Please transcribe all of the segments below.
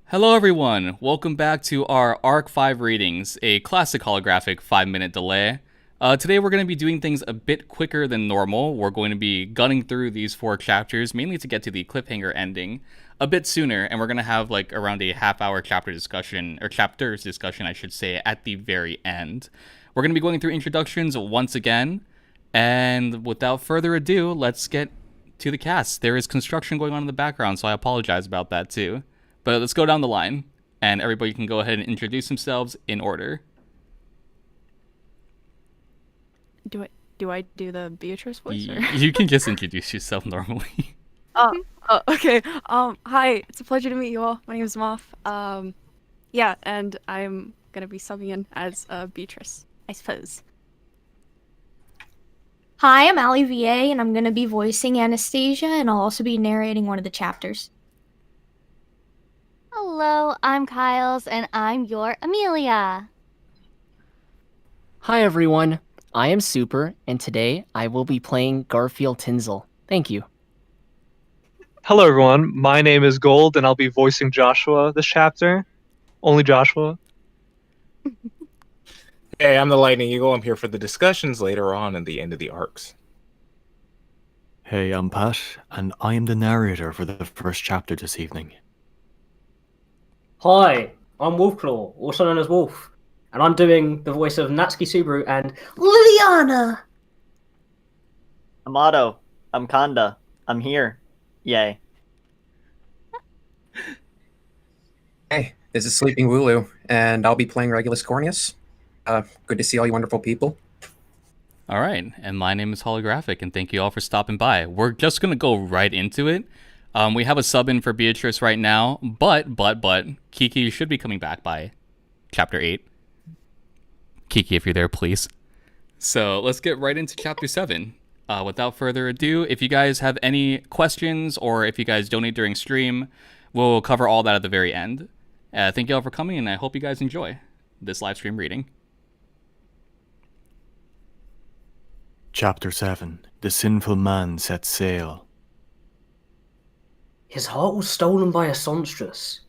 Hello everyone, welcome back to our Arc 5 readings, a classic holographic 5-minute delay. Today we're going to be doing things a bit quicker than normal. We're going to be gunning through these 4 chapters, mainly to get to the cliffhanger ending, a bit sooner, and we're going to have like around a half-hour chapters discussion, I should say, at the very end. We're going to be going through introductions once again, and without further ado, let's get to the cast. There is construction going on in the background, so I apologize about that too. But let's go down the line, and everybody can go ahead and introduce themselves in order. Do I do the Beatrice voice? Or? You can just introduce yourself normally. Okay. Hi, it's a pleasure to meet you all. My name is Moth. Yeah, and I'm gonna be subbing in as Beatrice, I suppose. Hi, I'm AlyVA, and I'm going to be voicing Anastasia, and I'll also be narrating one of the chapters. Hello, I'm Kyles, and I'm your Amelia. Hi everyone, I am Super, and today I will be playing Garfiel Tinsel. Thank you. Hello everyone, my name is Gold, and I'll be voicing Joshua this chapter. Only Joshua. Hey, I'm the LightningEagle. I'm here for the discussions later on in the end of the arcs. Hey, I'm Pat, and I am the narrator for the first chapter this evening. Hi, I'm WolfClaw, also known as Wolf, and I'm doing the voice of Natsuki, Subaru, and Liliana! I'm Otto. I'm Kanda. I'm here. Yay. Hey, this is Sleeping Wooloo, and I'll be playing Regulus Corneus. Good to see all you wonderful people. All right, and my name is HollowGraphic, and thank you all for stopping by. We're just going to go right into it. We have a sub in for Beatrice right now, but, Kiki should be coming back by Chapter 8. Kiki, if you're there, please. So let's get right into Chapter 7. Without further ado, if you guys have any questions or if you guys donate during stream, we'll cover all that at the very end. Thank you all for coming, and I hope you guys enjoy this live stream reading. Chapter 7. The Sinful Man Sets Sail. His heart was stolen by a Songstress.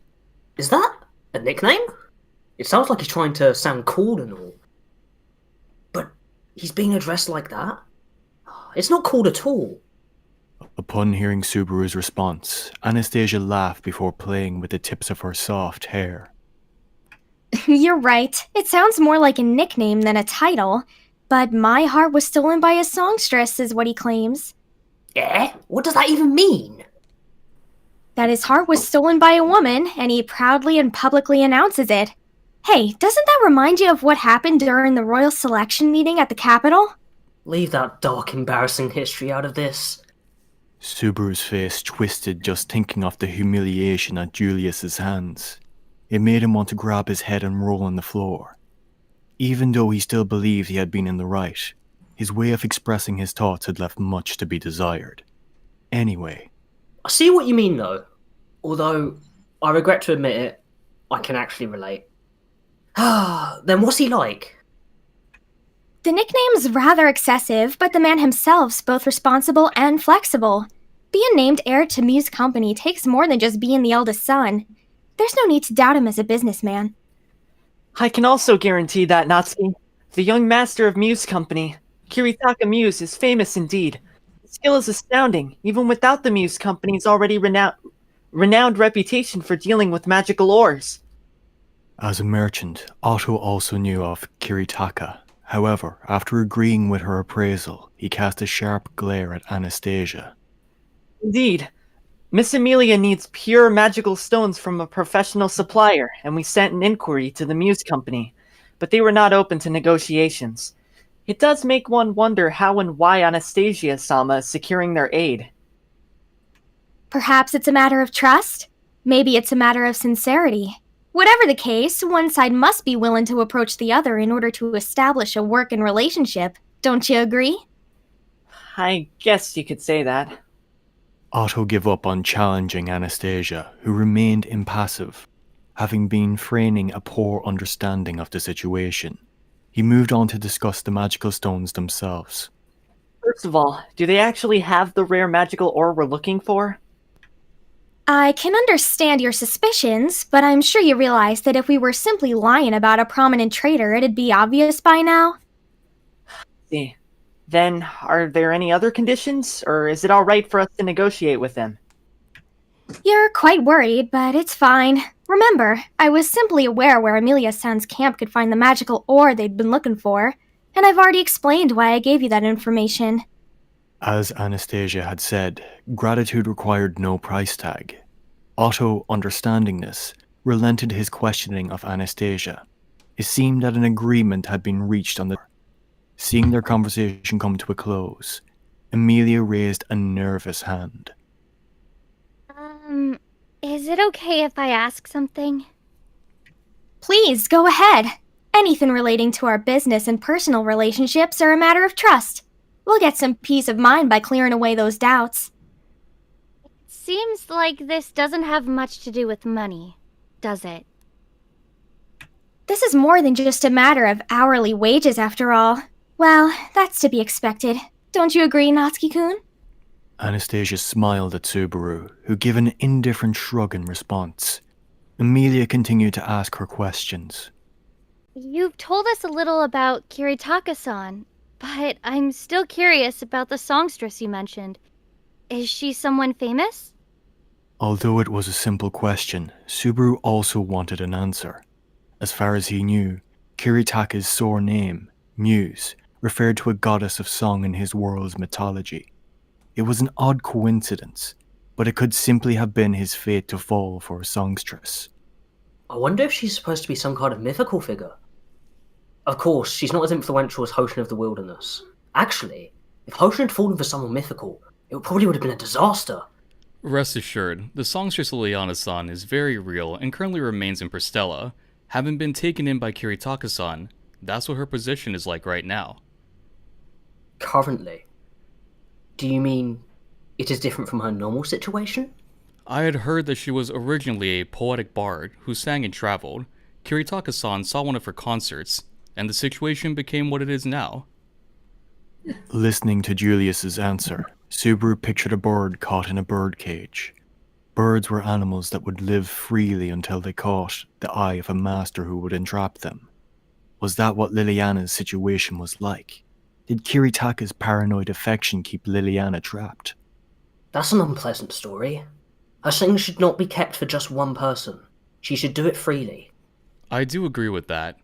Is that a nickname? It sounds like he's trying to sound cool and all. But he's being addressed like that? It's not cool at all. Upon hearing Subaru's response, Anastasia laughed before playing with the tips of her soft hair. You're right. It sounds more like a nickname than a title. But my heart was stolen by a songstress, is what he claims. Eh? What does that even mean? That his heart was stolen by a woman, and he proudly and publicly announces it. Hey, doesn't that remind you of what happened during the royal selection meeting at the Capitol? Leave that dark, embarrassing history out of this. Subaru's face twisted just thinking of the humiliation at Julius's hands. It made him want to grab his head and roll on the floor. Even though he still believed he had been in the right, his way of expressing his thoughts had left much to be desired. Anyway. I see what you mean, though. Although, I regret to admit it, I can actually relate. Then what's he like? The nickname's rather excessive, but the man himself's both responsible and flexible. Being named heir to Muse Company takes more than just being the eldest son. There's no need to doubt him as a businessman. I can also guarantee that, Natsuki. The young master of Muse Company, Kiritaka Muse, is famous indeed. His skill is astounding, even without the Muse Company's already renowned reputation for dealing with magical ores. As a merchant, Otto also knew of Kiritaka. However, after agreeing with her appraisal, he cast a sharp glare at Anastasia. Indeed. Miss Amelia needs pure magical stones from a professional supplier, and we sent an inquiry to the Muse Company, but they were not open to negotiations. It does make one wonder how and why Anastasia-sama is securing their aid. Perhaps it's a matter of trust? Maybe it's a matter of sincerity. Whatever the case, one side must be willing to approach the other in order to establish a working relationship. Don't you agree? I guess you could say that. Otto gave up on challenging Anastasia, who remained impassive, having been feigning a poor understanding of the situation. He moved on to discuss the magical stones themselves. First of all, do they actually have the rare magical ore we're looking for? I can understand your suspicions, but I'm sure you realize that if we were simply lying about a prominent traitor, it'd be obvious by now. See. Then, are there any other conditions, or is it alright for us to negotiate with them? You're quite worried, but it's fine. Remember, I was simply aware where Amelia-san's camp could find the magical ore they'd been looking for, and I've already explained why I gave you that information. As Anastasia had said, gratitude required no price tag. Otto, understanding this, relented his questioning of Anastasia. It seemed that an agreement had been reached on the... Seeing their conversation come to a close, Amelia raised a nervous hand. Is it okay if I ask something? Please, go ahead. Anything relating to our business and personal relationships are a matter of trust. We'll get some peace of mind by clearing away those doubts. Seems like this doesn't have much to do with money, does it? This is more than just a matter of hourly wages, after all. Well, that's to be expected. Don't you agree, Natsuki-kun? Anastasia smiled at Subaru, who gave an indifferent shrug in response. Amelia continued to ask her questions. You've told us a little about Kiritaka-san, but I'm still curious about the songstress you mentioned. Is she someone famous? Although it was a simple question, Subaru also wanted an answer. As far as he knew, Kiritaka's sore name, Muse, referred to a goddess of song in his world's mythology. It was an odd coincidence, but it could simply have been his fate to fall for a songstress. I wonder if she's supposed to be some kind of mythical figure. Of course, she's not as influential as Hoshin of the Wilderness. Actually, if Hoshin had fallen for someone mythical, it probably would have been a disaster. Rest assured, the songstress Liliana-san is very real and currently remains in Priscilla. Having been taken in by Kiritaka-san, that's what her position is like right now. Currently? Do you mean it is different from her normal situation? I had heard that she was originally a poetic bard who sang and traveled. Kiritaka-san saw one of her concerts, and the situation became what it is now. Listening to Julius's answer, Subaru pictured a bird caught in a bird cage. Birds were animals that would live freely until they caught the eye of a master who would entrap them. Was that what Liliana's situation was like? Did Kiritaka's paranoid affection keep Liliana trapped? That's an unpleasant story. Her singing should not be kept for just one person. She should do it freely. I do agree with that,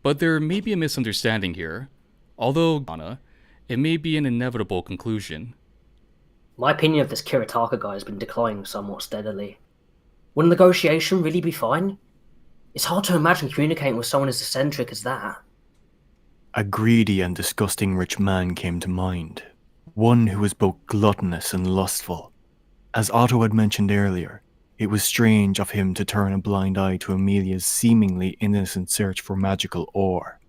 but there may be a misunderstanding here. Although, Anna, it may be an inevitable conclusion. My opinion of this Kiritaka guy has been declining somewhat steadily. Would a negotiation really be fine? It's hard to imagine communicating with someone as eccentric as that. A greedy and disgusting rich man came to mind. One who was both gluttonous and lustful. As Otto had mentioned earlier, it was strange of him to turn a blind eye to Amelia's seemingly innocent search for magical ore.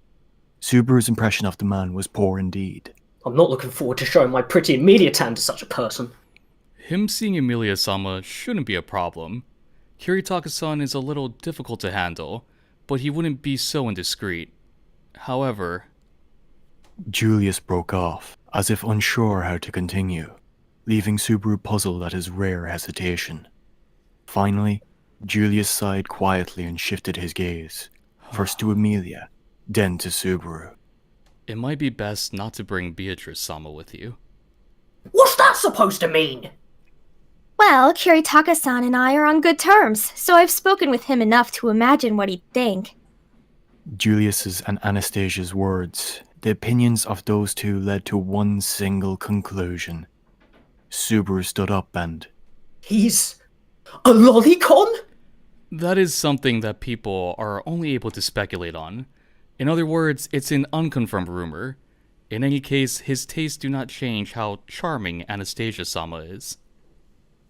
Subaru's impression of the man was poor indeed. I'm not looking forward to showing my pretty Amelia-tan to such a person. Him seeing Amelia-sama shouldn't be a problem. Kiritaka-san is a little difficult to handle, but he wouldn't be so indiscreet. However... Julius broke off, as if unsure how to continue, leaving Subaru puzzled at his rare hesitation. Finally, Julius sighed quietly and shifted his gaze, first to Amelia, then to Subaru. It might be best not to bring Beatrice-sama with you. What's that supposed to mean? Well, Kiritaka-san and I are on good terms, so I've spoken with him enough to imagine what he'd think. Julius's and Anastasia's words, the opinions of those two led to one single conclusion. Subaru stood up and... He's... a lolicon? That is something that people are only able to speculate on. In other words, it's an unconfirmed rumor. In any case, his tastes do not change how charming Anastasia-sama is.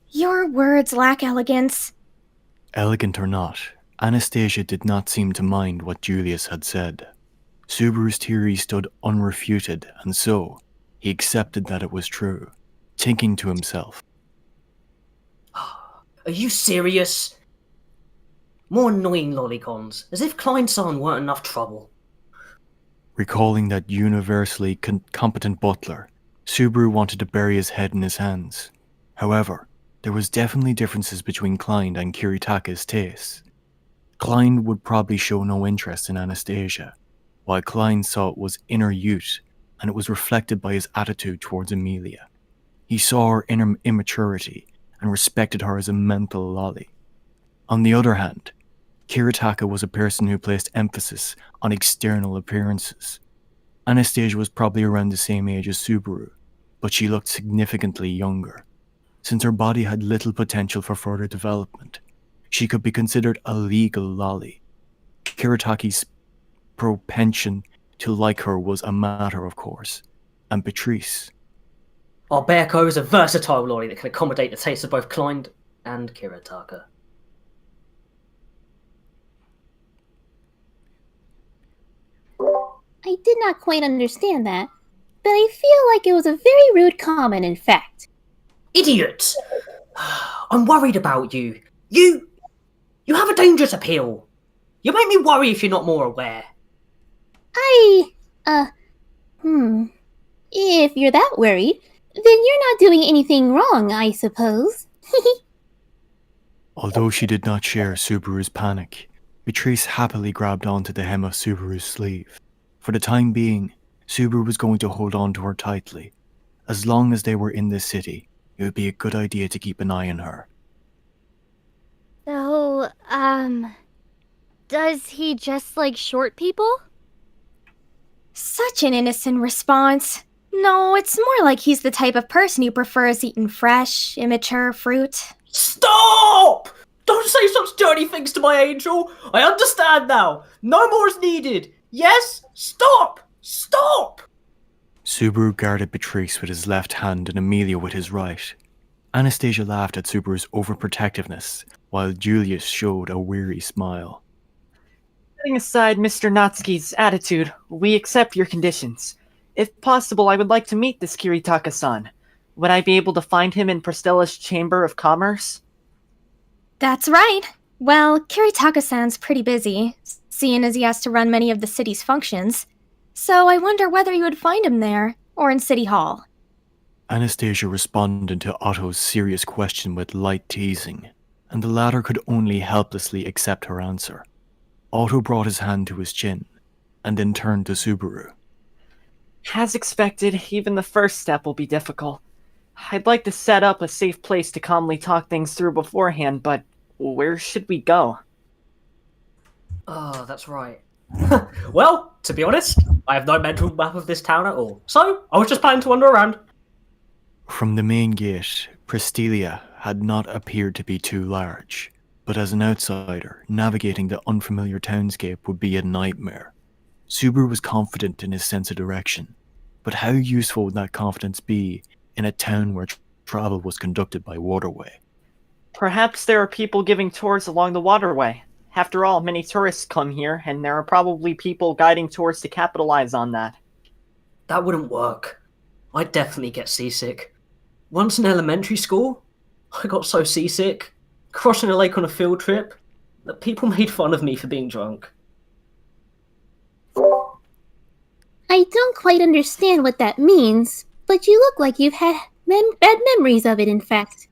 Your words lack elegance. Elegant or not, Anastasia did not seem to mind what Julius had said. Subaru's theory stood unrefuted, and so he accepted that it was true, thinking to himself. Are you serious? More annoying lolicons, as if Klein-san weren't enough trouble. Recalling that universally competent butler, Subaru wanted to bury his head in his hands. However, There was definitely differences between Klein and Kiritaka's tastes. Klein would probably show no interest in Anastasia, while Klein saw it was inner youth, and it was reflected by his attitude towards Amelia. He saw her inner immaturity and respected her as a mental lolly. On the other hand, Kiritaka was a person who placed emphasis on external appearances. Anastasia was probably around the same age as Subaru, but she looked significantly younger. Since her body had little potential for further development, she could be considered a legal lolly. Kiritaki's propension to like her was a matter of course, and Pyrrhixz. Our Bearco is a versatile lolly that can accommodate the tastes of both Klein and Kiritaka. I did not quite understand that, but I feel like it was a very rude comment, in fact. Idiot! I'm worried about you. You have a dangerous appeal. You make me worry if you're not more aware. If you're that worried, then you're not doing anything wrong, I suppose. Although she did not share Subaru's panic, Pyrrhixz happily grabbed onto the hem of Subaru's sleeve. For the time being, Subaru was going to hold on to her tightly. As long as they were in this city, it would be a good idea to keep an eye on her. So, does he just like short people? Such an innocent response. No, it's more like he's the type of person who prefers eating fresh, immature fruit. Stop! Don't say such dirty things to my angel! I understand now! No more is needed! Yes? Stop! Stop! Subaru guarded Pyrrhixz with his left hand and Amelia with his right. Anastasia laughed at Subaru's overprotectiveness, while Julius showed a weary smile. Setting aside Mr. Natsuki's attitude, we accept your conditions. If possible, I would like to meet this Kiritaka-san. Would I be able to find him in Priscilla's Chamber of Commerce? That's right. Well, Kiritaka-san's pretty busy, seeing as he has to run many of the city's functions. So I wonder whether you would find him there, or in City Hall. Anastasia responded to Otto's serious question with light teasing, and the latter could only helplessly accept her answer. Otto brought his hand to his chin, and then turned to Subaru. As expected, even the first step will be difficult. I'd like to set up a safe place to calmly talk things through beforehand, but where should we go? Oh, that's right. Well, to be honest, I have no mental map of this town at all, so I was just planning to wander around. From the main gate, Priscilla had not appeared to be too large, but as an outsider, navigating the unfamiliar townscape would be a nightmare. Subaru was confident in his sense of direction, but how useful would that confidence be in a town where travel was conducted by waterway? Perhaps there are people giving tours along the waterway. After all, many tourists come here, and there are probably people guiding tours to capitalize on that. That wouldn't work. I'd definitely get seasick. Once in elementary school, I got so seasick, crossing a lake on a field trip, that people made fun of me for being drunk. I don't quite understand what that means, but you look like you've had bad memories of it, in fact.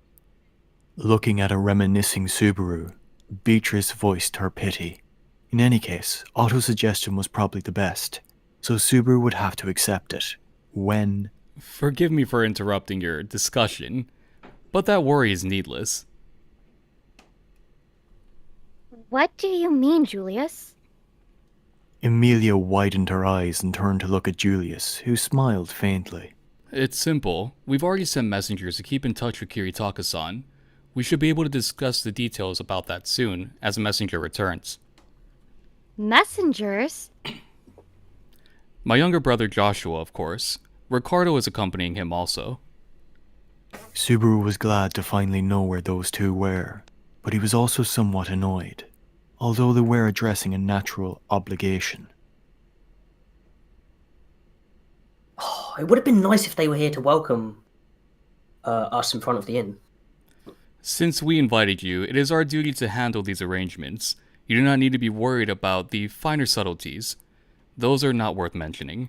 Looking at a reminiscing Subaru, Beatrice voiced her pity. In any case, Otto's suggestion was probably the best, so Subaru would have to accept it. When... Forgive me for interrupting your discussion, but that worry is needless. What do you mean, Julius? Amelia widened her eyes and turned to look at Julius, who smiled faintly. It's simple. We've already sent messengers to keep in touch with Kiritaka-san. We should be able to discuss the details about that soon, as a messenger returns. Messengers? My younger brother Joshua, of course. Ricardo is accompanying him also. Subaru was glad to finally know where those two were, but he was also somewhat annoyed, although they were addressing a natural obligation. Oh, it would have been nice if they were here to welcome us in front of the inn. Since we invited you, it is our duty to handle these arrangements. You do not need to be worried about the finer subtleties. Those are not worth mentioning.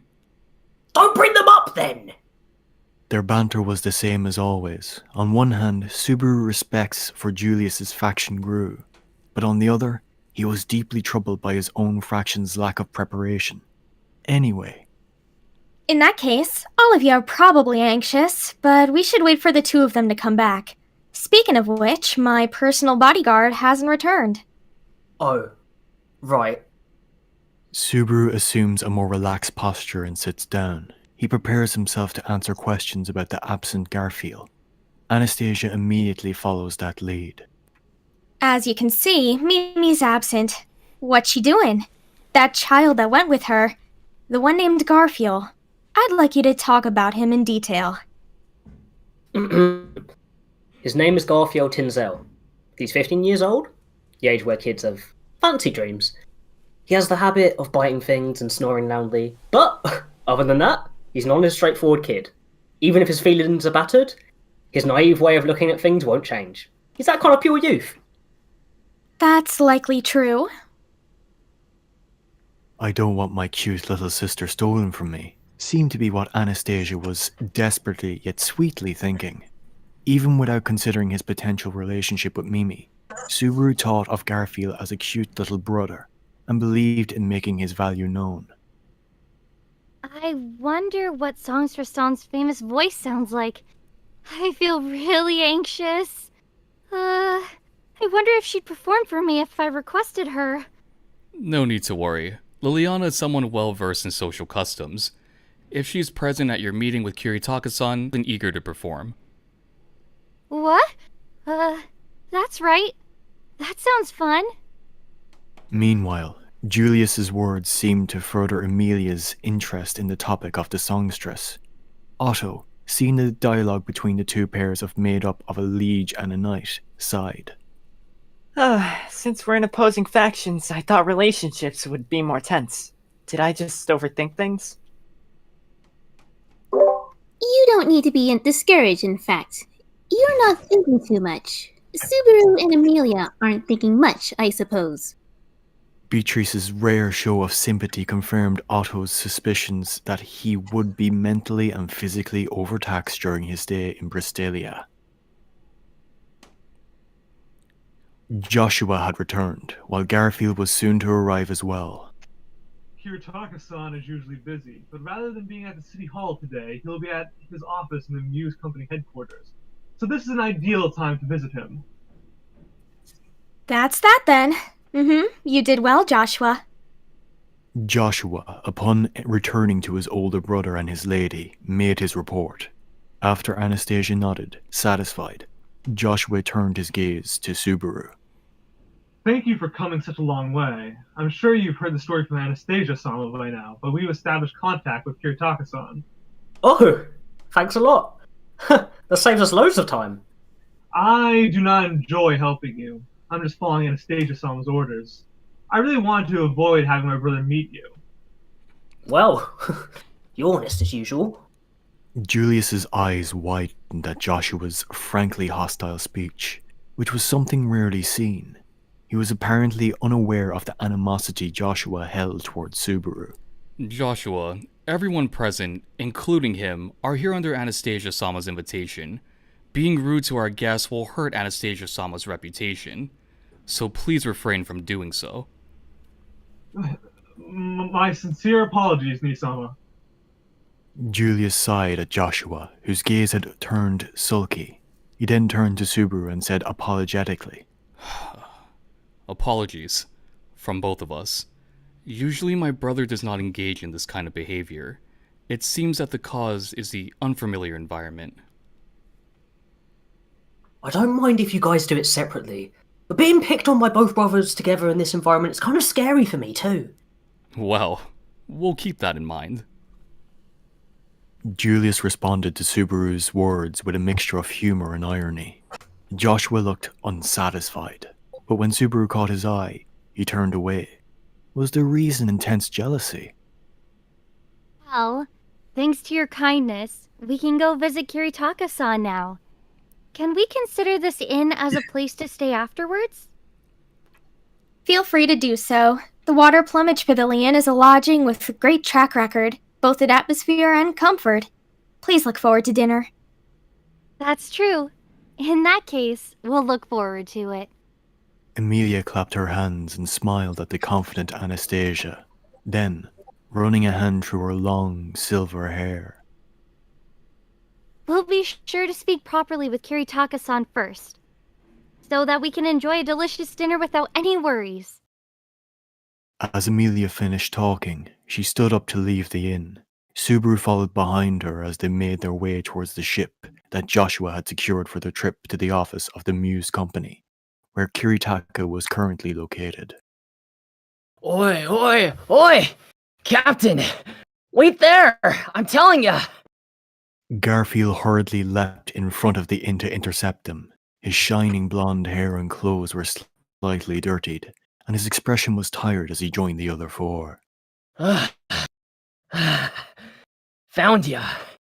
Don't bring them up, then! Their banter was the same as always. On one hand, Subaru respects for Julius's faction grew, but on the other, he was deeply troubled by his own faction's lack of preparation. Anyway. In that case, all of you are probably anxious, but we should wait for the two of them to come back. Speaking of which, my personal bodyguard hasn't returned. Oh, right. Subaru assumes a more relaxed posture and sits down. He prepares himself to answer questions about the absent Garfiel. Anastasia immediately follows that lead. As you can see, Mimi's absent. What's she doing? That child that went with her, the one named Garfiel. I'd like you to talk about him in detail. His name is Garfiel Tinsel. He's 15 years old, the age where kids have fancy dreams. He has the habit of biting things and snoring loudly, but other than that, he's not a straightforward kid. Even if his feelings are battered, his naive way of looking at things won't change. He's that kind of pure youth. That's likely true. I don't want my cute little sister stolen from me, seemed to be what Anastasia was desperately yet sweetly thinking. Even without considering his potential relationship with Mimi, Subaru thought of Garfiel as a cute little brother, and believed in making his value known. I wonder what Songstress's famous voice sounds like. I feel really anxious. I wonder if she'd perform for me if I requested her. No need to worry. Liliana is someone well-versed in social customs. If she's present at your meeting with Kiritaka-san, then eager to perform. What? That's right. That sounds fun. Meanwhile, Julius's words seemed to further Emilia's interest in the topic of the Songstress. Otto, seeing the dialogue between the two pairs of made up of a liege and a knight, sighed. Since we're in opposing factions, I thought relationships would be more tense. Did I just overthink things? You don't need to be discouraged, in fact. You're not thinking too much. Subaru and Amelia aren't thinking much, I suppose. Beatrice's rare show of sympathy confirmed Otto's suspicions that he would be mentally and physically overtaxed during his stay in Bristelia. Joshua had returned, while Garfield was soon to arrive as well. Kiritaka-san is usually busy, but rather than being at the city hall today, he'll be at his office in the Muse Company headquarters. So this is an ideal time to visit him. That's that then. You did well, Joshua. Joshua, upon returning to his older brother and his lady, made his report. After Anastasia nodded, satisfied, Joshua turned his gaze to Subaru. Thank you for coming such a long way. I'm sure you've heard the story from Anastasia-sama by now, but we've established contact with Kiritaka-san. Oh, thanks a lot. That saves us loads of time. I do not enjoy helping you. I'm just following Anastasia-sama's orders. I really wanted to avoid having my brother meet you. Well, you're honest as usual. Julius's eyes widened at Joshua's frankly hostile speech, which was something rarely seen. He was apparently unaware of the animosity Joshua held towards Subaru. Joshua, everyone present, including him, are here under Anastasia-sama's invitation. Being rude to our guests will hurt Anastasia-sama's reputation, so please refrain from doing so. My sincere apologies, Nisama. Julius sighed at Joshua, whose gaze had turned sulky. He then turned to Subaru and said apologetically, Apologies, from both of us. Usually my brother does not engage in this kind of behavior. It seems that the cause is the unfamiliar environment. I don't mind if you guys do it separately, but being picked on by both brothers together in this environment is kind of scary for me too. Well, we'll keep that in mind. Julius responded to Subaru's words with a mixture of humor and irony. Joshua looked unsatisfied, but when Subaru caught his eye, he turned away. Was the reason intense jealousy? Well, thanks to your kindness, we can go visit Kiritaka-san now. Can we consider this inn as a place to stay afterwards? Feel free to do so. The Water Plumage Pavilion is a lodging with a great track record, both in atmosphere and comfort. Please look forward to dinner. That's true. In that case, we'll look forward to it. Emilia clapped her hands and smiled at the confident Anastasia, then, running a hand through her long, silver hair. We'll be sure to speak properly with Kiritaka-san first, so that we can enjoy a delicious dinner without any worries. As Emilia finished talking, she stood up to leave the inn. Subaru followed behind her as they made their way towards the ship that Joshua had secured for their trip to the office of the Muse Company, where Kiritaka was currently located. Oi, oi, oi! Captain! Wait there! I'm telling ya! Garfiel hurriedly leapt in front of the inn to intercept them. His shining blonde hair and clothes were slightly dirtied, and his expression was tired as he joined the other four. Found ya!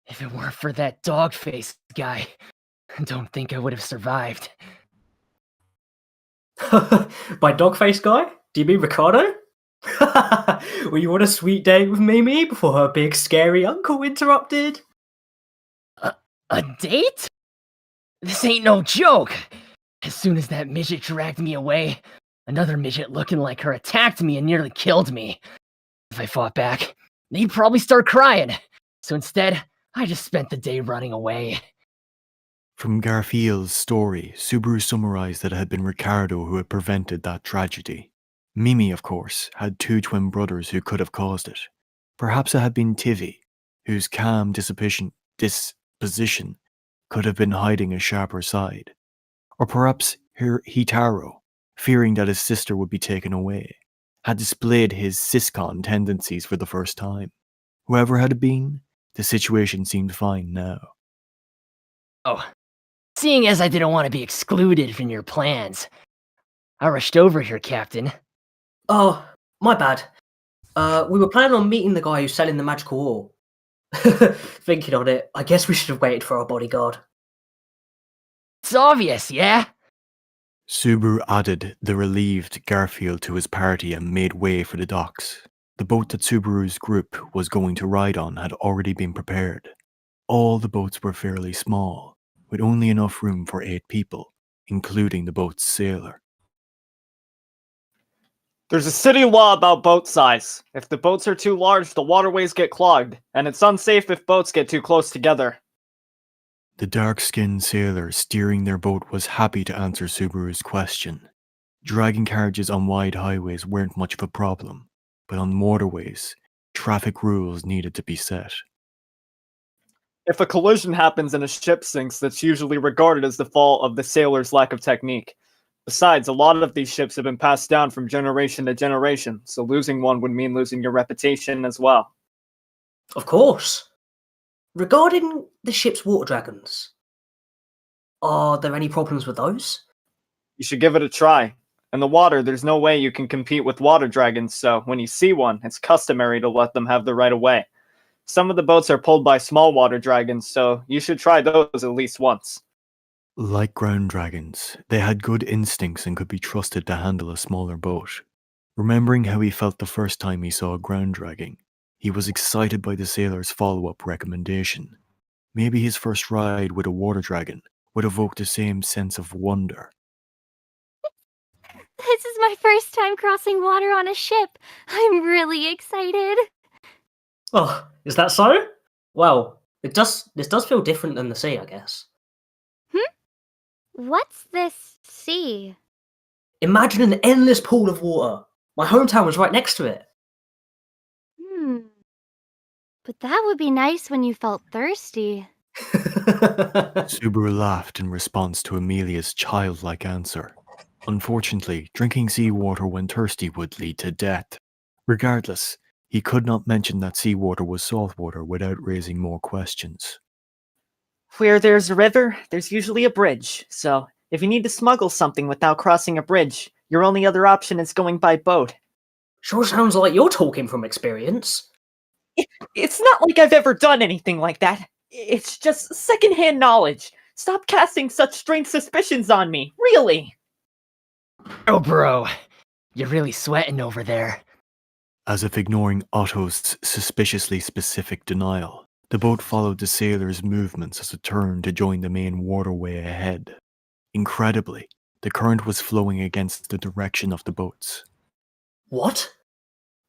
If it weren't for that dog-faced guy, I don't think I would have survived. By dog-faced guy? Do you mean Ricardo? Were you on a sweet date with Mimi before her big scary uncle interrupted? A date? This ain't no joke! As soon as that midget dragged me away, another midget looking like her attacked me and nearly killed me. If I fought back, they'd probably start crying. So instead, I just spent the day running away. From Garfiel's story, Subaru summarized that it had been Ricardo who had prevented that tragedy. Mimi, of course, had two twin brothers who could have caused it. Perhaps it had been Tivi, whose calm disposition could have been hiding a sharper side. Or perhaps Hitaro, fearing that his sister would be taken away, had displayed his Siscon tendencies for the first time. Whoever had it been, the situation seemed fine now. Oh, seeing as I didn't want to be excluded from your plans, I rushed over here, Captain. Oh, my bad. We were planning on meeting the guy who's selling the magical ore. Thinking on it, I guess we should have waited for our bodyguard. It's obvious, yeah? Subaru added the relieved Garfiel to his party and made way for the docks. The boat that Subaru's group was going to ride on had already been prepared. All the boats were fairly small, with only enough room for 8 people, including the boat's sailor. There's a city law about boat size. If the boats are too large, the waterways get clogged, and it's unsafe if boats get too close together. The dark-skinned sailor steering their boat was happy to answer Subaru's question. Dragging carriages on wide highways weren't much of a problem, but on motorways, traffic rules needed to be set. If a collision happens and a ship sinks, that's usually regarded as the fault of the sailor's lack of technique. Besides, a lot of these ships have been passed down from generation to generation, so losing one would mean losing your reputation as well. Of course. Regarding the ship's water dragons, are there any problems with those? You should give it a try. In the water, there's no way you can compete with water dragons, so when you see one, it's customary to let them have the right of way. Some of the boats are pulled by small water dragons, so you should try those at least once. Like ground dragons, they had good instincts and could be trusted to handle a smaller boat. Remembering how he felt the first time he saw a ground dragon, he was excited by the sailor's follow-up recommendation. Maybe his first ride with a water dragon would evoke the same sense of wonder. This is my first time crossing water on a ship. I'm really excited. Oh, is that so? Well, this does feel different than the sea, I guess. What's this sea? Imagine an endless pool of water. My hometown was right next to it. But that would be nice when you felt thirsty. Subaru laughed in response to Emilia's childlike answer. Unfortunately, drinking seawater when thirsty would lead to death. Regardless, he could not mention that seawater was saltwater without raising more questions. Where there's a river, there's usually a bridge, so if you need to smuggle something without crossing a bridge, your only other option is going by boat. Sure sounds like you're talking from experience. It's not like I've ever done anything like that. It's just secondhand knowledge. Stop casting such strange suspicions on me, really. Oh, bro, you're really sweating over there. As if ignoring Otto's suspiciously specific denial, The boat followed the sailor's movements as it turned to join the main waterway ahead. Incredibly, the current was flowing against the direction of the boats. What?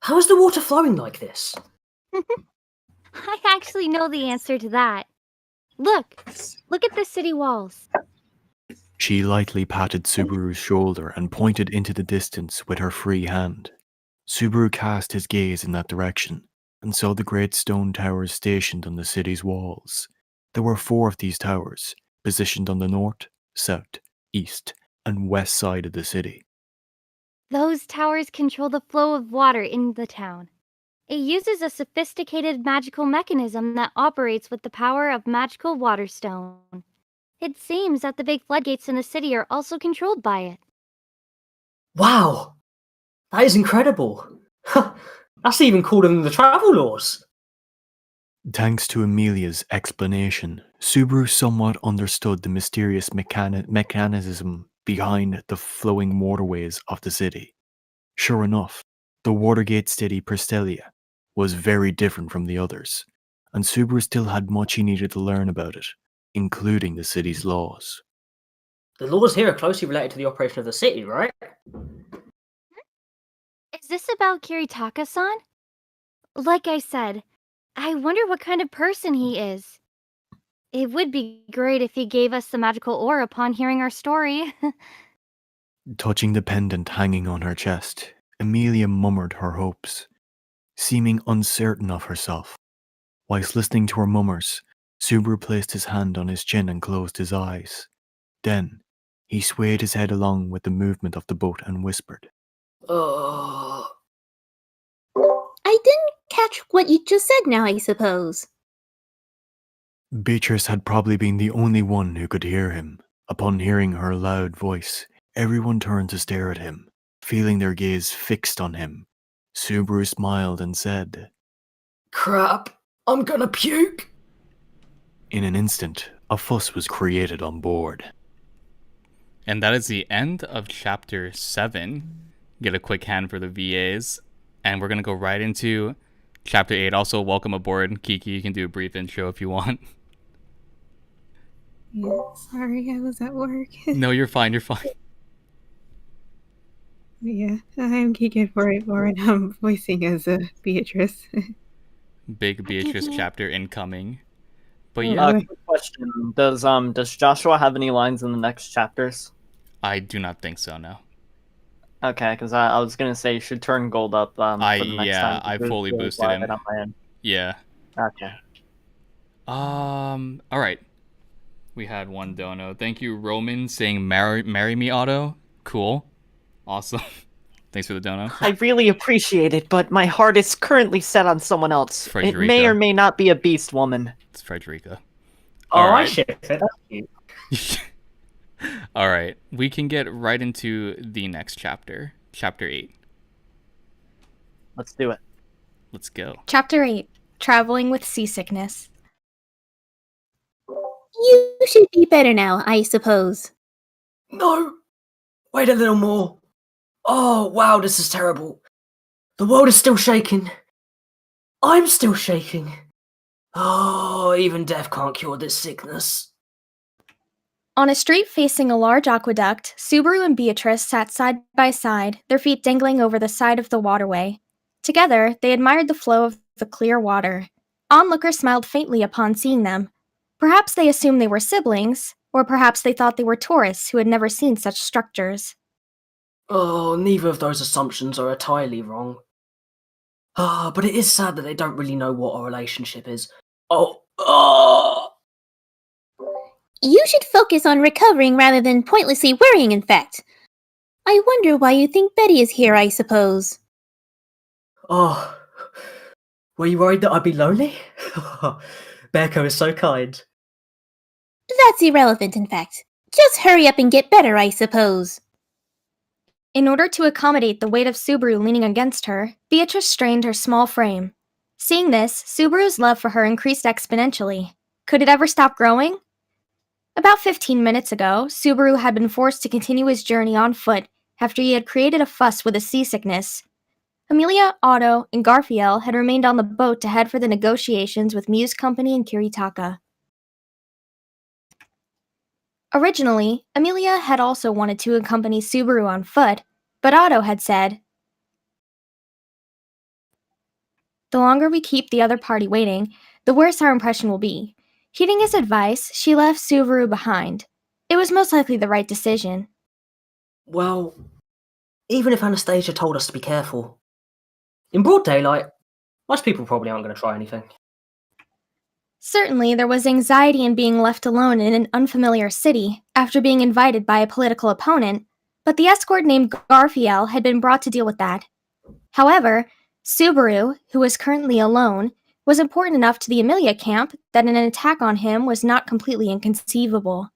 How is the water flowing like this? I actually know the answer to that. Look at the city walls. She lightly patted Subaru's shoulder and pointed into the distance with her free hand. Subaru cast his gaze in that direction and saw the great stone towers stationed on the city's walls. There were 4 of these towers, positioned on the north, south, east, and west side of the city. Those towers control the flow of water in the town. It uses a sophisticated magical mechanism that operates with the power of magical water stone. It seems that the big floodgates in the city are also controlled by it. Wow! That is incredible! That's even cooler than the travel laws! Thanks to Amelia's explanation, Subaru somewhat understood the mysterious mechanism behind the flowing waterways of the city. Sure enough, the Watergate city Priscilla was very different from the others, and Subaru still had much he needed to learn about it, including the city's laws. The laws here are closely related to the operation of the city, right? Is this about Kiritaka-san? Like I said, I wonder what kind of person he is. It would be great if he gave us the magical ore upon hearing our story. Touching the pendant hanging on her chest, Amelia murmured her hopes, seeming uncertain of herself. Whilst listening to her mummers, Subaru placed his hand on his chin and closed his eyes. Then, he swayed his head along with the movement of the boat and whispered, I didn't catch what you just said now, I suppose. Beatrice had probably been the only one who could hear him. Upon hearing her loud voice, everyone turned to stare at him, feeling their gaze fixed on him. Subaru smiled and said, Crap, I'm gonna puke! In an instant, a fuss was created on board. And that is the end of chapter 7. Get a quick hand for the VAs. And we're going to go right into chapter 8. Also, welcome aboard. Kiki, you can do a brief intro if you want. Yeah, sorry, I was at work. No, you're fine, you're fine. Yeah, I'm Kiki484 and I'm voicing as Beatrice. Big Beatrice chapter incoming. But yeah. Quick question. Does Joshua have any lines in the next chapters? I do not think so, no. Okay, because I was going to say you should turn gold up for the next time. I fully boosted him. On my end. Yeah. Okay. Alright. We had one dono. Thank you, Roman, saying marry me, Otto. Cool. Awesome. Thanks for the dono. I really appreciate it, but my heart is currently set on someone else. It may or may not be a beast woman. It's Frederica. I ship it. That's cute. Alright. We can get right into the next chapter. Chapter 8. Let's do it. Let's go. Chapter 8. Traveling with Seasickness. You should be better now, I suppose. No! Wait a little more. Oh, wow, this is terrible. The world is still shaking. I'm still shaking. Oh, even death can't cure this sickness. On a street facing a large aqueduct, Subaru and Beatrice sat side by side, their feet dangling over the side of the waterway. Together, they admired the flow of the clear water. Onlookers smiled faintly upon seeing them. Perhaps they assumed they were siblings, or perhaps they thought they were tourists who had never seen such structures. Oh, neither of those assumptions are entirely wrong. But it is sad that they don't really know what our relationship is. You should focus on recovering rather than pointlessly worrying, in fact. I wonder why you think Betty is here, I suppose. Oh, were you worried that I'd be lonely? Bearco is so kind. That's irrelevant, in fact. Just hurry up and get better, I suppose. In order to accommodate the weight of Subaru leaning against her, Beatrice strained her small frame. Seeing this, Subaru's love for her increased exponentially. Could it ever stop growing? About 15 minutes ago, Subaru had been forced to continue his journey on foot after he had created a fuss with his seasickness. Amelia, Otto, and Garfiel had remained on the boat to head for the negotiations with Muse Company and Kiritaka. Originally, Amelia had also wanted to accompany Subaru on foot, but Otto had said, "The longer we keep the other party waiting, the worse our impression will be." Heeding his advice, she left Subaru behind. It was most likely the right decision. Well, even if Anastasia told us to be careful, in broad daylight, most people probably aren't going to try anything. Certainly, there was anxiety in being left alone in an unfamiliar city after being invited by a political opponent, but the escort named Garfiel had been brought to deal with that. However, Subaru, who was currently alone, was important enough to the Amelia camp that an attack on him was not completely inconceivable.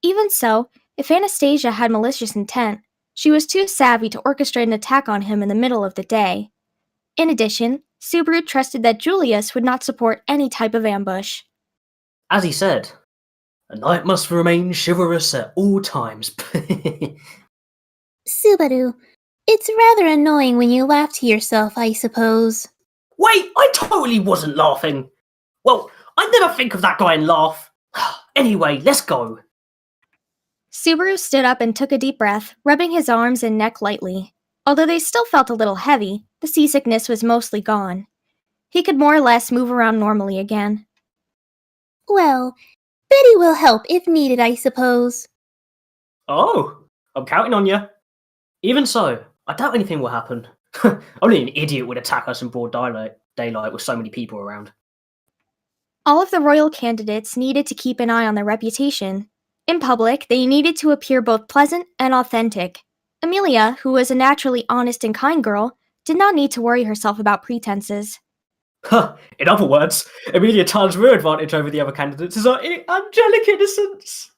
Even so, if Anastasia had malicious intent, she was too savvy to orchestrate an attack on him in the middle of the day. In addition, Subaru trusted that Julius would not support any type of ambush. As he said, a knight must remain chivalrous at all times. Subaru, it's rather annoying when you laugh to yourself, I suppose. Wait, I totally wasn't laughing. Well, I never think of that guy and laugh. Anyway, let's go. Subaru stood up and took a deep breath, rubbing his arms and neck lightly. Although they still felt a little heavy, the seasickness was mostly gone. He could more or less move around normally again. Well, Betty will help if needed, I suppose. Oh, I'm counting on you. Even so, I doubt anything will happen. Only an idiot would attack us in broad daylight with so many people around. All of the royal candidates needed to keep an eye on their reputation. In public, they needed to appear both pleasant and authentic. Amelia, who was a naturally honest and kind girl, did not need to worry herself about pretenses. In other words, Amelia Tan's real advantage over the other candidates is her angelic innocence.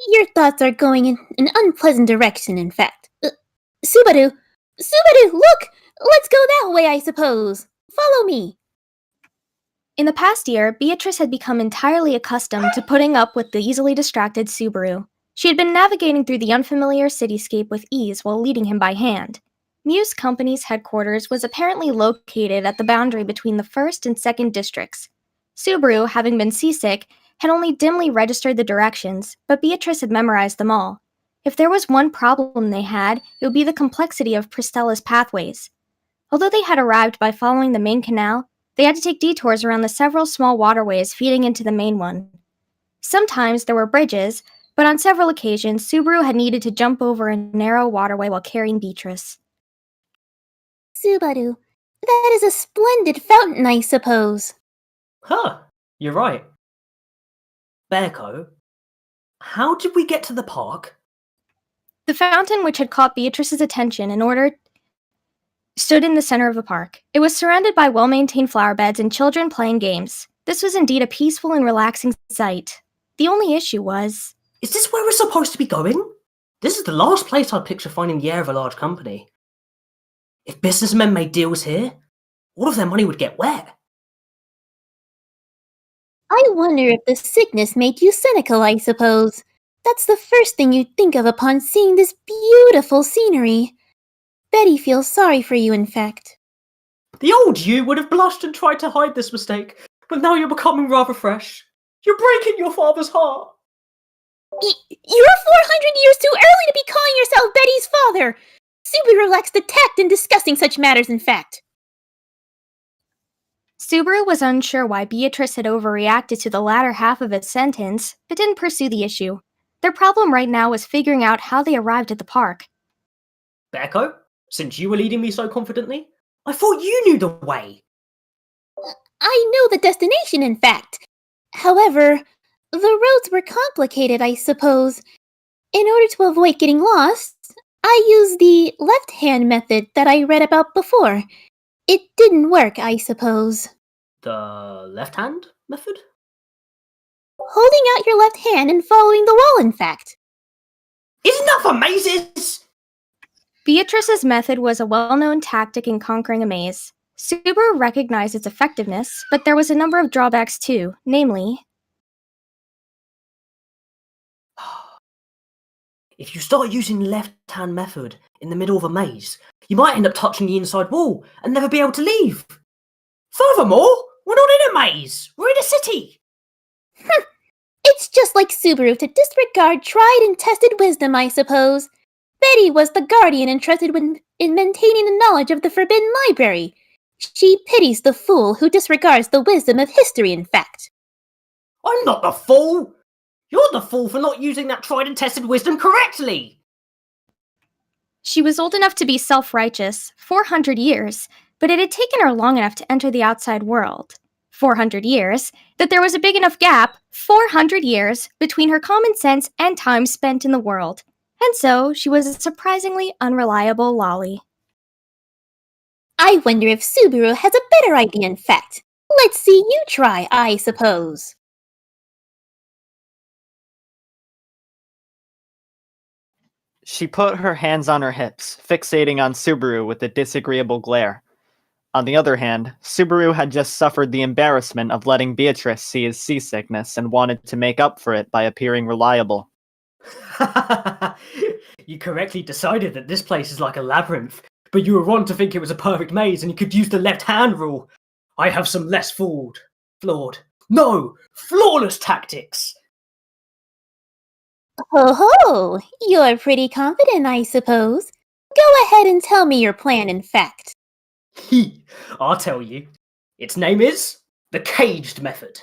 Your thoughts are going in an unpleasant direction, in fact. Subaru! Subaru, look! Let's go that way, I suppose. Follow me. In the past year, Beatrice had become entirely accustomed to putting up with the easily distracted Subaru. She had been navigating through the unfamiliar cityscape with ease while leading him by hand. Muse Company's headquarters was apparently located at the boundary between the 1st and 2nd districts. Subaru, having been seasick, had only dimly registered the directions, but Beatrice had memorized them all. If there was one problem they had, it would be the complexity of Priscilla's pathways. Although they had arrived by following the main canal, they had to take detours around the several small waterways feeding into the main one. Sometimes there were bridges, but on several occasions, Subaru had needed to jump over a narrow waterway while carrying Beatrice. Subaru, that is a splendid fountain, I suppose. You're right. Bearco, how did we get to the park? The fountain, which had caught Beatrice's attention stood in the center of the park. It was surrounded by well-maintained flower beds and children playing games. This was indeed a peaceful and relaxing sight. The only issue was... Is this where we're supposed to be going? This is the last place I'd picture finding the heir of a large company. If businessmen made deals here, all of their money would get wet. I wonder if the sickness made you cynical, I suppose. That's the first thing you'd think of upon seeing this beautiful scenery. Betty feels sorry for you, in fact. The old you would have blushed and tried to hide this mistake, but now you're becoming rather fresh. You're breaking your father's heart. You're 400 years too early to be calling yourself Betty's father! Subaru lacks the tact in discussing such matters, in fact. Subaru was unsure why Beatrice had overreacted to the latter half of his sentence, but didn't pursue the issue. Their problem right now was figuring out how they arrived at the park. Bearco, since you were leading me so confidently, I thought you knew the way. I know the destination, in fact. However, the roads were complicated, I suppose. In order to avoid getting lost, I used the left-hand method that I read about before. It didn't work, I suppose. The left-hand method? Holding out your left hand and following the wall, in fact. Isn't that for mazes? Beatrice's method was a well-known tactic in conquering a maze. Subaru recognized its effectiveness, but there was a number of drawbacks too, namely... If you start using the left-hand method in the middle of a maze, You might end up touching the inside wall and never be able to leave. Furthermore, we're not in a maze. We're in a city. It's just like Subaru to disregard tried and tested wisdom, I suppose. Betty was the guardian entrusted in maintaining the knowledge of the Forbidden Library. She pities the fool who disregards the wisdom of history, in fact. I'm not the fool. You're the fool for not using that tried and tested wisdom correctly. She was old enough to be self-righteous, 400 years, but it had taken her long enough to enter the outside world. 400 years, that there was a big enough gap, 400 years, between her common sense and time spent in the world. And so, she was a surprisingly unreliable lolly. I wonder if Subaru has a better idea, in fact. Let's see you try, I suppose. She put her hands on her hips, fixating on Subaru with a disagreeable glare. On the other hand, Subaru had just suffered the embarrassment of letting Beatrice see his seasickness and wanted to make up for it by appearing reliable. You correctly decided that this place is like a labyrinth, but you were wrong to think it was a perfect maze and you could use the left-hand rule. I have some less flawless tactics. Ho-ho! You're pretty confident, I suppose. Go ahead and tell me your plan, in fact. I'll tell you. Its name is the Caged Method.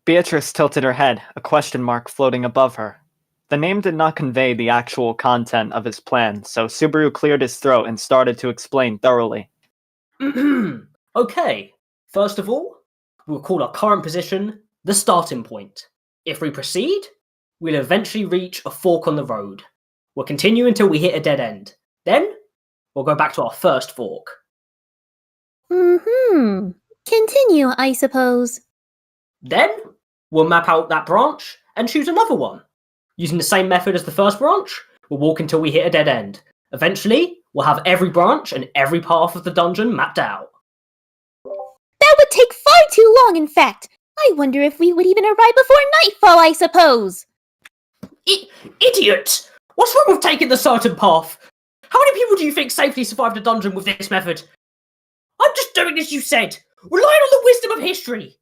Beatrice tilted her head, a question mark floating above her. The name did not convey the actual content of his plan, so Subaru cleared his throat and started to explain thoroughly. Okay, first of all, we'll call our current position the starting point. If we proceed, we'll eventually reach a fork on the road. We'll continue until we hit a dead end. Then, we'll go back to our first fork. Continue, I suppose. Then, we'll map out that branch and choose another one. Using the same method as the first branch, we'll walk until we hit a dead end. Eventually, we'll have every branch and every path of the dungeon mapped out. That would take far too long, in fact. I wonder if we would even arrive before nightfall, I suppose. Idiot! What's wrong with taking the certain path? How many people do you think safely survived a dungeon with this method? I'm just doing as you said, relying on the wisdom of history.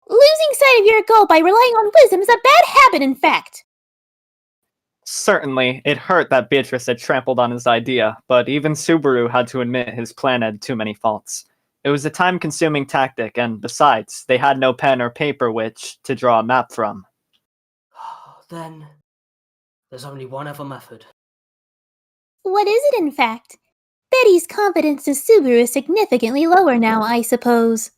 Losing sight of your goal by relying on wisdom is a bad habit, in fact. Certainly, it hurt that Beatrice had trampled on his idea, but even Subaru had to admit his plan had too many faults. It was a time-consuming tactic, and besides, they had no pen or paper which to draw a map from. Then, there's only one other method. What is it, in fact? Betty's confidence in Subaru is significantly lower now, I suppose.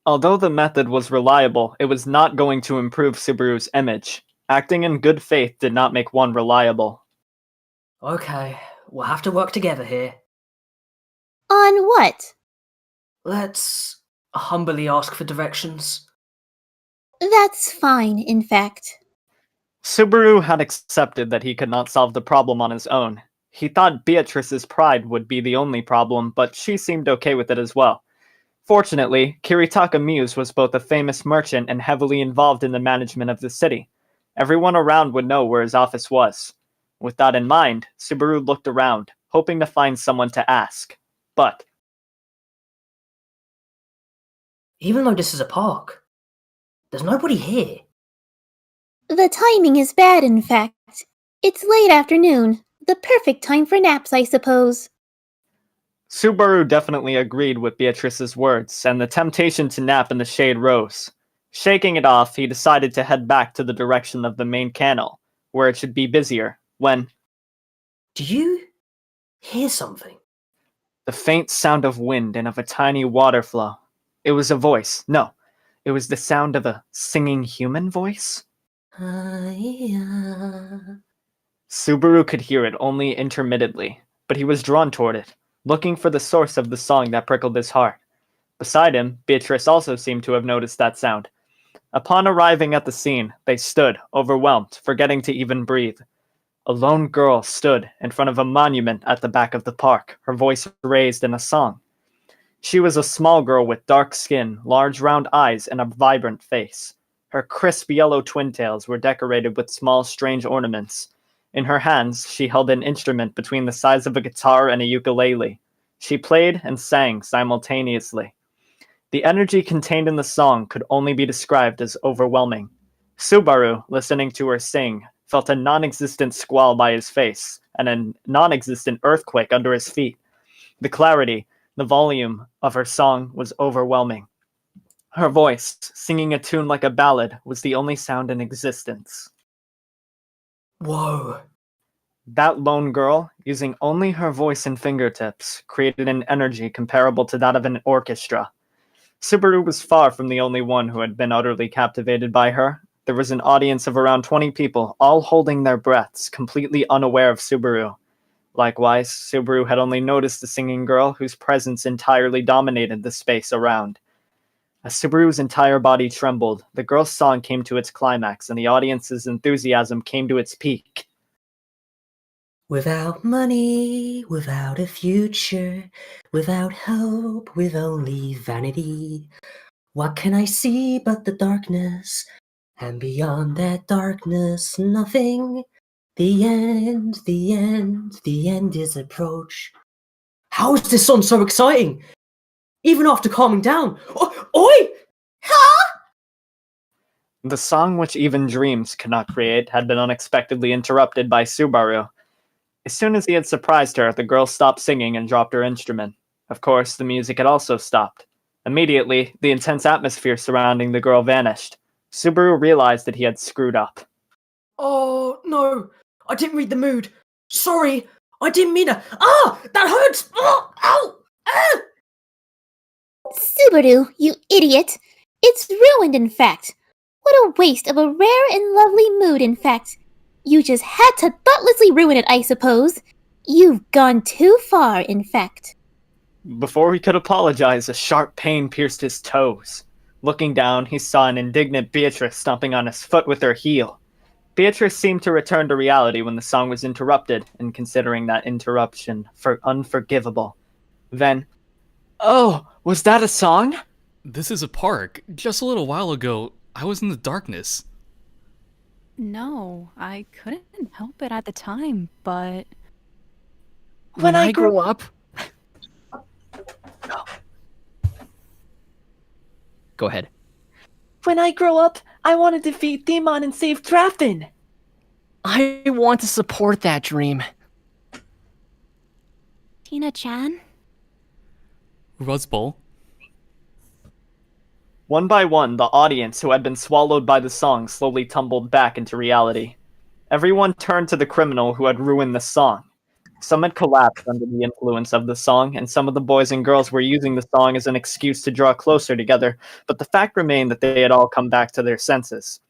Although the method was reliable, it was not going to improve Subaru's image. Acting in good faith did not make one reliable. Okay, we'll have to work together here. On what? Let's humbly ask for directions. That's fine, in fact. Subaru had accepted that he could not solve the problem on his own. He thought Beatrice's pride would be the only problem, but she seemed okay with it as well. Fortunately, Kiritaka Muse was both a famous merchant and heavily involved in the management of the city. Everyone around would know where his office was. With that in mind, Subaru looked around, hoping to find someone to ask. But even though this is a park, there's nobody here. The timing is bad, in fact. It's late afternoon. The perfect time for naps, I suppose. Subaru definitely agreed with Beatrice's words, and the temptation to nap in the shade rose. Shaking it off, he decided to head back to the direction of the main canal, where it should be busier, when... Do you hear something? The faint sound of wind and of a tiny water flow. It was a voice. No, it was the sound of a singing human voice? Subaru could hear it only intermittently, but he was drawn toward it, looking for the source of the song that prickled his heart. Beside him, Beatrice also seemed to have noticed that sound. Upon arriving at the scene, they stood, overwhelmed, forgetting to even breathe. A lone girl stood in front of a monument at the back of the park, her voice raised in a song. She was a small girl with dark skin, large round eyes, and a vibrant face. Her crisp yellow twin tails were decorated with small strange ornaments, In her hands, she held an instrument between the size of a guitar and a ukulele. She played and sang simultaneously. The energy contained in the song could only be described as overwhelming. Subaru, listening to her sing, felt a non-existent squall by his face and a non-existent earthquake under his feet. The clarity, the volume of her song was overwhelming. Her voice, singing a tune like a ballad, was the only sound in existence. Whoa. That lone girl, using only her voice and fingertips, created an energy comparable to that of an orchestra. Subaru was far from the only one who had been utterly captivated by her. There was an audience of around 20 people, all holding their breaths, completely unaware of Subaru. Likewise, Subaru had only noticed the singing girl whose presence entirely dominated the space around. As Subaru's entire body trembled, the girl's song came to its climax, and the audience's enthusiasm came to its peak. Without money, without a future, without hope, with only vanity, what can I see but the darkness? And beyond that darkness, nothing. The end, the end, the end is approach. How is this song so exciting? Even after calming down. Oi! Huh? The song which even dreams could not create had been unexpectedly interrupted by Subaru. As soon as he had surprised her, the girl stopped singing and dropped her instrument. Of course, the music had also stopped. Immediately, the intense atmosphere surrounding the girl vanished. Subaru realized that he had screwed up. Oh, no. I didn't read the mood. Sorry. I didn't mean to. Ah! That hurts! Oh, ow! Ah! Subaru, you idiot! It's ruined, in fact. What a waste of a rare and lovely mood, in fact. You just had to thoughtlessly ruin it, I suppose. You've gone too far, in fact. Before he could apologize, a sharp pain pierced his toes. Looking down, he saw an indignant Beatrice stomping on his foot with her heel. Beatrice seemed to return to reality when the song was interrupted, and considering that interruption unforgivable. Then, "Oh, was that a song?" This is a park. Just a little while ago, I was in the darkness. No, I couldn't help it at the time, but... When I grow up... Go ahead. When I grow up, I want to defeat Demon and save Draftin. I want to support that dream. Tina-chan? Ruzzball. One by one, the audience, who had been swallowed by the song, slowly tumbled back into reality. Everyone turned to the criminal who had ruined the song. Some had collapsed under the influence of the song, and some of the boys and girls were using the song as an excuse to draw closer together, but the fact remained that they had all come back to their senses.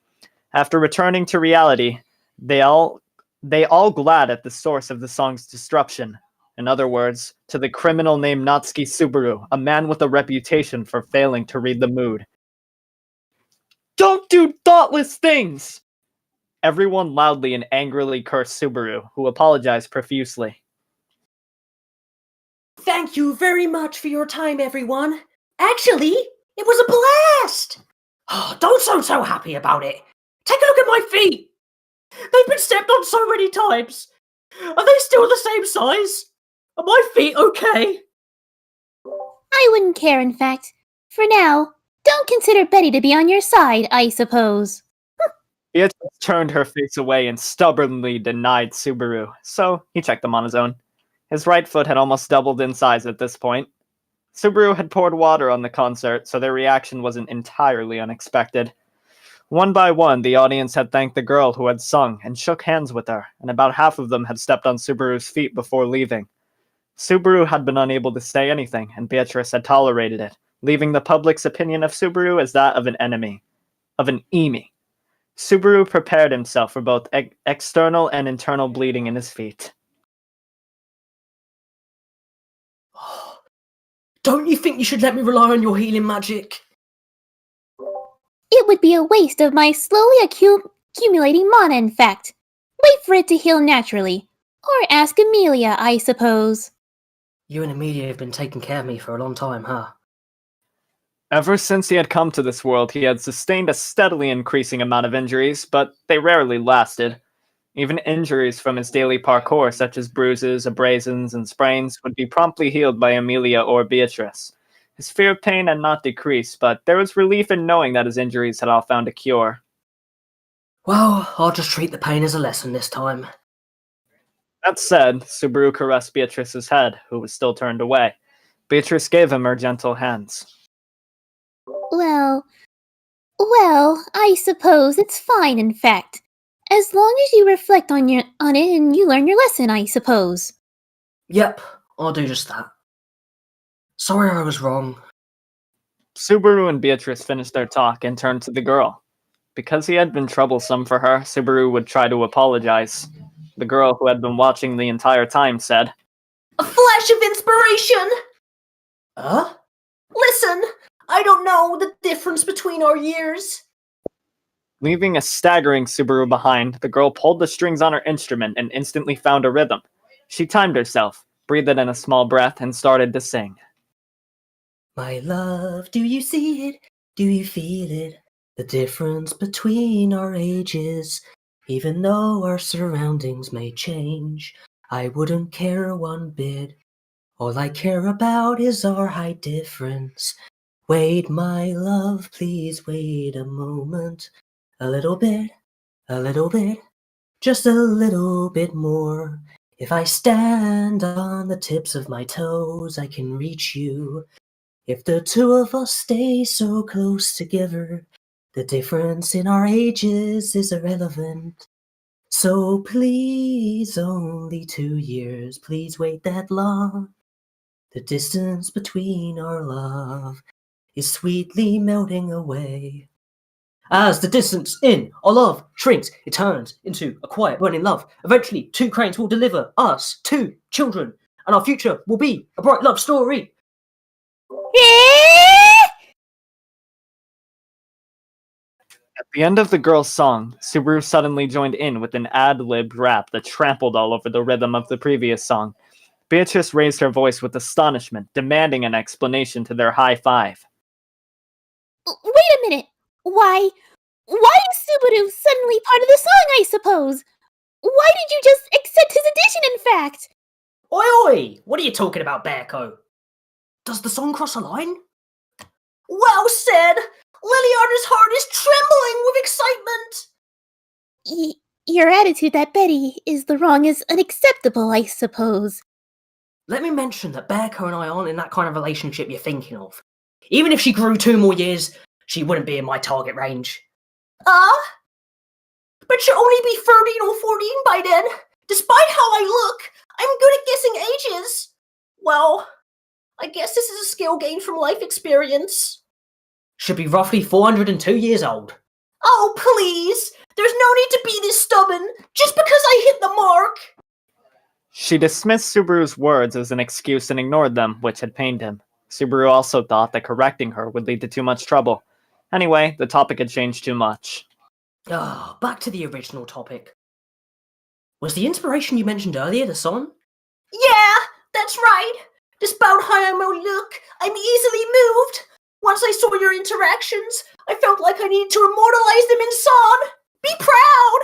After returning to reality, they all glad at the source of the song's disruption. In other words, to the criminal named Natsuki Subaru, a man with a reputation for failing to read the mood. "Don't do thoughtless things!" Everyone loudly and angrily cursed Subaru, who apologized profusely. Thank you very much for your time, everyone. Actually, it was a blast! Oh, don't sound so happy about it. Take a look at my feet. They've been stepped on so many times. Are they still the same size? Are my feet okay? I wouldn't care, in fact. For now, don't consider Betty to be on your side, I suppose. Beatrice turned her face away and stubbornly denied Subaru, so he checked them on his own. His right foot had almost doubled in size at this point. Subaru had poured water on the concert, so their reaction wasn't entirely unexpected. One by one, the audience had thanked the girl who had sung and shook hands with her, and about half of them had stepped on Subaru's feet before leaving. Subaru had been unable to say anything, and Beatrice had tolerated it, leaving the public's opinion of Subaru as that of an enemy, of an enemy. Subaru prepared himself for both external and internal bleeding in his feet. Don't you think you should let me rely on your healing magic? It would be a waste of my slowly accumulating mana, in fact. Wait for it to heal naturally. Or ask Amelia, I suppose. You and Amelia have been taking care of me for a long time, huh? Ever since he had come to this world, he had sustained a steadily increasing amount of injuries, but they rarely lasted. Even injuries from his daily parkour, such as bruises, abrasions, and sprains, would be promptly healed by Amelia or Beatrice. His fear of pain had not decreased, but there was relief in knowing that his injuries had all found a cure. Well, I'll just treat the pain as a lesson this time. That said, Subaru caressed Beatrice's head, who was still turned away. Beatrice gave him her gentle hands. Well, I suppose it's fine, in fact. As long as you reflect on it and you learn your lesson, I suppose. Yep, I'll do just that. Sorry I was wrong. Subaru and Beatrice finished their talk and turned to the girl. Because he had been troublesome for her, Subaru would try to apologize. The girl, who had been watching the entire time, said, A flash of inspiration! Listen, I don't know the difference between our years. Leaving a staggering Subaru behind, the girl pulled the strings on her instrument and instantly found a rhythm. She timed herself, breathed in a small breath, and started to sing. My love, do you see it? Do you feel it? The difference between our ages. Even though our surroundings may change, I wouldn't care one bit. All I care about is our height difference. Wait, my love, please wait a moment. A little bit, just a little bit more. If I stand on the tips of my toes, I can reach you. If the two of us stay so close together, the difference in our ages is irrelevant. So please, only 2 years, please wait that long. The distance between our love is sweetly melting away. As the distance in our love shrinks, it turns into a quiet burning love. Eventually, 2 cranes will deliver us 2 children, and our future will be a bright love story. At the end of the girl's song, Subaru suddenly joined in with an ad-libbed rap that trampled all over the rhythm of the previous song. Beatrice raised her voice with astonishment, demanding an explanation to their high five. Wait a minute. Why is Subaru suddenly part of the song, I suppose? Why did you just accept his addition, in fact? Oi! What are you talking about, Bearco? Does the song cross a line? Well said! Liliana's heart is trembling with excitement! Your attitude that Betty is the wrong is unacceptable, I suppose. Let me mention that Bearco and I aren't in that kind of relationship you're thinking of. Even if she grew 2 more years, she wouldn't be in my target range. But she'll only be 13 or 14 by then. Despite how I look, I'm good at guessing ages. Well, I guess this is a skill gained from life experience. Should be roughly 402 years old. Oh, please! There's no need to be this stubborn, just because I hit the mark! She dismissed Subaru's words as an excuse and ignored them, which had pained him. Subaru also thought that correcting her would lead to too much trouble. Anyway, the topic had changed too much. Back to the original topic. Was the inspiration you mentioned earlier the song? Yeah, that's right. Despite how I may look, I'm easily moved. Once I saw your interactions, I felt like I needed to immortalize them in song. Be proud!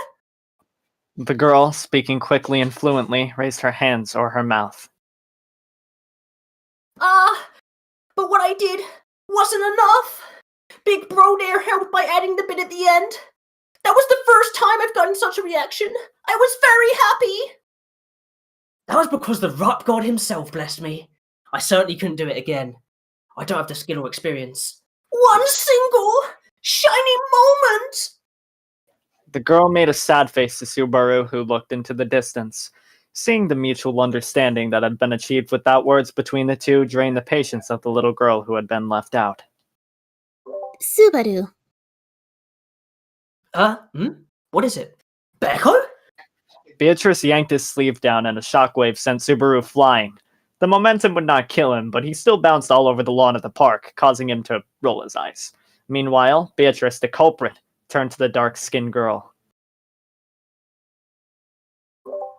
The girl, speaking quickly and fluently, raised her hands or her mouth. But what I did wasn't enough. Big bro there helped by adding the bit at the end. That was the first time I've gotten such a reaction. I was very happy. That was because the rap god himself blessed me. I certainly couldn't do it again. I don't have the skill or experience. One single shining moment! The girl made a sad face to Subaru, who looked into the distance. Seeing the mutual understanding that had been achieved without words between the two drained the patience of the little girl who had been left out. Subaru. What is it? Bearco? Beatrice yanked his sleeve down and a shockwave sent Subaru flying. The momentum would not kill him, but he still bounced all over the lawn of the park, causing him to roll his eyes. Meanwhile, Beatrice, the culprit, turned to the dark-skinned girl.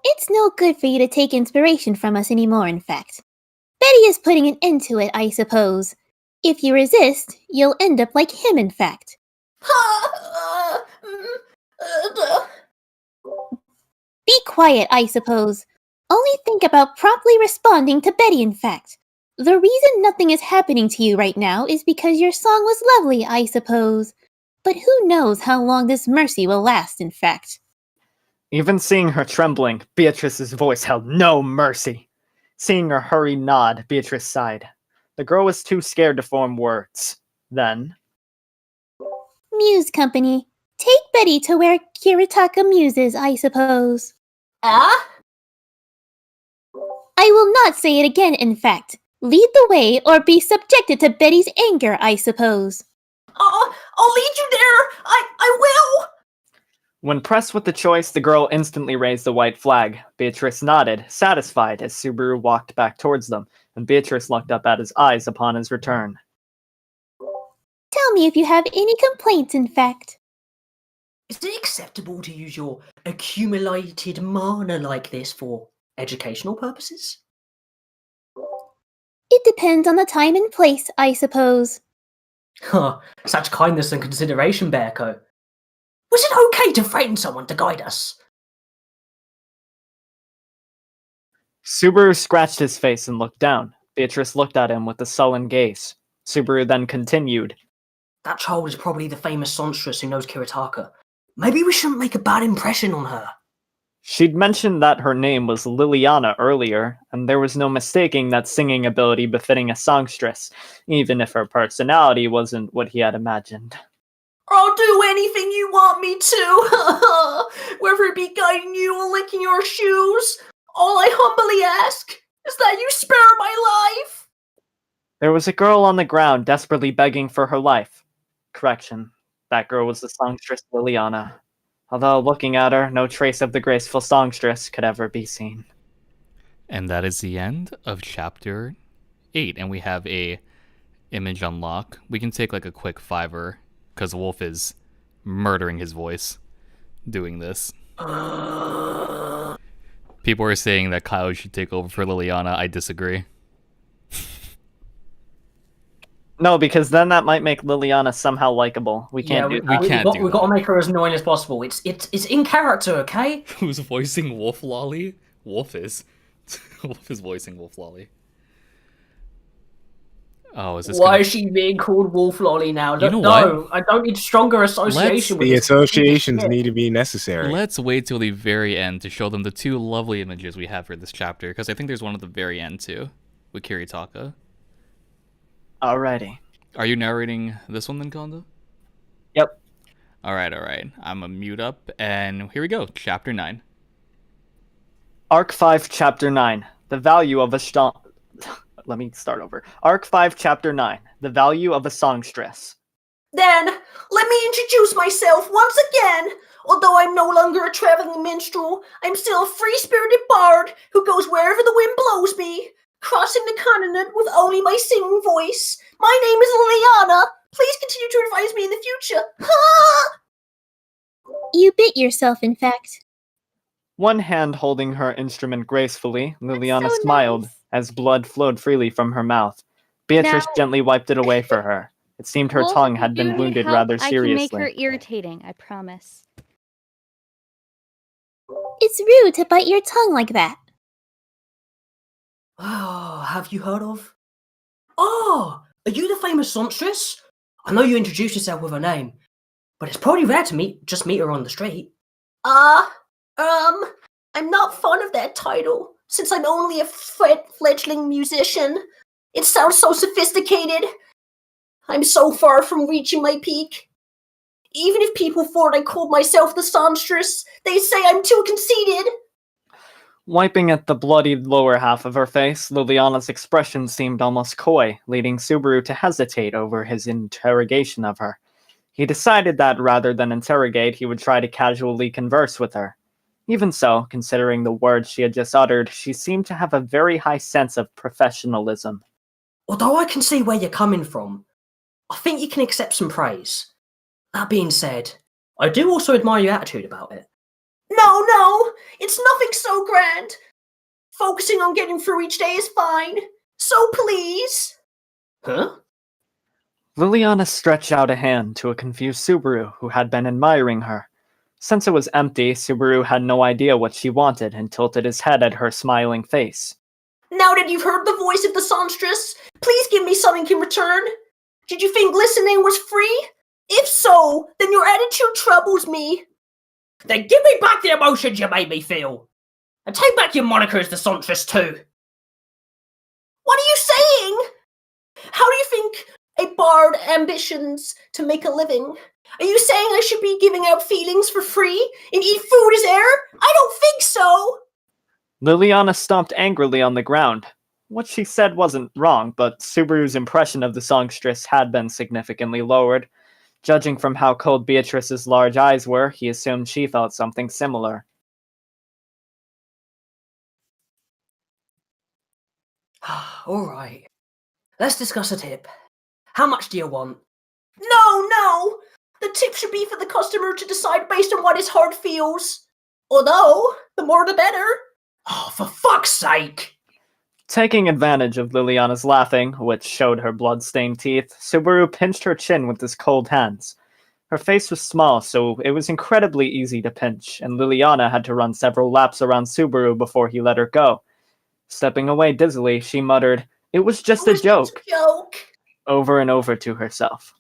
It's no good for you to take inspiration from us anymore, in fact. Betty is putting an end to it, I suppose. If you resist, you'll end up like him, in fact. Be quiet, I suppose. Only think about promptly responding to Betty, in fact. The reason nothing is happening to you right now is because your song was lovely, I suppose. But who knows how long this mercy will last, in fact. Even seeing her trembling, Beatrice's voice held no mercy. Seeing her hurried nod, Beatrice sighed. The girl was too scared to form words. Then... Muse Company. Take Betty to where Kiritaka muses, I suppose. Ah? I will not say it again, in fact. Lead the way or be subjected to Betty's anger, I suppose. I'll lead you there! I will! When pressed with the choice, the girl instantly raised the white flag. Beatrice nodded, satisfied, as Subaru walked back towards them, and Beatrice looked up at his eyes upon his return. Tell me if you have any complaints, in fact. Is it acceptable to use your accumulated mana like this for educational purposes? It depends on the time and place, I suppose. Huh, such kindness and consideration, Bearco. Was it okay to threaten someone to guide us? Subaru scratched his face and looked down. Beatrice looked at him with a sullen gaze. Subaru then continued. That child is probably the famous songstress who knows Kiritaka. Maybe we shouldn't make a bad impression on her. She'd mentioned that her name was Liliana earlier, and there was no mistaking that singing ability befitting a songstress, even if her personality wasn't what he had imagined. I'll do anything you want me to, whether it be guiding you or licking your shoes. All I humbly ask is that you spare my life. There was a girl on the ground desperately begging for her life. Correction, that girl was the songstress Liliana. Although looking at her, no trace of the graceful songstress could ever be seen. And that is the end of chapter 8, and we have a image unlock. We can take like a quick 5-er, because Wolf is murdering his voice doing this. People are saying that Kyle should take over for Liliana. I disagree. No, because then that might make Liliana somehow likable. We can't do that. We've got to make her as annoying as possible. It's in character, okay? Who's voicing Wolf Lolly? Wolf is. Wolf is voicing Wolf Lolly. Oh, is this Why is she being called Wolf Lolly now? You know no, what? I don't need stronger association with The this. associations need to be necessary. Let's wait till the very end to show them the 2 lovely images we have for this chapter, because I think there's one at the very end too, with Kiritaka. Alrighty. Are you narrating this one then, Kanda? Yep. Alright. I'm gonna mute up, and here we go, chapter 9. Arc 5, Chapter 9. The value of a Let me start over. Arc 5, Chapter 9. The value of a songstress. Then, let me introduce myself once again. Although I'm no longer a traveling minstrel, I'm still a free-spirited bard who goes wherever the wind blows me, crossing the continent with only my singing voice. My name is Liliana. Please continue to advise me in the future. You bit yourself, in fact. One hand holding her instrument gracefully, Liliana smiled as blood flowed freely from her mouth. Beatrice gently wiped it away for her. It seemed her tongue had been wounded rather seriously. I can make her irritating, I promise. It's rude to bite your tongue like that. Oh, have you heard of? Oh, are you the famous songstress? I know you introduced yourself with her name, but it's probably rare to just meet her on the street. I'm not fond of that title, since I'm only a fledgling musician. It sounds so sophisticated. I'm so far from reaching my peak. Even if people thought I called myself the songstress, they say I'm too conceited. Wiping at the bloodied lower half of her face, Liliana's expression seemed almost coy, leading Subaru to hesitate over his interrogation of her. He decided that rather than interrogate, he would try to casually converse with her. Even so, considering the words she had just uttered, she seemed to have a very high sense of professionalism. Although I can see where you're coming from, I think you can accept some praise. That being said, I do also admire your attitude about it. No, it's nothing so grand. Focusing on getting through each day is fine. So please. Huh? Liliana stretched out a hand to a confused Subaru who had been admiring her. Since it was empty, Subaru had no idea what she wanted and tilted his head at her smiling face. Now that you've heard the voice of the songstress, please give me something in return. Did you think listening was free? If so, then your attitude troubles me. Then give me back the emotions you made me feel. And take back your moniker as the songstress too. What are you saying? How do you think a bard ambitions to make a living? Are you saying I should be giving out feelings for free and eat food as air? I don't think so! Liliana stomped angrily on the ground. What she said wasn't wrong, but Subaru's impression of the songstress had been significantly lowered. Judging from how cold Beatrice's large eyes were, he assumed she felt something similar. Alright. Let's discuss a tip. How much do you want? No! The tip should be for the customer to decide based on what his heart feels. Although, the more the better. Oh, for fuck's sake! Taking advantage of Liliana's laughing, which showed her blood-stained teeth, Subaru pinched her chin with his cold hands. Her face was small, so it was incredibly easy to pinch, and Liliana had to run several laps around Subaru before he let her go. Stepping away dizzily, she muttered, "It was just a joke," over and over to herself.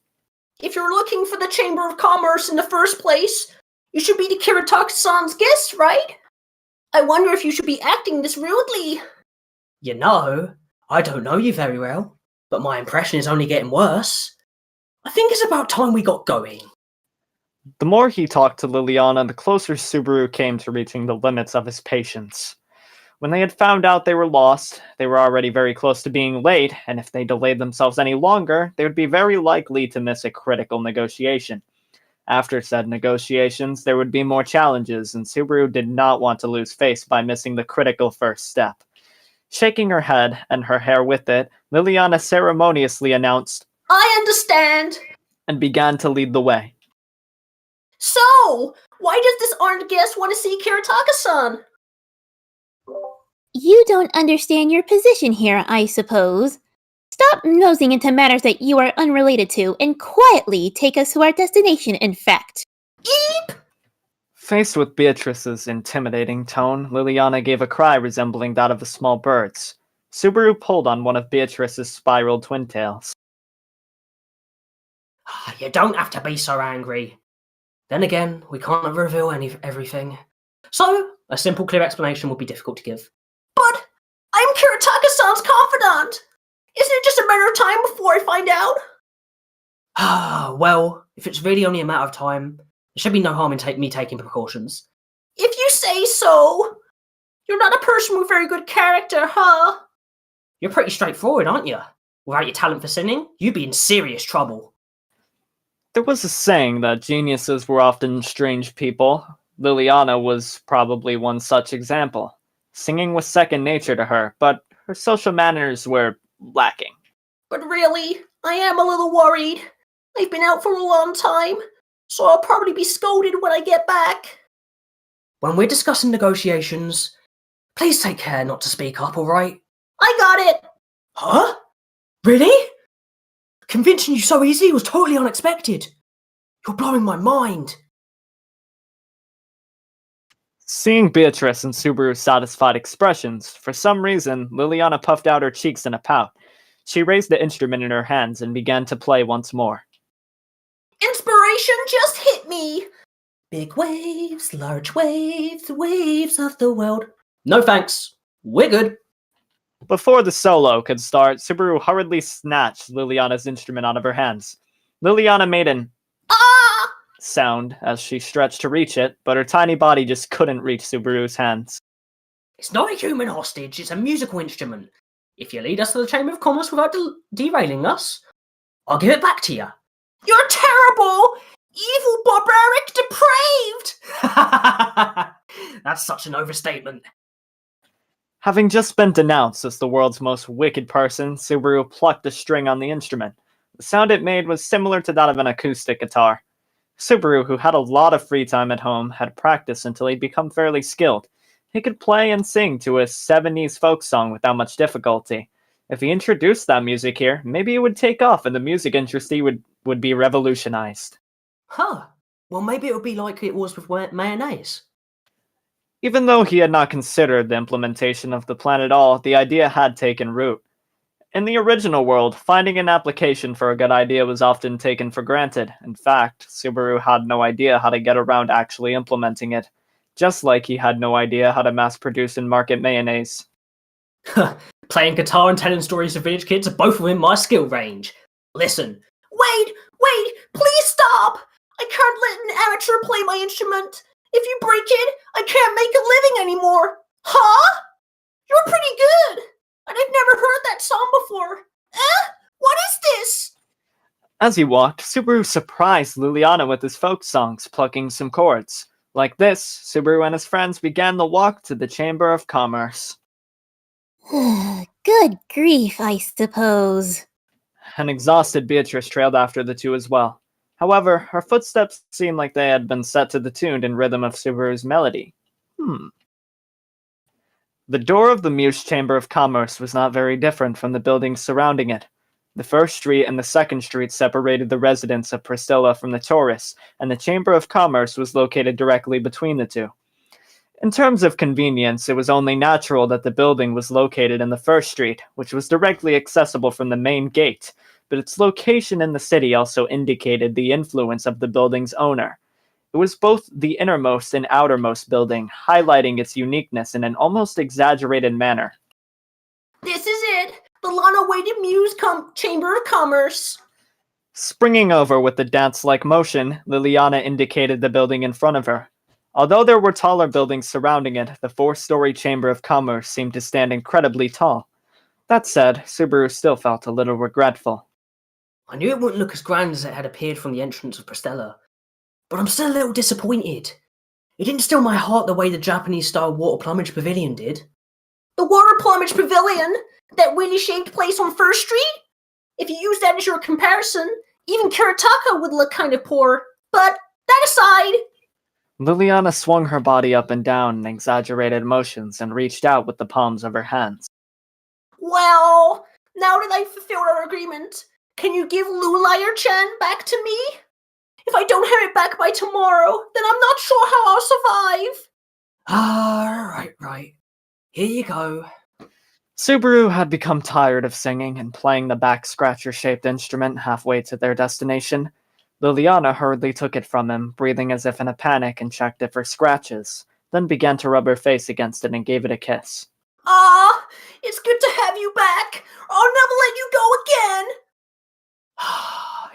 If you're looking for the Chamber of Commerce in the first place, you should be the Kiritaka-san's guest, right? I wonder if you should be acting this rudely. You know, I don't know you very well, but my impression is only getting worse. I think it's about time we got going. The more he talked to Liliana, the closer Subaru came to reaching the limits of his patience. When they had found out they were lost, they were already very close to being late, and if they delayed themselves any longer, they would be very likely to miss a critical negotiation. After said negotiations, there would be more challenges, and Subaru did not want to lose face by missing the critical first step. Shaking her head, and her hair with it, Liliana ceremoniously announced, I understand. And began to lead the way. So, why does this armed guest want to see Kiritaka-san? You don't understand your position here, I suppose. Stop nosing into matters that you are unrelated to, and quietly take us to our destination, in fact. Eep! Faced with Beatrice's intimidating tone, Liliana gave a cry resembling that of the small birds. Subaru pulled on one of Beatrice's spiral twin tails. You don't have to be so angry. Then again, we can't reveal everything. So, a simple, clear explanation would be difficult to give. But, I'm Kiritaka-san's confidant! Isn't it just a matter of time before I find out? Well, if it's really only a matter of time, there should be no harm in me taking precautions. If you say so! You're not a person with very good character, huh? You're pretty straightforward, aren't you? Without your talent for singing, you'd be in serious trouble. There was a saying that geniuses were often strange people. Liliana was probably one such example. Singing was second nature to her, but her social manners were lacking. But really, I am a little worried. I've been out for a long time, so I'll probably be scolded when I get back. When we're discussing negotiations, please take care not to speak up, alright? I got it! Huh? Really? Convincing you so easily was totally unexpected. You're blowing my mind. Seeing Beatrice and Subaru's satisfied expressions, for some reason, Liliana puffed out her cheeks in a pout. She raised the instrument in her hands and began to play once more. Inspiration just hit me! Big waves, large waves, the waves of the world. No thanks. We're good. Before the solo could start, Subaru hurriedly snatched Liliana's instrument out of her hands. Liliana made an ah sound as she stretched to reach it, but her tiny body just couldn't reach Subaru's hands. It's not a human hostage, it's a musical instrument. If you lead us to the Chamber of Commerce without derailing us, I'll give it back to you. You're terrible! Evil, barbaric, depraved! That's such an overstatement. Having just been denounced as the world's most wicked person, Subaru plucked the string on the instrument. The sound it made was similar to that of an acoustic guitar. Subaru, who had a lot of free time at home, had practiced until he'd become fairly skilled. He could play and sing to a 70s folk song without much difficulty. If he introduced that music here, maybe it would take off and the music industry would be revolutionized. Huh. Well, maybe it'll be like it was with mayonnaise. Even though he had not considered the implementation of the plan at all, the idea had taken root. In the original world, finding an application for a good idea was often taken for granted. In fact, Subaru had no idea how to get around actually implementing it, just like he had no idea how to mass-produce and market mayonnaise. Playing guitar and telling stories to village kids are both within my skill range. Listen. Wait! Please stop! I can't let an amateur play my instrument. If you break it, I can't make a living anymore. Huh? You're pretty good. And I've never heard that song before. What is this? As he walked, Subaru surprised Liliana with his folk songs, plucking some chords. Like this, Subaru and his friends began the walk to the Chamber of Commerce. Good grief, I suppose. An exhausted Beatrice trailed after the two as well. However, her footsteps seemed like they had been set to the tune and rhythm of Subaru's melody. The door of the Muse Chamber of Commerce was not very different from the buildings surrounding it. The first street and the second street separated the residence of Priscilla from the tourists, and the Chamber of Commerce was located directly between the two. In terms of convenience, it was only natural that the building was located in the first street, which was directly accessible from the main gate, but its location in the city also indicated the influence of the building's owner. It was both the innermost and outermost building, highlighting its uniqueness in an almost exaggerated manner. This is it! The long-awaited Muse Chamber of Commerce! Springing over with the dance-like motion, Liliana indicated the building in front of her. Although there were taller buildings surrounding it, the 4-story Chamber of Commerce seemed to stand incredibly tall. That said, Subaru still felt a little regretful. I knew it wouldn't look as grand as it had appeared from the entrance of Priscilla, but I'm still a little disappointed. It didn't steal my heart the way the Japanese-style water plumage pavilion did. The water plumage pavilion? That wheelie-shaped place on First Street? If you use that as your comparison, even Kuretaka would look kind of poor. But that aside... Liliana swung her body up and down in exaggerated motions and reached out with the palms of her hands. Well, now that I've fulfilled our agreement, can you give Lulayer-chan back to me? If I don't have it back by tomorrow, then I'm not sure how I'll survive. Right. Here you go. Subaru had become tired of singing and playing the back-scratcher-shaped instrument halfway to their destination. Liliana hurriedly took it from him, breathing as if in a panic, and checked it for scratches, then began to rub her face against it and gave it a kiss. It's good to have you back. I'll never let you go again.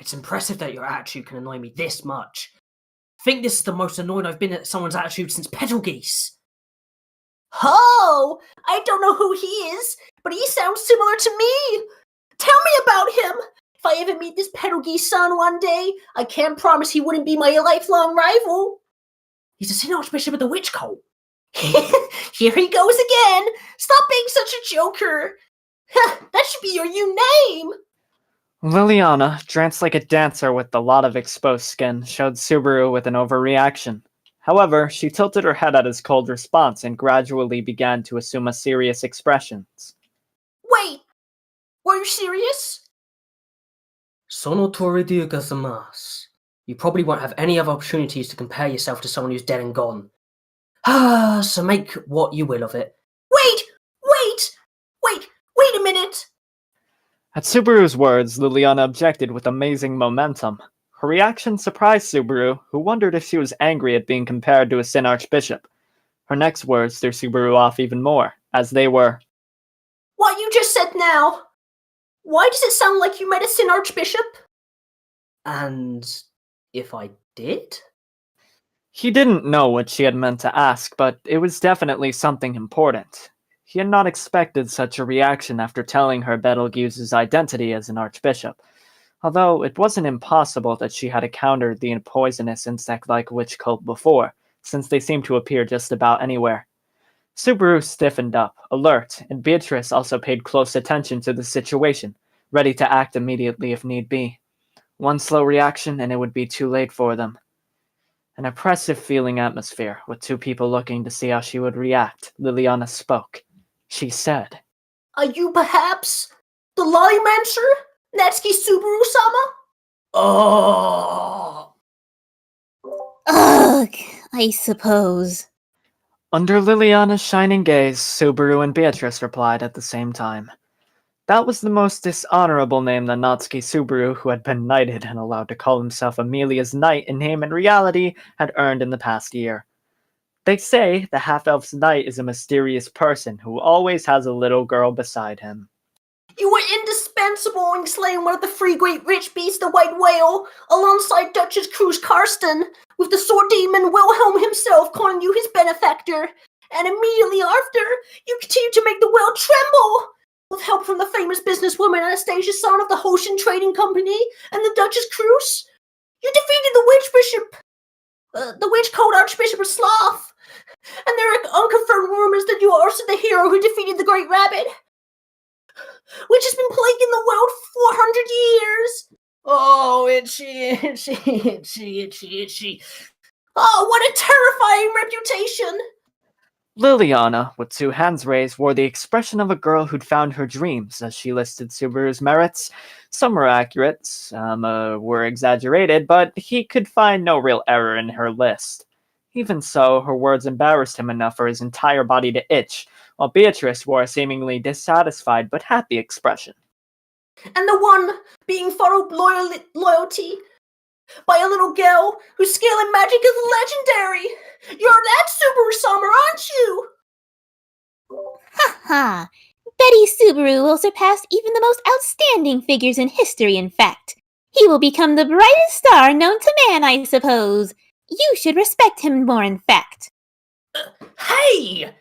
It's impressive that your attitude can annoy me this much. I think this is the most annoyed I've been at someone's attitude since Petal Geese. Oh, I don't know who he is, but he sounds similar to me. Tell me about him. If I ever meet this Petal Geese-san one day, I can't promise he wouldn't be my lifelong rival. He's a Sin Archbishop of the Witch Cult. Here he goes again. Stop being such a joker. That should be your new name. Liliana, dressed like a dancer with a lot of exposed skin, showed Subaru with an overreaction. However, she tilted her head at his cold response and gradually began to assume a serious expressions. Wait, were you serious? Sono tori de gozaimasu. You probably won't have any other opportunities to compare yourself to someone who's dead and gone. So make what you will of it. Wait a minute! At Subaru's words, Liliana objected with amazing momentum. Her reaction surprised Subaru, who wondered if she was angry at being compared to a Sin Archbishop. Her next words threw Subaru off even more, as they were, What you just said now? Why does it sound like you met a Sin Archbishop? And if I did? He didn't know what she had meant to ask, but it was definitely something important. He had not expected such a reaction after telling her Betelgeuse's identity as an archbishop, although it wasn't impossible that she had encountered the poisonous insect-like witch cult before, since they seemed to appear just about anywhere. Subaru stiffened up, alert, and Beatrice also paid close attention to the situation, ready to act immediately if need be. One slow reaction and it would be too late for them. An oppressive feeling atmosphere, with two people looking to see how she would react, Liliana spoke. She said, Are you perhaps the Lollymancer? Natsuki Subaru-sama? Oh. Ugh, I suppose. Under Liliana's shining gaze, Subaru and Beatrice replied at the same time. That was the most dishonorable name that Natsuki Subaru, who had been knighted and allowed to call himself Amelia's knight in name and reality, had earned in the past year. They say the half-elf's knight is a mysterious person who always has a little girl beside him. You were indispensable in slaying one of the three great rich beasts, the White Whale, alongside Duchess Cruz Karsten, with the sword demon Wilhelm himself calling you his benefactor. And immediately after, you continued to make the world tremble! With help from the famous businesswoman Anastasia, son of the Hoshin Trading Company, and the Duchess Cruz, you defeated the witch called Archbishop of Sloth. And there are unconfirmed rumors that you are also the hero who defeated the Great Rabbit, which has been plaguing the world for 400 years. Oh, itchy. Oh, what a terrifying reputation. Liliana, with two hands raised, wore the expression of a girl who'd found her dreams as she listed Subaru's merits. Some were accurate, some were exaggerated, but he could find no real error in her list. Even so, her words embarrassed him enough for his entire body to itch, while Beatrice wore a seemingly dissatisfied but happy expression. And the one being followed loyalty by a little girl whose skill in magic is legendary. You're that Subaru-sama, aren't you? Ha ha! Betty Subaru will surpass even the most outstanding figures in history, in fact. He will become the brightest star known to man, I suppose. You should respect him more, in fact. Hey!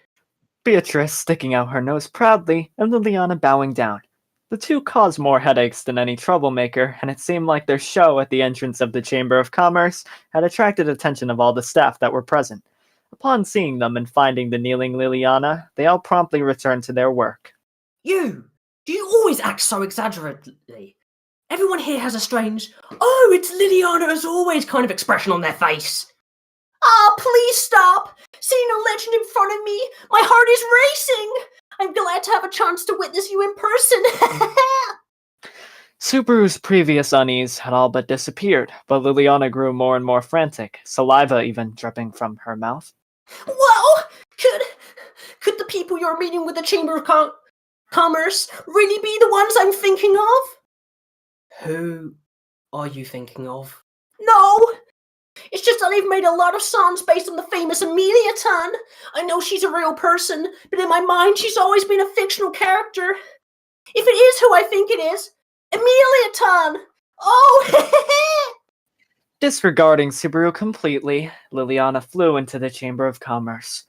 Beatrice sticking out her nose proudly, and Liliana bowing down. The two caused more headaches than any troublemaker, and it seemed like their show at the entrance of the Chamber of Commerce had attracted attention of all the staff that were present. Upon seeing them and finding the kneeling Liliana, they all promptly returned to their work. Do you always act so exaggeratedly? Everyone here has a strange, oh, it's Liliana as always kind of expression on their face. Ah, please stop! Seeing a legend in front of me, my heart is racing! I'm glad to have a chance to witness you in person. Subaru's previous unease had all but disappeared, but Liliana grew more and more frantic, saliva even dripping from her mouth. Well, could the people you're meeting with the Chamber of Commerce really be the ones I'm thinking of? Who are you thinking of? No! It's just that they've made a lot of songs based on the famous Amelia Tan. I know she's a real person, but in my mind she's always been a fictional character. If it is who I think it is, Amelia Tan! Oh, Disregarding Subaru completely, Liliana flew into the Chamber of Commerce.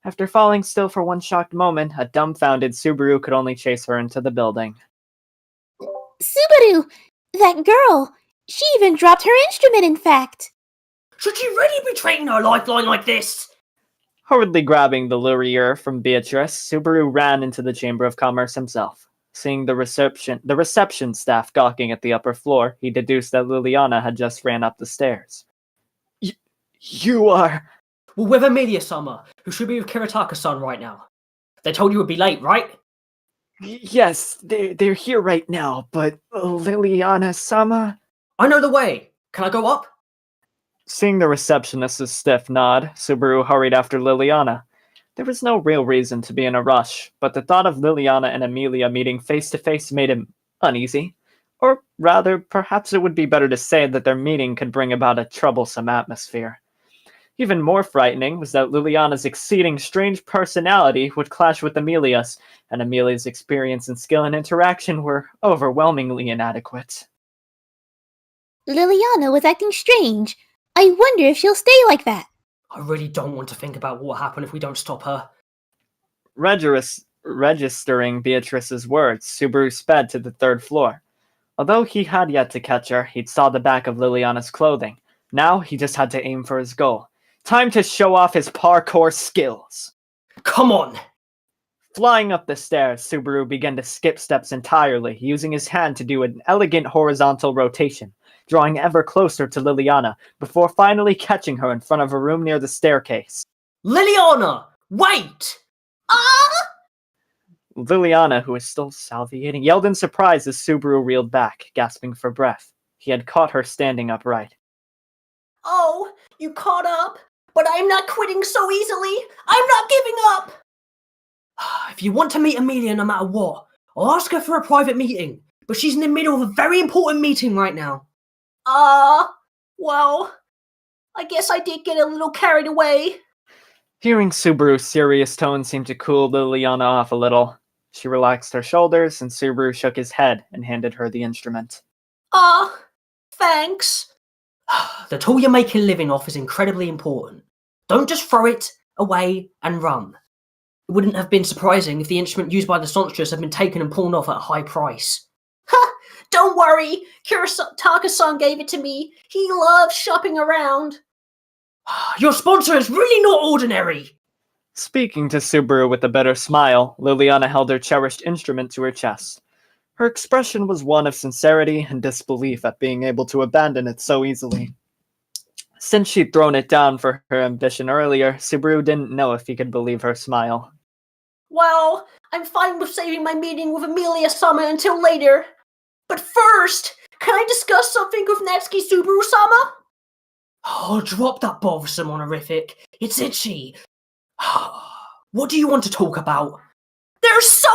After falling still for one shocked moment, a dumbfounded Subaru could only chase her into the building. Subaru! That girl! She even dropped her instrument, in fact! Should she really be treating her lifeline like this? Hurriedly grabbing the lurier from Beatrice, Subaru ran into the Chamber of Commerce himself. Seeing the reception staff gawking at the upper floor, he deduced that Liliana had just ran up the stairs. You are... Well, with Amelia-sama, who should be with Kiritaka-san right now. They told you would be late, right? Yes, they're here right now, but Liliana-sama... I know the way. Can I go up? Seeing the receptionist's stiff nod, Subaru hurried after Liliana. There was no real reason to be in a rush, but the thought of Liliana and Amelia meeting face-to-face made him uneasy. Or rather, perhaps it would be better to say that their meeting could bring about a troublesome atmosphere. Even more frightening was that Liliana's exceeding strange personality would clash with Amelia's, and Amelia's experience and skill in interaction were overwhelmingly inadequate. Liliana was acting strange. I wonder if she'll stay like that. I really don't want to think about what will happen if we don't stop her. Registering Beatrice's words, Subaru sped to the third floor. Although he had yet to catch her, he'd saw the back of Liliana's clothing. Now he just had to aim for his goal. Time to show off his parkour skills. Come on! Flying up the stairs, Subaru began to skip steps entirely, using his hand to do an elegant horizontal rotation, drawing ever closer to Liliana, before finally catching her in front of a room near the staircase. Liliana! Wait! Ah! Liliana, who was still salivating, yelled in surprise as Subaru reeled back, gasping for breath. He had caught her standing upright. Oh, You caught up? But I'm not quitting so easily. I'm not giving up. If you want to meet Amelia no matter what, I'll ask her for a private meeting. But she's in the middle of a very important meeting right now. Well, I guess I did get a little carried away. Hearing Subaru's serious tone seemed to cool Liliana off a little. She relaxed her shoulders, and Subaru shook his head and handed her the instrument. Thanks. The tool you're making a living off is incredibly important. Don't just throw it away and run. It wouldn't have been surprising if the instrument used by the Songstress had been taken and pawned off at a high price. Ha! Don't worry, Kuritaka-san gave it to me. He loves shopping around. Your sponsor is really not ordinary. Speaking to Subaru with a bitter smile, Liliana held her cherished instrument to her chest. Her expression was one of sincerity and disbelief at being able to abandon it so easily. Since she'd thrown it down for her ambition earlier, Subaru didn't know if he could believe her smile. Well, I'm fine with saving my meeting with Amelia-sama until later. But first, can I discuss something with Natsuki Subaru-sama? Oh, drop that bothersome honorific. It's itchy. What do you want to talk about? There's so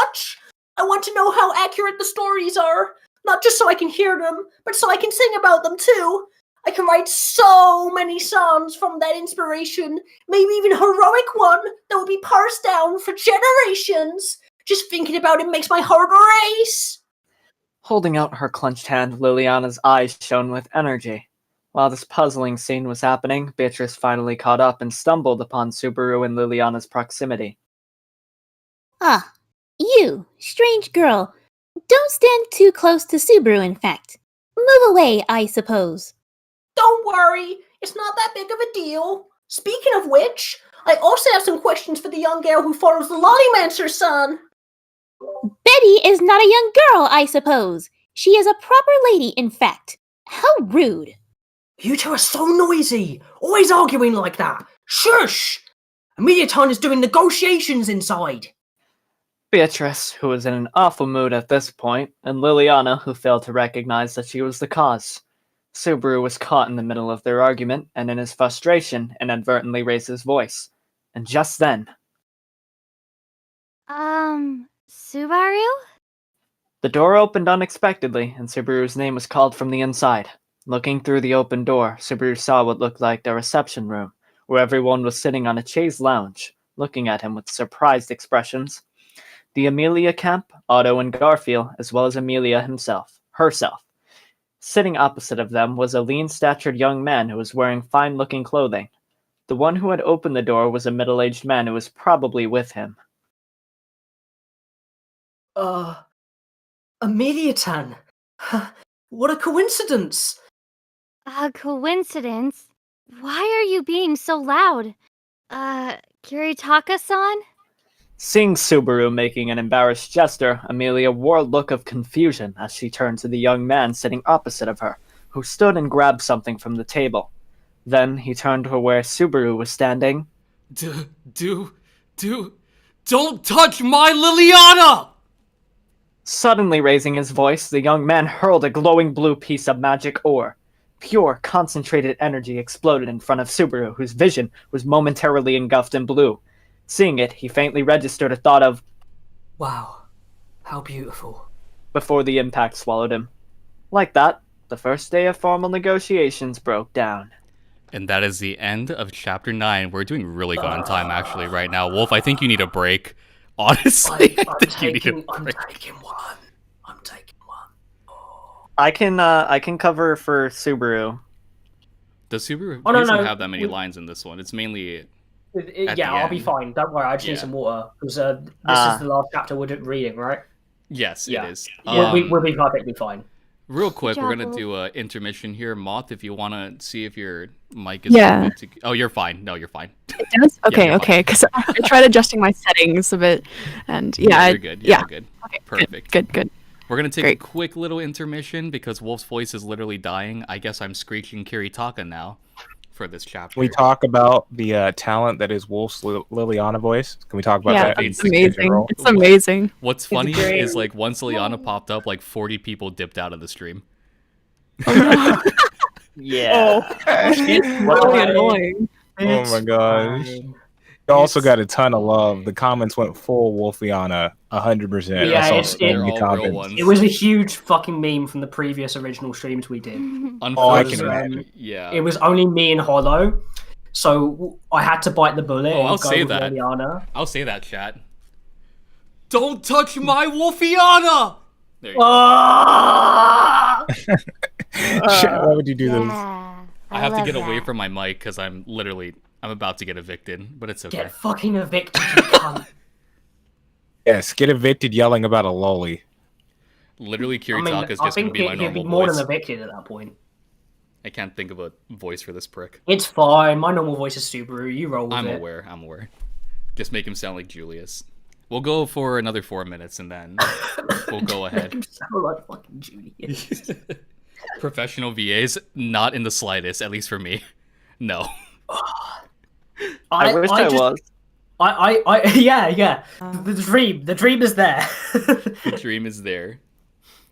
much! I want to know how accurate the stories are. Not just so I can hear them, but so I can sing about them too. I can write so many songs from that inspiration, maybe even a heroic one that will be passed down for generations. Just thinking about it makes my heart race. Holding out her clenched hand, Liliana's eyes shone with energy. While this puzzling scene was happening, Beatrice finally caught up and stumbled upon Subaru in Liliana's proximity. Ah, you, strange girl. Don't stand too close to Subaru, in fact. Move away, I suppose. Don't worry, it's not that big of a deal. Speaking of which, I also have some questions for the young girl who follows the Lollymancer's son. Betty is not a young girl, I suppose. She is a proper lady, in fact. How rude. You two are so noisy, always arguing like that. Shush! Amelia-tan is doing negotiations inside. Beatrice, who was in an awful mood at this point, and Liliana, who failed to recognize that she was the cause. Subaru was caught in the middle of their argument, and in his frustration, inadvertently raised his voice. And just then... Subaru? The door opened unexpectedly, and Subaru's name was called from the inside. Looking through the open door, Subaru saw what looked like the reception room, where everyone was sitting on a chaise lounge, looking at him with surprised expressions. The Amelia camp, Otto and Garfiel, as well as Amelia herself. Sitting opposite of them was a lean-statured young man who was wearing fine-looking clothing. The one who had opened the door was a middle-aged man who was probably with him. Amelia-tan. What a coincidence. A coincidence? Why are you being so loud? Kuritaka-san? Seeing Subaru making an embarrassed gesture, Amelia wore a look of confusion as she turned to the young man sitting opposite of her, who stood and grabbed something from the table. Then he turned to where Subaru was standing. Don't touch my Liliana! Suddenly raising his voice, the young man hurled a glowing blue piece of magic ore. Pure, concentrated energy exploded in front of Subaru, whose vision was momentarily engulfed in blue. Seeing it, he faintly registered a thought of, "Wow, how beautiful," before the impact swallowed him. Like that, the first day of formal negotiations broke down. And that is the end of Chapter 9. We're doing really good on time, actually, right now. Wolf, I think you need a break. Honestly, I think you need a break. I'm taking one. I can cover for Subaru. Does Subaru Oh, no, doesn't no. have that many lines in this one? It's mainly... at Yeah, the I'll be end. fine. Don't worry, I just need some water. Because this is the last chapter we're reading, right? Yes, Yeah. it is. We'll be perfectly fine. Real quick, we're job, going to Wolf. do an intermission here. Moth, if you want to see if your mic is Yeah. good to... Oh, you're fine. No, you're fine. It does? Okay, you're okay. Because I tried adjusting my settings a bit, and yeah, You're good. You're good. Okay, Perfect. Good. We're going to take Great. a quick little intermission because Wolf's voice is literally dying. I guess I'm screeching Kuritaka now for this chapter. Can we talk about the talent that is Wolf's Liliana voice? Can we talk about Yeah, that? in it's tangent amazing. roll? It's amazing. What's funny is, like, once Liliana popped up, like, 40 people dipped out of the stream. Yeah. She's really annoying. Oh my gosh. You also got a ton of love. The comments went full Wolfiana, 100%. Yeah, I saw it's- so it- many They're all real comments. ones. It was a huge fucking meme from the previous original streams we did. Oh, I Unfortunately, can imagine. yeah. It was only me and Hollow, so I had to bite the bullet. Oh, and I'll go say with that. Liliana. I'll say that, chat. Don't touch my Wolfiana! There you go. Ah! Why would you do this? Yeah, I have to love get away that. from my mic because I'm about to get evicted, but it's okay. Get fucking evicted, you cunt. Yes, get evicted yelling about a lolly. Literally, I Kiritaka is I just going to think be my he'd normal be more voice. than evicted at that point. I can't think of a voice for this prick. It's fine. My normal voice is Subaru. You roll with I'm it. aware. Just make him sound like Julius. We'll go for another 4 minutes and then we'll go ahead. You sound like fucking Julius. Professional VAs, not in the slightest, at least for me. No. I wish I was. Yeah. The dream is there. The dream is there.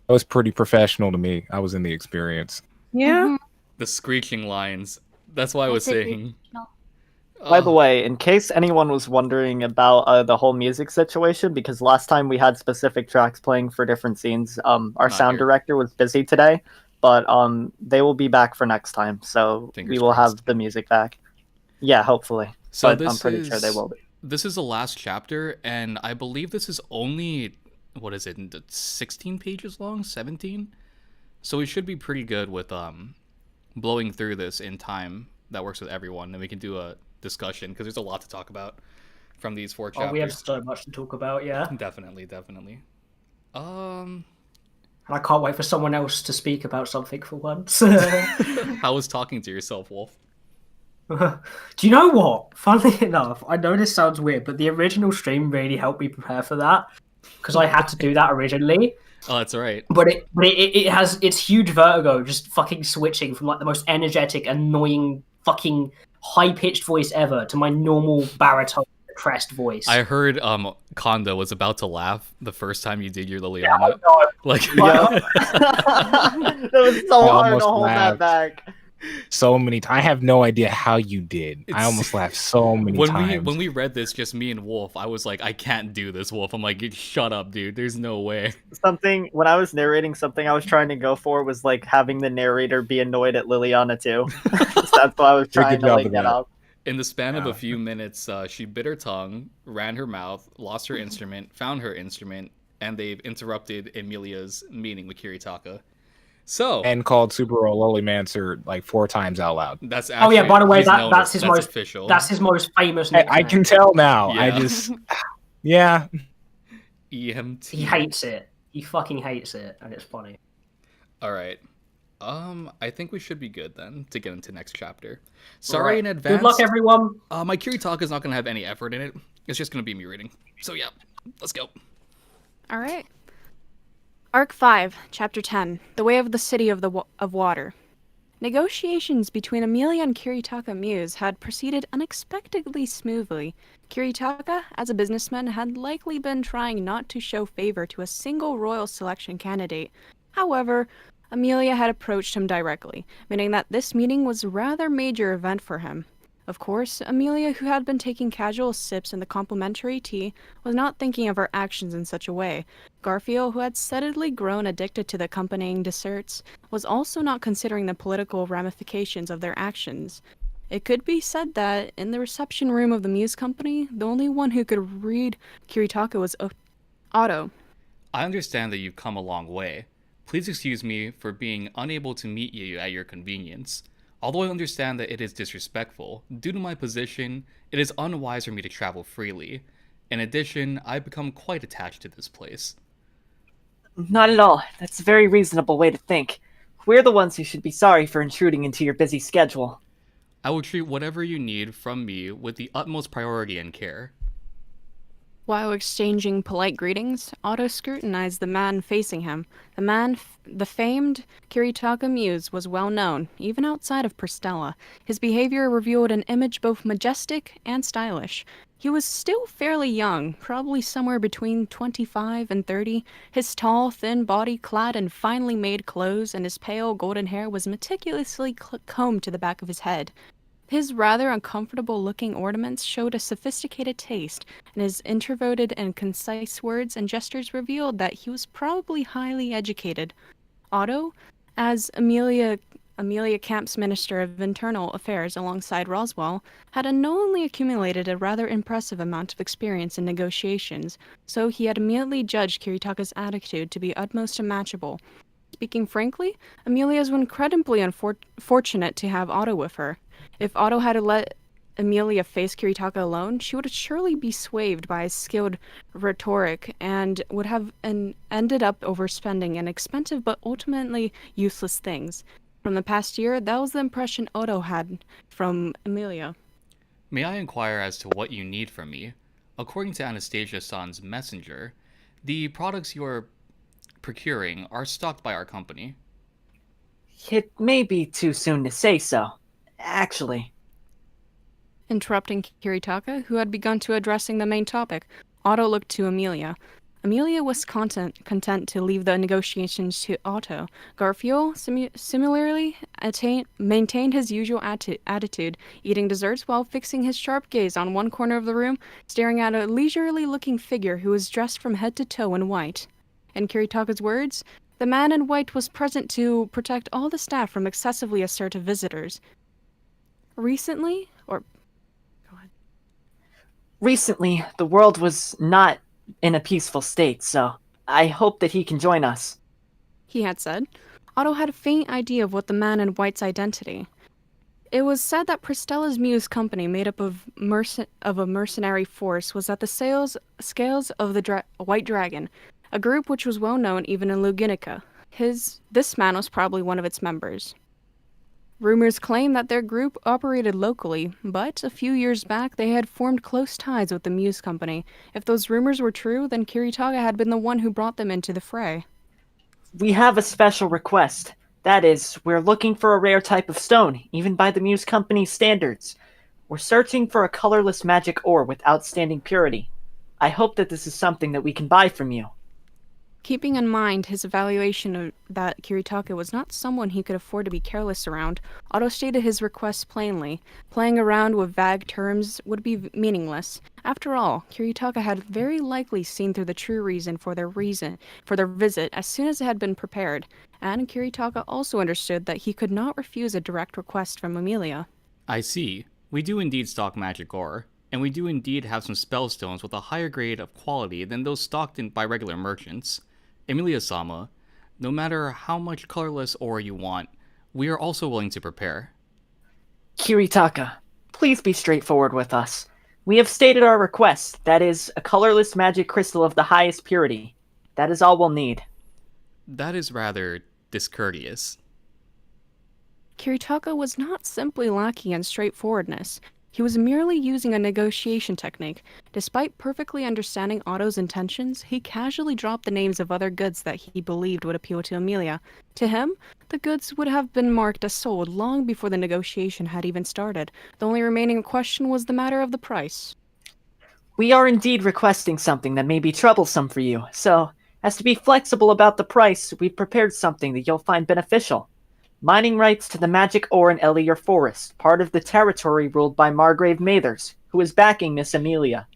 That was pretty professional to me. I was in the experience. Yeah. The screeching lines. That's why I was That's it, saying. By the way, in case anyone was wondering about the whole music situation, because last time we had specific tracks playing for different scenes, our Not sound here. director was busy today, but they will be back for next time, so Fingers we will crossed. have the music back. Yeah, hopefully. So But this I'm pretty sure they will be. This is the last chapter, and I believe this is only, 16 pages long? 17? So we should be pretty good with blowing through this in time that works with everyone, and we can do a discussion, because there's a lot to talk about from these 4 chapters. Oh, we have so much to talk about, yeah. Definitely. And I can't wait for someone else to speak about something for once. How was talking to yourself, Wolf? Do you know what? Funnily enough, I know this sounds weird, but the original stream really helped me prepare for that because I had to do that originally. Oh, that's right. But it has its huge vertigo, just fucking switching from like the most energetic, annoying, fucking high pitched voice ever to my normal baritone depressed voice. I heard Kanda was about to laugh the first time you did your Liliana. Yeah, Like, That was so I hard to almost hold laughed. that back. So many times. I have no idea how you did. I almost laughed so many times. when we read this, just me and Wolf, I was like, I can't do this, Wolf. I'm like, shut up, dude. There's no way. Something when I was narrating, something I was trying to go for was like having the narrator be annoyed at Liliana too. So that's what I was trying to like get up. In the span of a few minutes, she bit her tongue, ran her mouth, lost her instrument, found her instrument, and they've interrupted Emilia's meeting with Kiritaka. So and called Subaru a Lollymancer like 4 times out loud. That's actually, oh yeah, by the way, he's known that's it. his most official. That's his most famous I nickname. can tell now. Yeah. I just, yeah. EMT. He hates it. He fucking hates it, and it's funny. All right. I think we should be good then to get into next chapter. Sorry in advance. Good luck, everyone. My Kiritaka is not going to have any effort in it. It's just going to be me reading. So yeah, let's go. All right. Arc 5, Chapter 10, The Way of the City of Water. Negotiations between Amelia and Kiritaka Muse had proceeded unexpectedly smoothly. Kiritaka, as a businessman, had likely been trying not to show favor to a single royal selection candidate. However, Amelia had approached him directly, meaning that this meeting was a rather major event for him. Of course, Amelia, who had been taking casual sips in the complimentary tea, was not thinking of her actions in such a way. Garfiel, who had steadily grown addicted to the accompanying desserts, was also not considering the political ramifications of their actions. It could be said that, in the reception room of the Muse Company, the only one who could read Kiritaka was Otto. I understand that you've come a long way. Please excuse me for being unable to meet you at your convenience. Although I understand that it is disrespectful, due to my position, it is unwise for me to travel freely. In addition, I've become quite attached to this place. Not at all. That's a very reasonable way to think. We're the ones who should be sorry for intruding into your busy schedule. I will treat whatever you need from me with the utmost priority and care. While exchanging polite greetings, Otto scrutinized the man facing him. The famed Kiritaka Muse was well known, even outside of Priscilla. His behavior revealed an image both majestic and stylish. He was still fairly young, probably somewhere between 25 and 30. His tall, thin body clad in finely made clothes, and his pale golden hair was meticulously combed to the back of his head. His rather uncomfortable-looking ornaments showed a sophisticated taste, and his introverted and concise words and gestures revealed that he was probably highly educated. Otto, as Amelia Camp's Minister of Internal Affairs alongside Roswell, had unknowingly accumulated a rather impressive amount of experience in negotiations, so he had immediately judged Kiritaka's attitude to be utmost unmatchable. Speaking frankly, Amelia was incredibly unfortunate to have Otto with her. If Otto had let Amelia face Kiritaka alone, she would surely be swayed by his skilled rhetoric and would have ended up overspending in expensive but ultimately useless things. From the past year, that was the impression Otto had from Amelia. May I inquire as to what you need from me? According to Anastasia-san's messenger, the products you are procuring are stocked by our company. It may be too soon to say so. Actually. Interrupting Kiritaka, who had begun to addressing the main topic, Otto looked to Amelia. Amelia was content to leave the negotiations to Otto. Garfiel similarly maintained his usual attitude, eating desserts while fixing his sharp gaze on one corner of the room, staring at a leisurely-looking figure who was dressed from head to toe in white. In Kiritaka's words, the man in white was present to protect all the staff from excessively assertive visitors. Recently, the world was not in a peaceful state, so I hope that he can join us, he had said. Otto had a faint idea of what the man in white's identity. It was said that Priscilla's Muse company, made up of a mercenary force, was at the scales of the White Dragon, a group which was well known even in Luginica. This man was probably one of its members. Rumors claim that their group operated locally, but a few years back they had formed close ties with the Muse Company. If those rumors were true, then Kiritaka had been the one who brought them into the fray. We have a special request. That is, we're looking for a rare type of stone, even by the Muse Company's standards. We're searching for a colorless magic ore with outstanding purity. I hope that this is something that we can buy from you. Keeping in mind his evaluation of that Kiritaka was not someone he could afford to be careless around, Otto stated his request plainly. Playing around with vague terms would be meaningless. After all, Kiritaka had very likely seen through the true reason for their visit as soon as it had been prepared, and Kiritaka also understood that he could not refuse a direct request from Amelia. I see. We do indeed stock magic ore, and we do indeed have some spell stones with a higher grade of quality than those stocked by regular merchants. Amelia-sama, no matter how much colorless ore you want, we are also willing to prepare. Kiritaka, please be straightforward with us. We have stated our request, that is, a colorless magic crystal of the highest purity. That is all we'll need. That is rather discourteous. Kiritaka was not simply lacking in straightforwardness. He was merely using a negotiation technique. Despite perfectly understanding Otto's intentions, he casually dropped the names of other goods that he believed would appeal to Amelia. To him, the goods would have been marked as sold long before the negotiation had even started. The only remaining question was the matter of the price. We are indeed requesting something that may be troublesome for you, so, as to be flexible about the price, we've prepared something that you'll find beneficial. Mining rights to the magic ore in Elier Forest, part of the territory ruled by Margrave Mathers, who is backing Miss Amelia.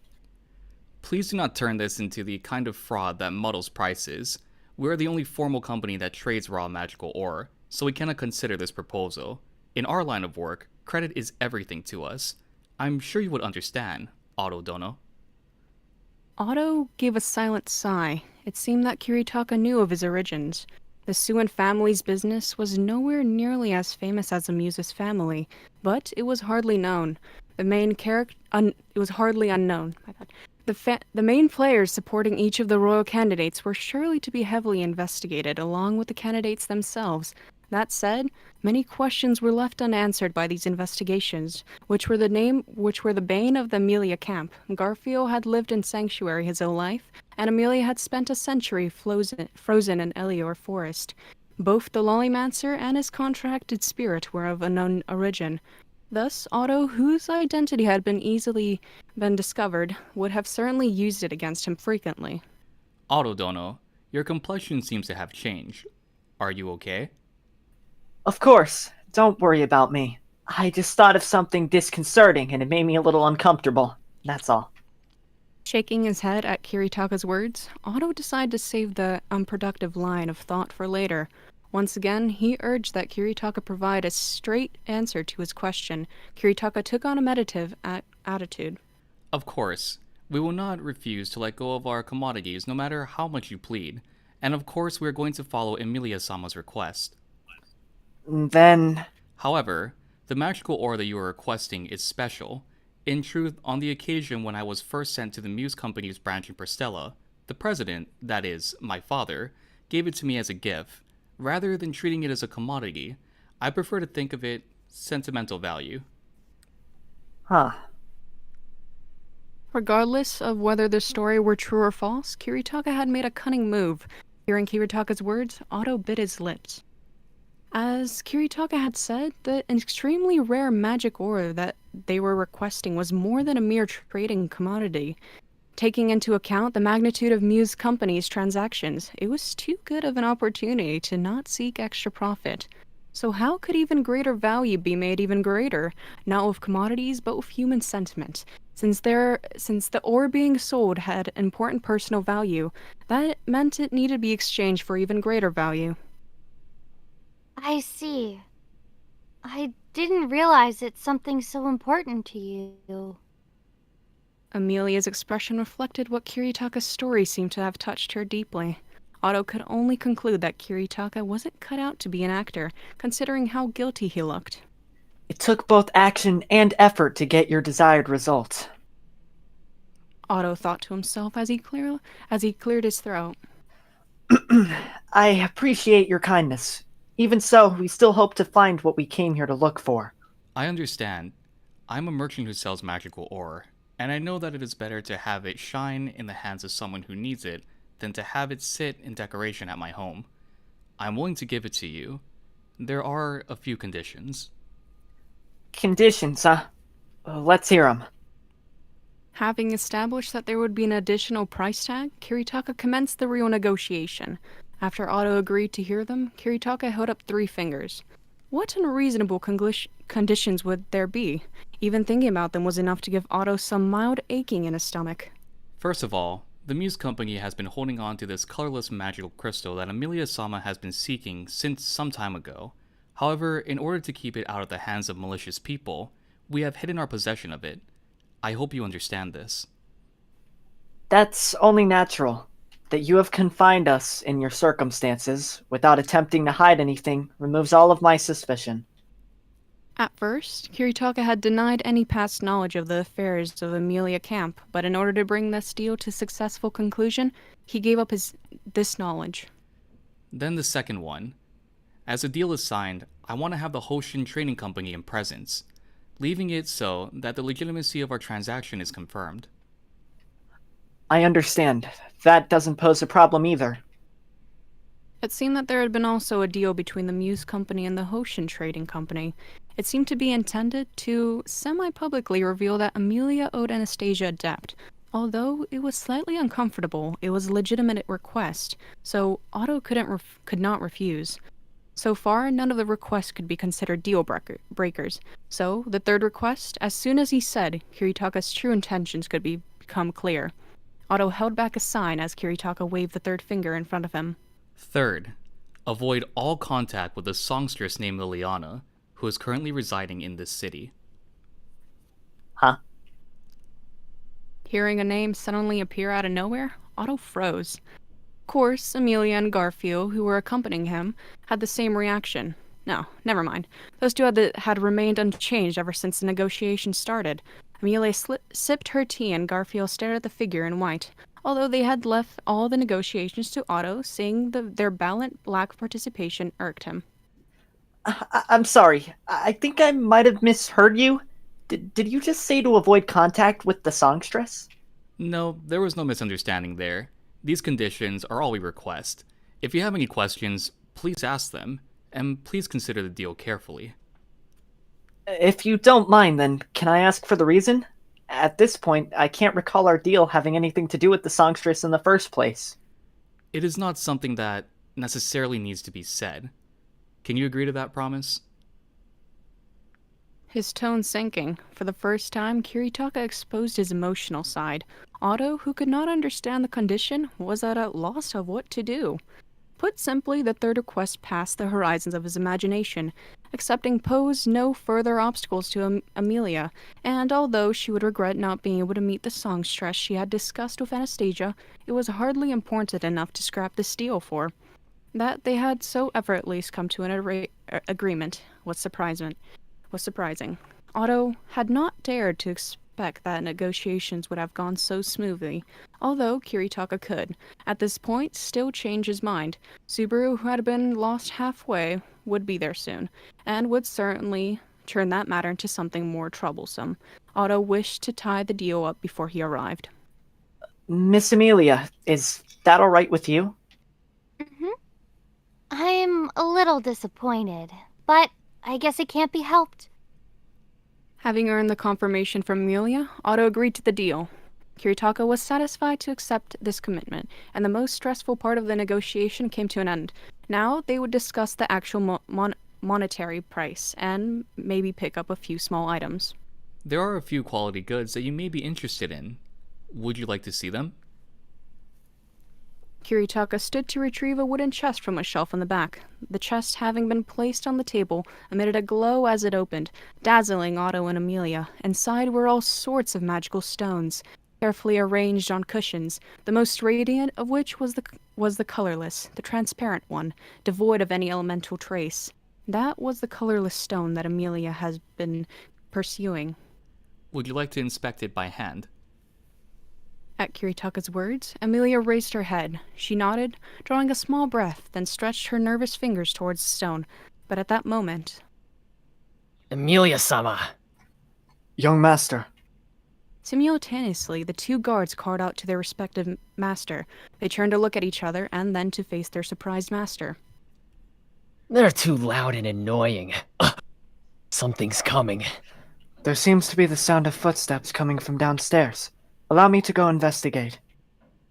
Please do not turn this into the kind of fraud that muddles prices. We are the only formal company that trades raw magical ore, so we cannot consider this proposal. In our line of work, credit is everything to us. I'm sure you would understand, Otto Dono. Otto gave a silent sigh. It seemed that Kiritaka knew of his origins. The Suwen family's business was nowhere nearly as famous as the Muse's family, but it was hardly known. It was hardly unknown. The main players supporting each of the royal candidates were surely to be heavily investigated, along with the candidates themselves. That said, many questions were left unanswered by these investigations, which were the bane of the Amelia camp. Garfiel had lived in sanctuary his whole life, and Amelia had spent a century frozen in Elior Forest. Both the Lollymancer and his contracted spirit were of unknown origin. Thus, Otto, whose identity had easily been discovered, would have certainly used it against him frequently. Otto Dono, your complexion seems to have changed. Are you okay? Of course. Don't worry about me. I just thought of something disconcerting and it made me a little uncomfortable. That's all. Shaking his head at Kiritaka's words, Otto decided to save the unproductive line of thought for later. Once again, he urged that Kiritaka provide a straight answer to his question. Kiritaka took on a meditative attitude. Of course. We will not refuse to let go of our commodities no matter how much you plead. And of course we are going to follow Emilia-sama's request. Then... However, the magical ore that you are requesting is special. In truth, on the occasion when I was first sent to the Muse Company's branch in Priscilla, the president, that is, my father, gave it to me as a gift. Rather than treating it as a commodity, I prefer to think of it sentimental value. Huh. Regardless of whether the story were true or false, Kiritaka had made a cunning move. Hearing Kiritaka's words, Otto bit his lips. As Kiritaka had said, the extremely rare magic ore that they were requesting was more than a mere trading commodity. Taking into account the magnitude of Muse Company's transactions, it was too good of an opportunity to not seek extra profit. So how could even greater value be made even greater? Not with commodities, but with human sentiment. Since the ore being sold had important personal value, that meant it needed to be exchanged for even greater value. I see. I didn't realize it's something so important to you. Amelia's expression reflected what Kiritaka's story seemed to have touched her deeply. Otto could only conclude that Kiritaka wasn't cut out to be an actor, considering how guilty he looked. It took both action and effort to get your desired result. Otto thought to himself as he cleared his throat. I appreciate your kindness. Even so, we still hope to find what we came here to look for. I understand. I'm a merchant who sells magical ore, and I know that it is better to have it shine in the hands of someone who needs it than to have it sit in decoration at my home. I'm willing to give it to you. There are a few conditions. Conditions, huh? Let's hear them. Having established that there would be an additional price tag, Kiritaka commenced the real negotiation. After Otto agreed to hear them, Kiritaka held up 3 fingers. What unreasonable conditions would there be? Even thinking about them was enough to give Otto some mild aching in his stomach. First of all, the Muse Company has been holding on to this colorless magical crystal that Amelia-sama has been seeking since some time ago. However, in order to keep it out of the hands of malicious people, we have hidden our possession of it. I hope you understand this. That's only natural. That you have confined us in your circumstances, without attempting to hide anything, removes all of my suspicion. At first, Kiritaka had denied any past knowledge of the affairs of Amelia Camp, but in order to bring this deal to successful conclusion, he gave up this knowledge. Then the second one. As the deal is signed, I want to have the Hoshin Trading Company in presence, leaving it so that the legitimacy of our transaction is confirmed. I understand. That doesn't pose a problem either. It seemed that there had been also a deal between the Muse Company and the Hoshin Trading Company. It seemed to be intended to semi-publicly reveal that Amelia owed Anastasia a debt. Although it was slightly uncomfortable, it was a legitimate request, so Otto could not refuse. So far, none of the requests could be considered deal breakers. So, the third request, as soon as he said, Kiritaka's true intentions could become clear. Otto held back a sign as Kiritaka waved the 3rd finger in front of him. Third, avoid all contact with a songstress named Liliana, who is currently residing in this city. Huh? Hearing a name suddenly appear out of nowhere, Otto froze. Of course, Amelia and Garfiel, who were accompanying him, had the same reaction. No, never mind. Those two had remained unchanged ever since the negotiation started. Amelia sipped her tea and Garfiel stared at the figure in white. Although they had left all the negotiations to Otto, seeing their balanced lack of participation irked him. I'm sorry. I think I might have misheard you. Did you just say to avoid contact with the Songstress? No, there was no misunderstanding there. These conditions are all we request. If you have any questions, please ask them, and please consider the deal carefully. If you don't mind, then can I ask for the reason? At this point, I can't recall our deal having anything to do with the Songstress in the first place. It is not something that necessarily needs to be said. Can you agree to that promise? His tone sinking. For the first time, Kiritaka exposed his emotional side. Otto, who could not understand the condition, was at a loss of what to do. Put simply, the third request passed the horizons of his imagination. Accepting posed no further obstacles to Amelia, and although she would regret not being able to meet the songstress she had discussed with Anastasia, it was hardly important enough to scrap this deal for. That they had so effortlessly come to an agreement was surprising. Otto had not dared to expect that negotiations would have gone so smoothly, although Kiritaka could, at this point, still change his mind. Subaru, who had been lost halfway, would be there soon, and would certainly turn that matter into something more troublesome. Otto wished to tie the deal up before he arrived. Miss Amelia, is that alright with you? Mm-hmm. I'm a little disappointed, but I guess it can't be helped. Having earned the confirmation from Amelia, Otto agreed to the deal. Kiritaka was satisfied to accept this commitment, and the most stressful part of the negotiation came to an end. Now they would discuss the actual monetary price, and maybe pick up a few small items. There are a few quality goods that you may be interested in. Would you like to see them? Kiritaka stood to retrieve a wooden chest from a shelf in the back. The chest, having been placed on the table, emitted a glow as it opened, dazzling Otto and Amelia. Inside were all sorts of magical stones, carefully arranged on cushions, the most radiant of which was the colorless, the transparent one, devoid of any elemental trace. That was the colorless stone that Amelia has been pursuing. Would you like to inspect it by hand? At Kiritaka's words, Amelia raised her head. She nodded, drawing a small breath, then stretched her nervous fingers towards the stone. But at that moment... Amelia-sama! Young master. Simultaneously, the two guards called out to their respective master. They turned to look at each other, and then to face their surprised master. They're too loud and annoying. Something's coming. There seems to be the sound of footsteps coming from downstairs. Allow me to go investigate.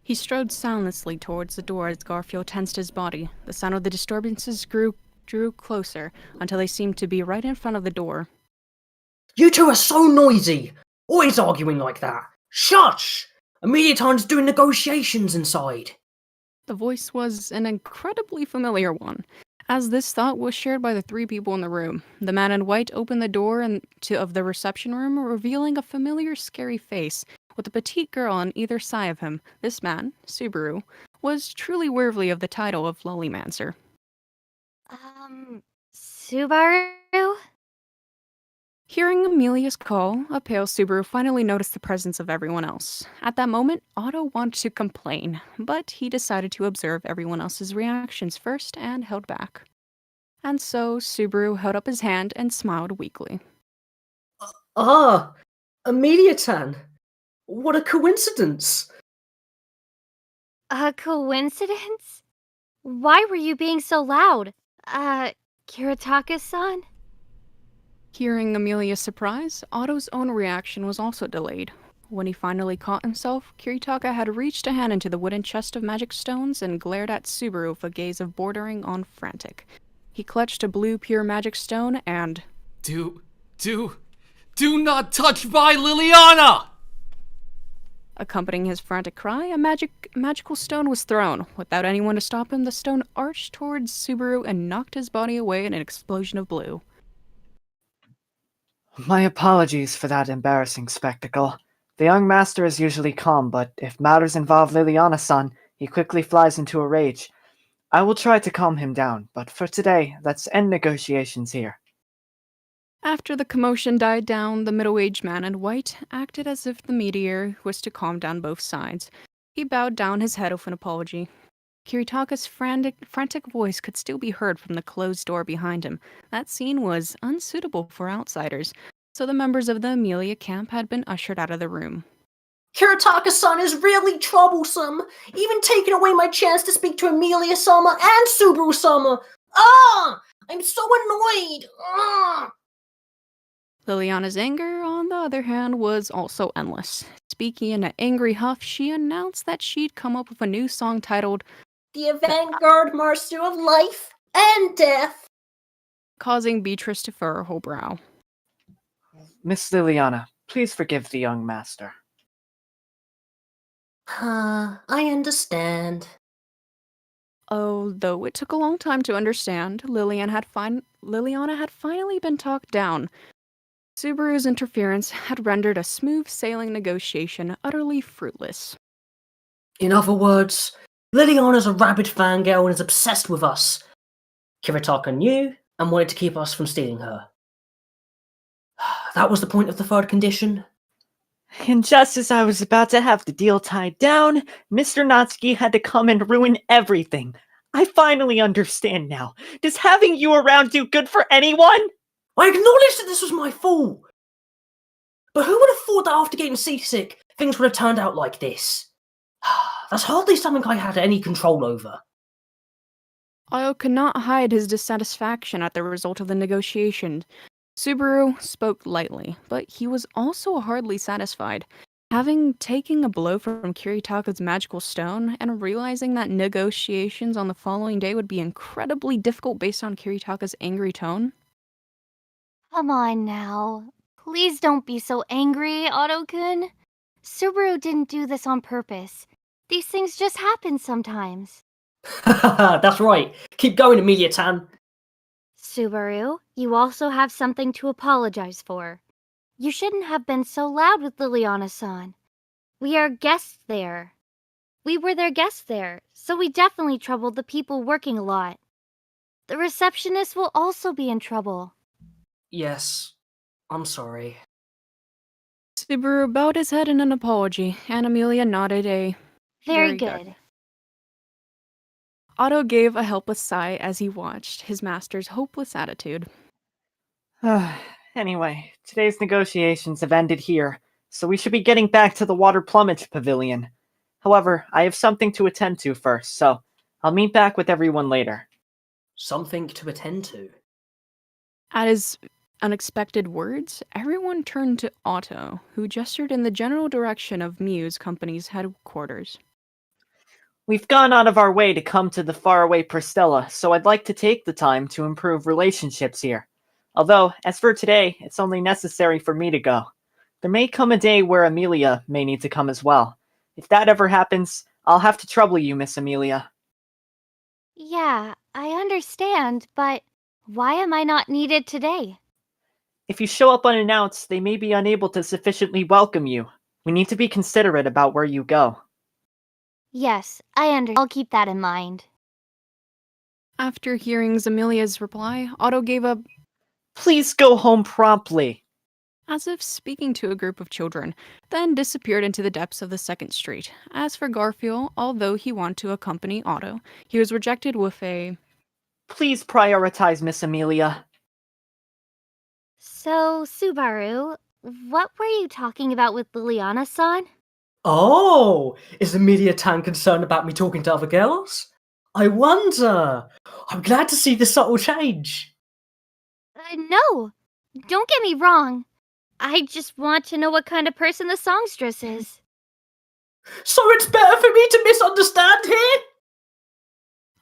He strode soundlessly towards the door as Garfiel tensed his body. The sound of the disturbances drew closer, until they seemed to be right in front of the door. You two are so noisy! Always arguing like that! Shush! Amelia's doing negotiations inside! The voice was an incredibly familiar one, as this thought was shared by the three people in the room. The man in white opened the door of the reception room, revealing a familiar, scary face, with a petite girl on either side of him. This man, Subaru, was truly worthy of the title of Lollymancer. Subaru? Hearing Amelia's call, a pale Subaru finally noticed the presence of everyone else. At that moment, Otto wanted to complain, but he decided to observe everyone else's reactions first and held back. And so, Subaru held up his hand and smiled weakly. Amelia-tan. What a coincidence! A coincidence? Why were you being so loud? Kiritaka-san? Hearing Amelia's surprise, Otto's own reaction was also delayed. When he finally caught himself, Kiritaka had reached a hand into the wooden chest of magic stones and glared at Subaru with a gaze of bordering on frantic. He clutched a blue pure magic stone and... Do not touch my Liliana! Accompanying his frantic cry, a magical stone was thrown. Without anyone to stop him, the stone arched towards Subaru and knocked his body away in an explosion of blue. My apologies for that embarrassing spectacle. The young master is usually calm, but if matters involve Liliana-san, he quickly flies into a rage. I will try to calm him down, but for today, let's end negotiations here. After the commotion died down, the middle-aged man in white acted as if the mediator was to calm down both sides. He bowed down his head with an apology. Kiritaka's frantic voice could still be heard from the closed door behind him. That scene was unsuitable for outsiders, so the members of the Amelia camp had been ushered out of the room. Kiritaka-san is really troublesome, even taking away my chance to speak to Amelia-sama and Subaru-sama. Ah! I'm so annoyed! Ah! Liliana's anger, on the other hand, was also endless. Speaking in an angry huff, she announced that she'd come up with a new song titled The Avant-Garde Master of Life and Death, causing Beatrice to furrow her brow. Miss Liliana, please forgive the young master. I understand. Although it took a long time to understand, Liliana had finally been talked down. Subaru's interference had rendered a smooth sailing negotiation utterly fruitless. In other words, Liliana's a rabid fangirl and is obsessed with us. Kiritaka knew and wanted to keep us from stealing her. That was the point of the third condition. And just as I was about to have the deal tied down, Mr. Natsuki had to come and ruin everything. I finally understand now. Does having you around do good for anyone? I acknowledge that this was my fault. But who would have thought that after getting seasick, things would have turned out like this? That's hardly something I had any control over. Otto could not hide his dissatisfaction at the result of the negotiation. Subaru spoke lightly, but he was also hardly satisfied. Having taken a blow from Kiritaka's magical stone and realizing that negotiations on the following day would be incredibly difficult based on Kiritaka's angry tone. Come on now. Please don't be so angry, Otto-kun. Subaru didn't do this on purpose. These things just happen sometimes. That's right. Keep going, Amelia-tan. Subaru, you also have something to apologize for. You shouldn't have been so loud with Liliana-san. We are guests there. We were their guests there, so we definitely troubled the people working a lot. The receptionist will also be in trouble. Yes, I'm sorry. Subaru bowed his head in an apology, and Amelia nodded a Very good. Otto gave a helpless sigh as he watched his master's hopeless attitude. Anyway, today's negotiations have ended here, so we should be getting back to the Water Plumage Pavilion. However, I have something to attend to first, so I'll meet back with everyone later. Something to attend to? At his unexpected words, everyone turned to Otto, who gestured in the general direction of Muse Company's headquarters. We've gone out of our way to come to the faraway Priscilla, so I'd like to take the time to improve relationships here. Although, as for today, it's only necessary for me to go. There may come a day where Amelia may need to come as well. If that ever happens, I'll have to trouble you, Miss Amelia. Yeah, I understand, but why am I not needed today? If you show up unannounced, they may be unable to sufficiently welcome you. We need to be considerate about where you go. Yes, I understand. I'll keep that in mind. After hearing Amelia's reply, Otto gave a Please go home promptly, as if speaking to a group of children, then disappeared into the depths of the second street. As for Garfiel, although he wanted to accompany Otto, he was rejected with a Please prioritize Miss Amelia. So, Subaru, what were you talking about with Liliana-san? Oh, is Amelia-tan concerned about me talking to other girls? I wonder. I'm glad to see the subtle change. No, don't get me wrong. I just want to know what kind of person the Songstress is. So it's better for me to misunderstand here?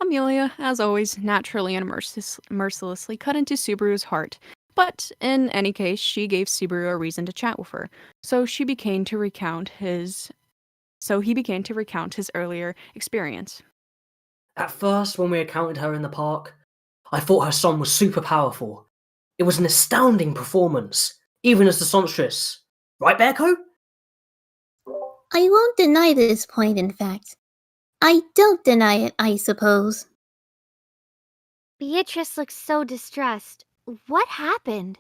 Amelia, as always, naturally and mercilessly cut into Subaru's heart. But in any case, she gave Subaru a reason to chat with her, so he began to recount his earlier experience. At first, when we encountered her in the park, I thought her song was super powerful. It was an astounding performance, even as the Songstress. Right, Bearco? I won't deny this point, in fact. I don't deny it, I suppose. Beatrice looks so distressed. What happened?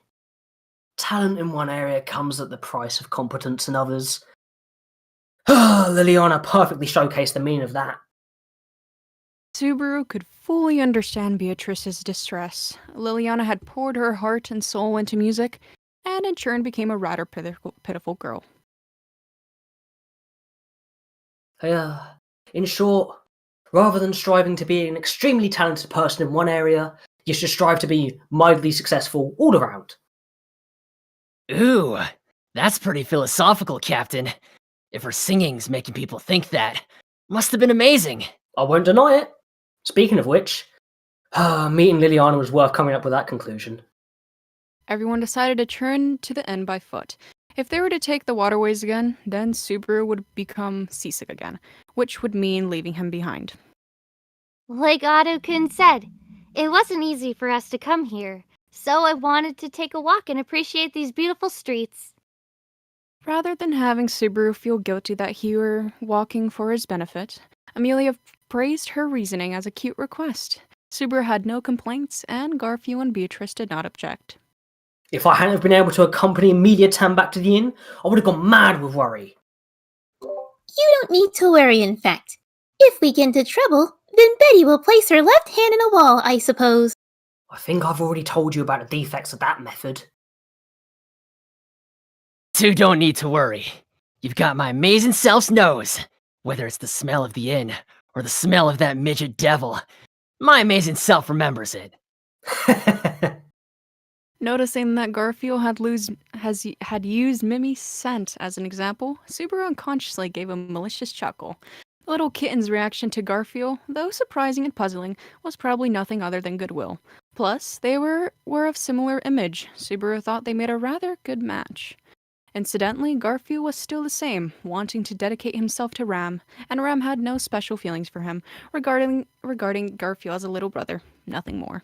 Talent in one area comes at the price of competence in others. Liliana perfectly showcased the meaning of that. Subaru could fully understand Beatrice's distress. Liliana had poured her heart and soul into music, and in turn became a rather pitiful girl. In short, rather than striving to be an extremely talented person in one area, you should strive to be mildly successful all around. Ooh, that's pretty philosophical, Captain. If her singing's making people think that, must have been amazing. I won't deny it. Speaking of which, meeting Liliana was worth coming up with that conclusion. Everyone decided to turn to the inn by foot. If they were to take the waterways again, then Subaru would become seasick again, which would mean leaving him behind. Like Otto-kun said, it wasn't easy for us to come here, so I wanted to take a walk and appreciate these beautiful streets. Rather than having Subaru feel guilty that he were walking for his benefit, Amelia praised her reasoning as a cute request. Subaru had no complaints, and Garfiel and Beatrice did not object. If I hadn't been able to accompany Amelia Tam back to the inn, I would have gone mad with worry. You don't need to worry, in fact. If we get into trouble, then Betty will place her left hand in a wall, I suppose. I think I've already told you about the defects of that method. You don't need to worry. You've got my amazing self's nose. Whether it's the smell of the inn or the smell of that midget devil, my amazing self remembers it. Noticing that Garfiel had used Mimi's scent as an example, Subaru unconsciously gave a malicious chuckle. The little kitten's reaction to Garfiel, though surprising and puzzling, was probably nothing other than goodwill. Plus, they were of similar image. Subaru thought they made a rather good match. Incidentally, Garfiel was still the same, wanting to dedicate himself to Ram, and Ram had no special feelings for him regarding Garfiel as a little brother, nothing more.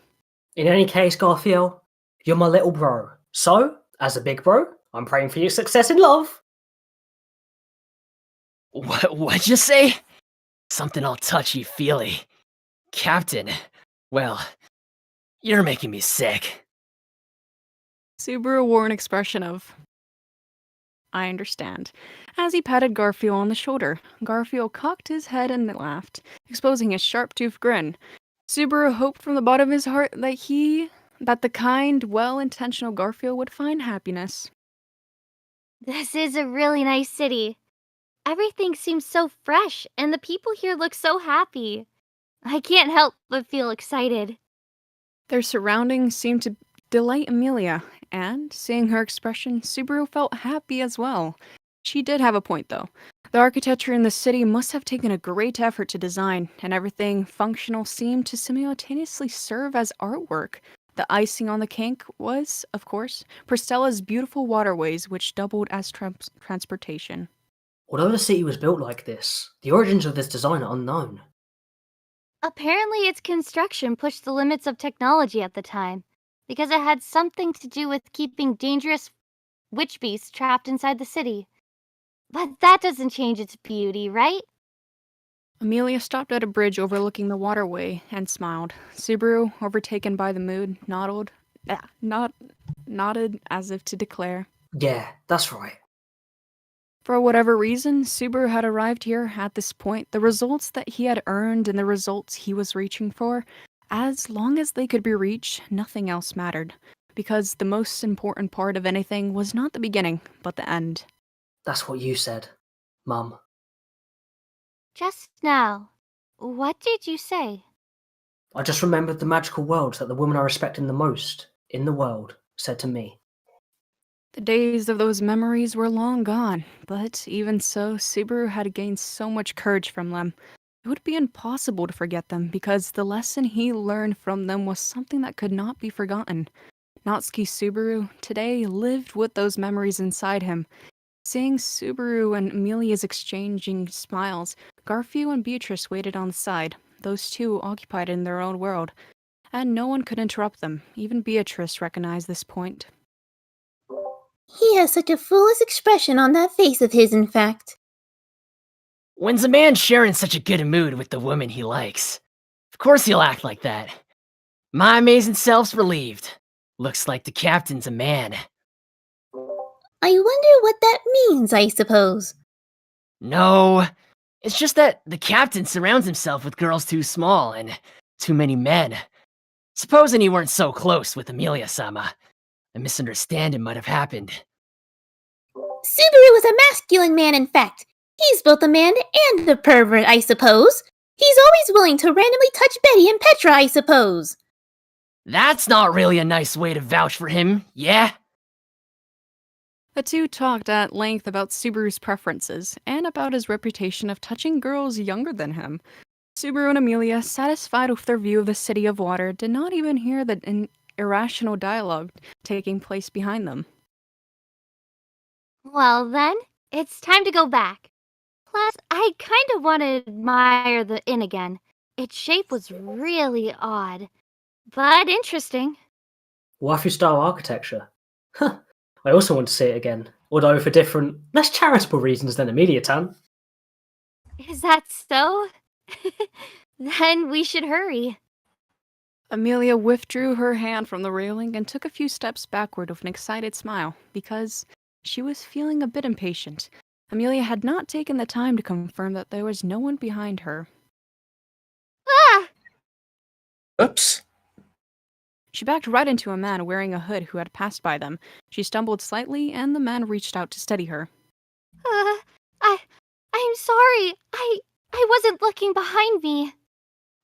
In any case, Garfiel, you're my little bro. So, as a big bro, I'm praying for your success in love. What'd you say? Something all touchy-feely. Captain, well, you're making me sick. Subaru wore an expression of, I understand. As he patted Garfiel on the shoulder, Garfiel cocked his head and laughed, exposing his sharp-toothed grin. Subaru hoped from the bottom of his heart that the kind, well-intentional Garfiel would find happiness. This is a really nice city. Everything seems so fresh, and the people here look so happy. I can't help but feel excited. Their surroundings seemed to delight Amelia, and, seeing her expression, Subaru felt happy as well. She did have a point, though. The architecture in the city must have taken a great effort to design, and everything functional seemed to simultaneously serve as artwork. The icing on the cake was, of course, Priscilla's beautiful waterways, which doubled as transportation. Although the city was built like this, the origins of this design are unknown. Apparently its construction pushed the limits of technology at the time, because it had something to do with keeping dangerous witch beasts trapped inside the city. But that doesn't change its beauty, right? Amelia stopped at a bridge overlooking the waterway and smiled. Subaru, overtaken by the mood, nodded as if to declare, Yeah, that's right. For whatever reason, Subaru had arrived here at this point. The results that he had earned and the results he was reaching for, as long as they could be reached, nothing else mattered. Because the most important part of anything was not the beginning, but the end. That's what you said, Mum. Just now, what did you say? I just remembered the magical words that the woman I respected the most in the world said to me. The days of those memories were long gone, but even so, Subaru had gained so much courage from them. It would be impossible to forget them, because the lesson he learned from them was something that could not be forgotten. Natsuki Subaru today lived with those memories inside him. Seeing Subaru and Amelia's exchanging smiles, Garfiel and Beatrice waited on the side, those two occupied in their own world, and no one could interrupt them. Even Beatrice recognized this point. He has such a foolish expression on that face of his, in fact. When's a man sharing such a good mood with the woman he likes? Of course he'll act like that. My amazing self's relieved. Looks like the captain's a man. I wonder what that means, I suppose. No, It's just that the captain surrounds himself with girls too small and too many men. Supposing you weren't so close with Amelia-sama, a misunderstanding might have happened. Subaru is a masculine man, in fact. He's both a man and a pervert, I suppose. He's always willing to randomly touch Betty and Petra, I suppose. That's not really a nice way to vouch for him, yeah? The two talked at length about Subaru's preferences and about his reputation of touching girls younger than him. Subaru and Amelia, satisfied with their view of the city of water, did not even hear the irrational dialogue taking place behind them. Well then, it's time to go back. Plus, I kinda want to admire the inn again. Its shape was really odd, but interesting. Waifu-style architecture. Huh. I also want to see it again, although for different, less charitable reasons than Amelia-tan. Is that so? Then we should hurry. Amelia withdrew her hand from the railing and took a few steps backward with an excited smile, because she was feeling a bit impatient. Amelia had not taken the time to confirm that there was no one behind her. Ah! Oops. She backed right into a man wearing a hood who had passed by them. She stumbled slightly, and the man reached out to steady her. I'm sorry. I wasn't looking behind me.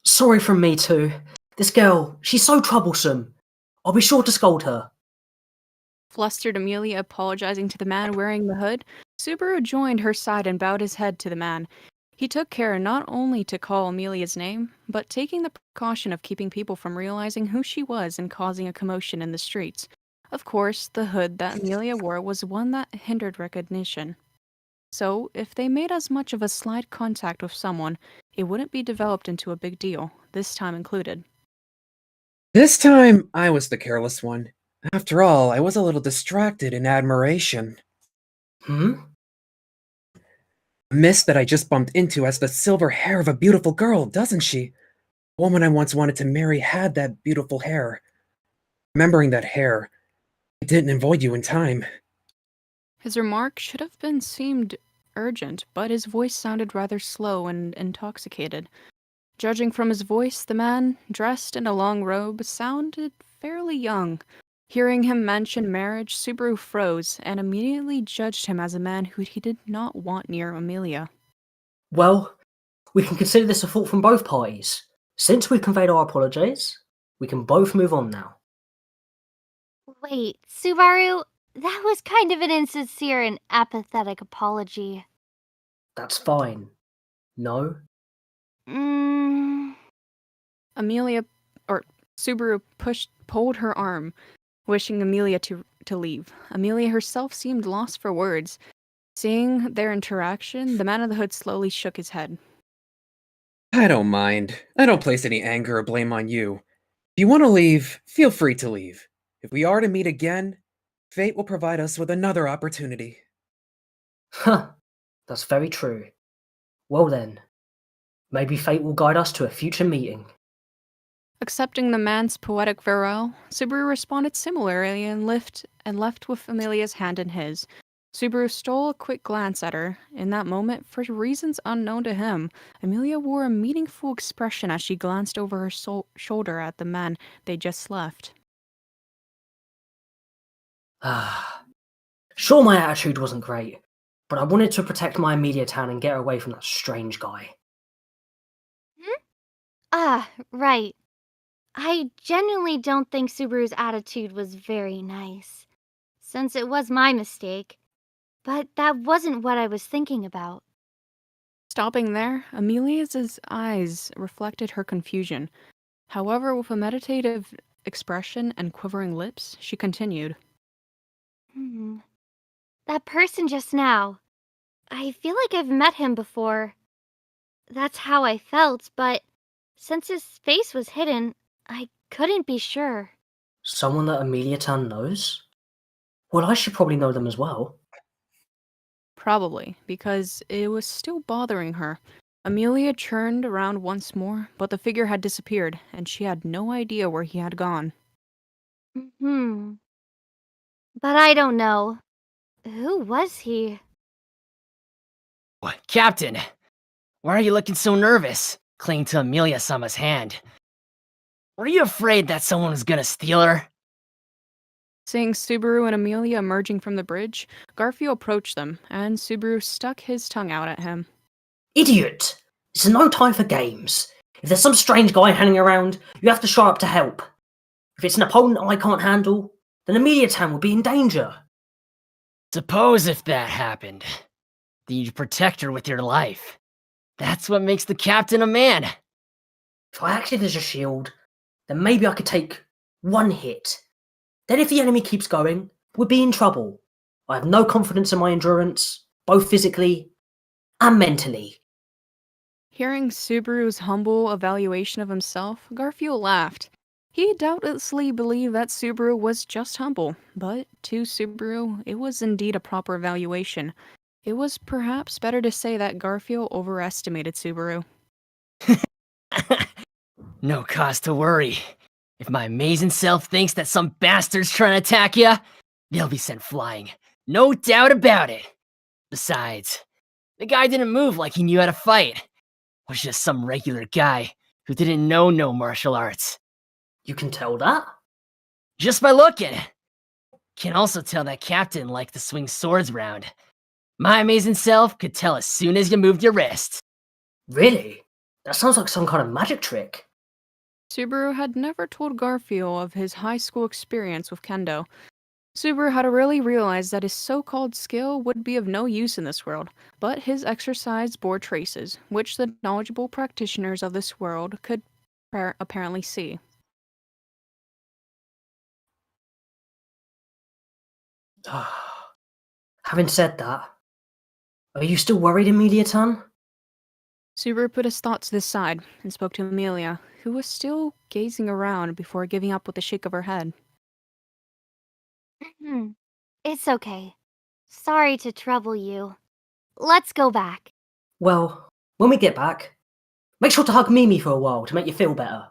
Sorry from me too. This girl, she's so troublesome. I'll be sure to scold her. Flustered Amelia apologizing to the man wearing the hood, Subaru joined her side and bowed his head to the man. He took care not only to call Amelia's name, but taking the precaution of keeping people from realizing who she was and causing a commotion in the streets. Of course, the hood that Amelia wore was one that hindered recognition. So, if they made as much of a slight contact with someone, it wouldn't be developed into a big deal, this time included. This time, I was the careless one. After all, I was a little distracted in admiration. Hmm? The mist that I just bumped into has the silver hair of a beautiful girl, doesn't she? The woman I once wanted to marry had that beautiful hair. Remembering that hair, I didn't avoid you in time. His remark should have seemed urgent, but his voice sounded rather slow and intoxicated. Judging from his voice, the man, dressed in a long robe, sounded fairly young. Hearing him mention marriage, Subaru froze and immediately judged him as a man who he did not want near Amelia. Well, we can consider this a fault from both parties. Since we've conveyed our apologies, we can both move on now. Wait, Subaru, that was kind of an insincere and apathetic apology. That's fine. No? Subaru pulled her arm, wishing Amelia to leave. Amelia herself seemed lost for words. Seeing their interaction, the man in the hood slowly shook his head. I don't mind. I don't place any anger or blame on you. If you want to leave, feel free to leave. If we are to meet again, fate will provide us with another opportunity. Huh. That's very true. Well then, maybe fate will guide us to a future meeting. Accepting the man's poetic farewell, Subaru responded similarly and left with Amelia's hand in his. Subaru stole a quick glance at her. In that moment, for reasons unknown to him, Amelia wore a meaningful expression as she glanced over her shoulder at the man they just left. Sure, my attitude wasn't great, but I wanted to protect my immediate town and get away from that strange guy. Right. I genuinely don't think Subaru's attitude was very nice, since it was my mistake, but that wasn't what I was thinking about. Stopping there, Amelia's eyes reflected her confusion. However, with a meditative expression and quivering lips, she continued. That person just now, I feel like I've met him before. That's how I felt, but since his face was hidden, I couldn't be sure. Someone that Amelia-tan knows? Well, I should probably know them as well. Probably, because it was still bothering her. Amelia turned around once more, but the figure had disappeared, and she had no idea where he had gone. But I don't know. Who was he? What, Captain? Why are you looking so nervous, clinging to Amelia-sama's hand? Were you afraid that someone was gonna steal her? Seeing Subaru and Amelia emerging from the bridge, Garfiel approached them, and Subaru stuck his tongue out at him. Idiot! It's no time for games. If there's some strange guy hanging around, you have to show up to help. If it's an opponent I can't handle, then Amelia-tan will be in danger. Suppose if that happened, then you'd protect her with your life. That's what makes the captain a man. If I acted as a shield, then maybe I could take one hit. Then if the enemy keeps going, we'd be in trouble. I have no confidence in my endurance, both physically and mentally. Hearing Subaru's humble evaluation of himself, Garfiel laughed. He doubtlessly believed that Subaru was just humble, but to Subaru, it was indeed a proper evaluation. It was perhaps better to say that Garfiel overestimated Subaru. No cause to worry. If my amazing self thinks that some bastard's trying to attack ya, they'll be sent flying. No doubt about it. Besides, the guy didn't move like he knew how to fight. Was just some regular guy who didn't know no martial arts. You can tell that? Just by looking. Can also tell that captain liked to swing swords round. My amazing self could tell as soon as you moved your wrist. Really? That sounds like some kind of magic trick. Subaru had never told Garfiel of his high school experience with kendo. Subaru had really realized that his so-called skill would be of no use in this world, but his exercise bore traces, which the knowledgeable practitioners of this world could apparently see. Having said that, are you still worried, Amelia-tan? Subaru put his thoughts to the side and spoke to Amelia, who was still gazing around before giving up with a shake of her head. It's okay. Sorry to trouble you. Let's go back. Well, when we get back, make sure to hug Mimi for a while to make you feel better.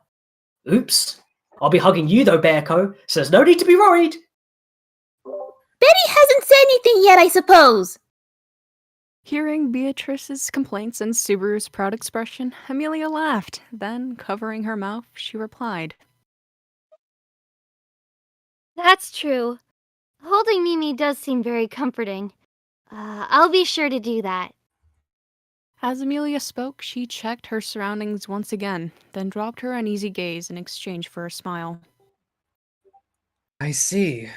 Oops. I'll be hugging you though, Bearco, so there's no need to be worried. Betty hasn't said anything yet, I suppose. Hearing Beatrice's complaints and Subaru's proud expression, Amelia laughed. Then, covering her mouth, she replied, That's true. Holding Mimi does seem very comforting. I'll be sure to do that. As Amelia spoke, she checked her surroundings once again, then dropped her uneasy gaze in exchange for a smile. I see.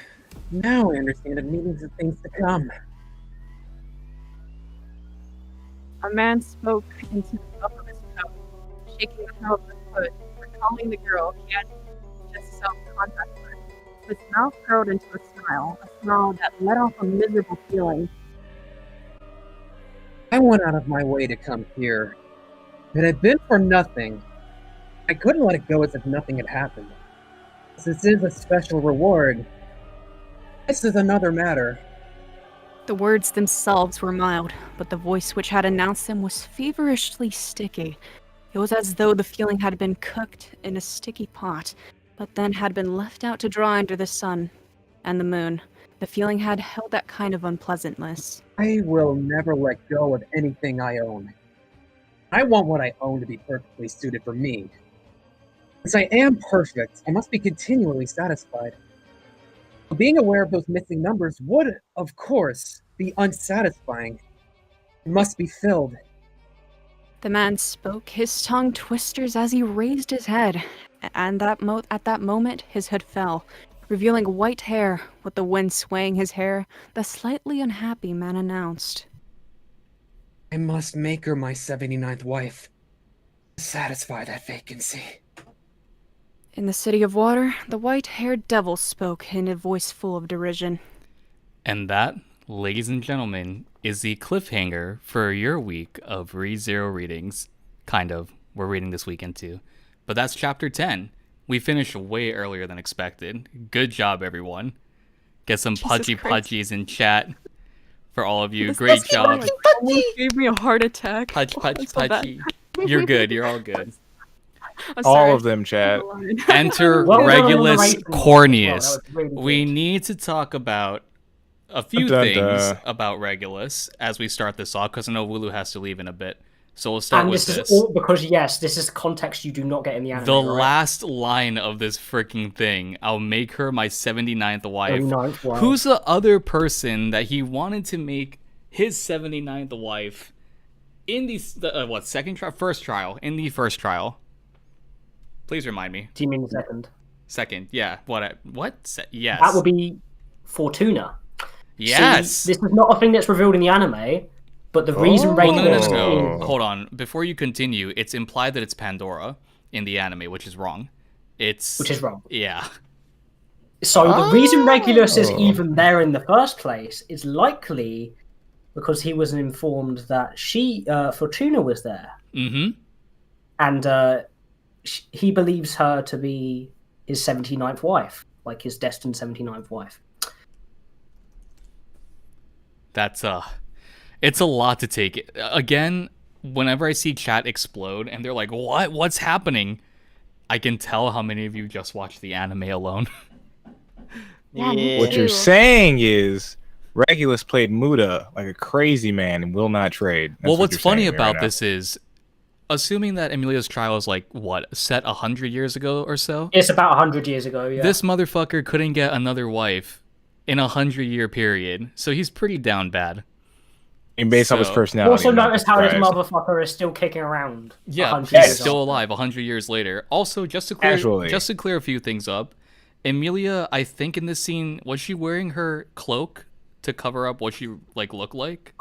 Now I understand the meanings of things to come. A man spoke into the cup of his coat, shaking the toe of his foot, recalling the girl he had just self-contact with. His mouth curled into a smile that let off a miserable feeling. I went out of my way to come here. If it had been for nothing, I couldn't let it go as if nothing had happened. This is a special reward. This is another matter. The words themselves were mild, but the voice which had announced them was feverishly sticky. It was as though the feeling had been cooked in a sticky pot, but then had been left out to dry under the sun and the moon. The feeling had held that kind of unpleasantness. I will never let go of anything I own. I want what I own to be perfectly suited for me. Since I am perfect, I must be continually satisfied. Being aware of those missing numbers would, of course, be unsatisfying. It must be filled. The man spoke, his tongue twisters as he raised his head, and at that moment his hood fell, revealing white hair. With the wind swaying his hair, the slightly unhappy man announced, I must make her my 79th wife to satisfy that vacancy. In the City of Water, the white-haired devil spoke in a voice full of derision. And that, ladies and gentlemen, is the cliffhanger for your week of ReZero readings. Kind of. We're reading this weekend too. But that's chapter 10. We finished way earlier than expected. Good job, everyone. Get some pudgies in chat for all of you. Great job. Almost gave me a heart attack. Pudgy. You're good. You're all good. All of them, chat. Enter Regulus Corneus. We need to talk about a few things about Regulus as we start this off, because I know Wooloo has to leave in a bit. So we'll start And with this this. is all because, yes, this is context you do not get in the anime. The right? last line of this freaking thing. I'll make her my 79th wife. 79th wife. Who's the other person that he wanted to make his 79th wife in the second trial? First trial. In the first trial. Please remind me. Do you mean the second? Second, yeah. Yes. That would be Fortuna. Yes. See, this is not a thing that's revealed in the anime, but the reason Regulus... No. Hold on. Before you continue, it's implied that it's Pandora in the anime, which is wrong. Which is wrong. Yeah. So the reason Regulus is even there in the first place is likely because he was informed that Fortuna was there. Mm-hmm. And he believes her to be his 79th wife, like his destined 79th wife. That's it's a lot to take. Again, whenever I see chat explode and they're like, what's happening? I can tell how many of you just watched the anime alone. What you're saying is Regulus played Muda like a crazy man and will not trade. That's well, what what's you're funny saying about right this is, assuming that Emilia's trial is like, set 100 years ago or so? It's about 100 years ago, yeah. This motherfucker couldn't get another wife in a 100-year period, so he's pretty down bad. And based on his personality. Also notice how this motherfucker is still kicking around. Yeah, he's still alive 100 years later. Also, just to clear a few things up, Emilia, I think in this scene, was she wearing her cloak to cover up what she looked like?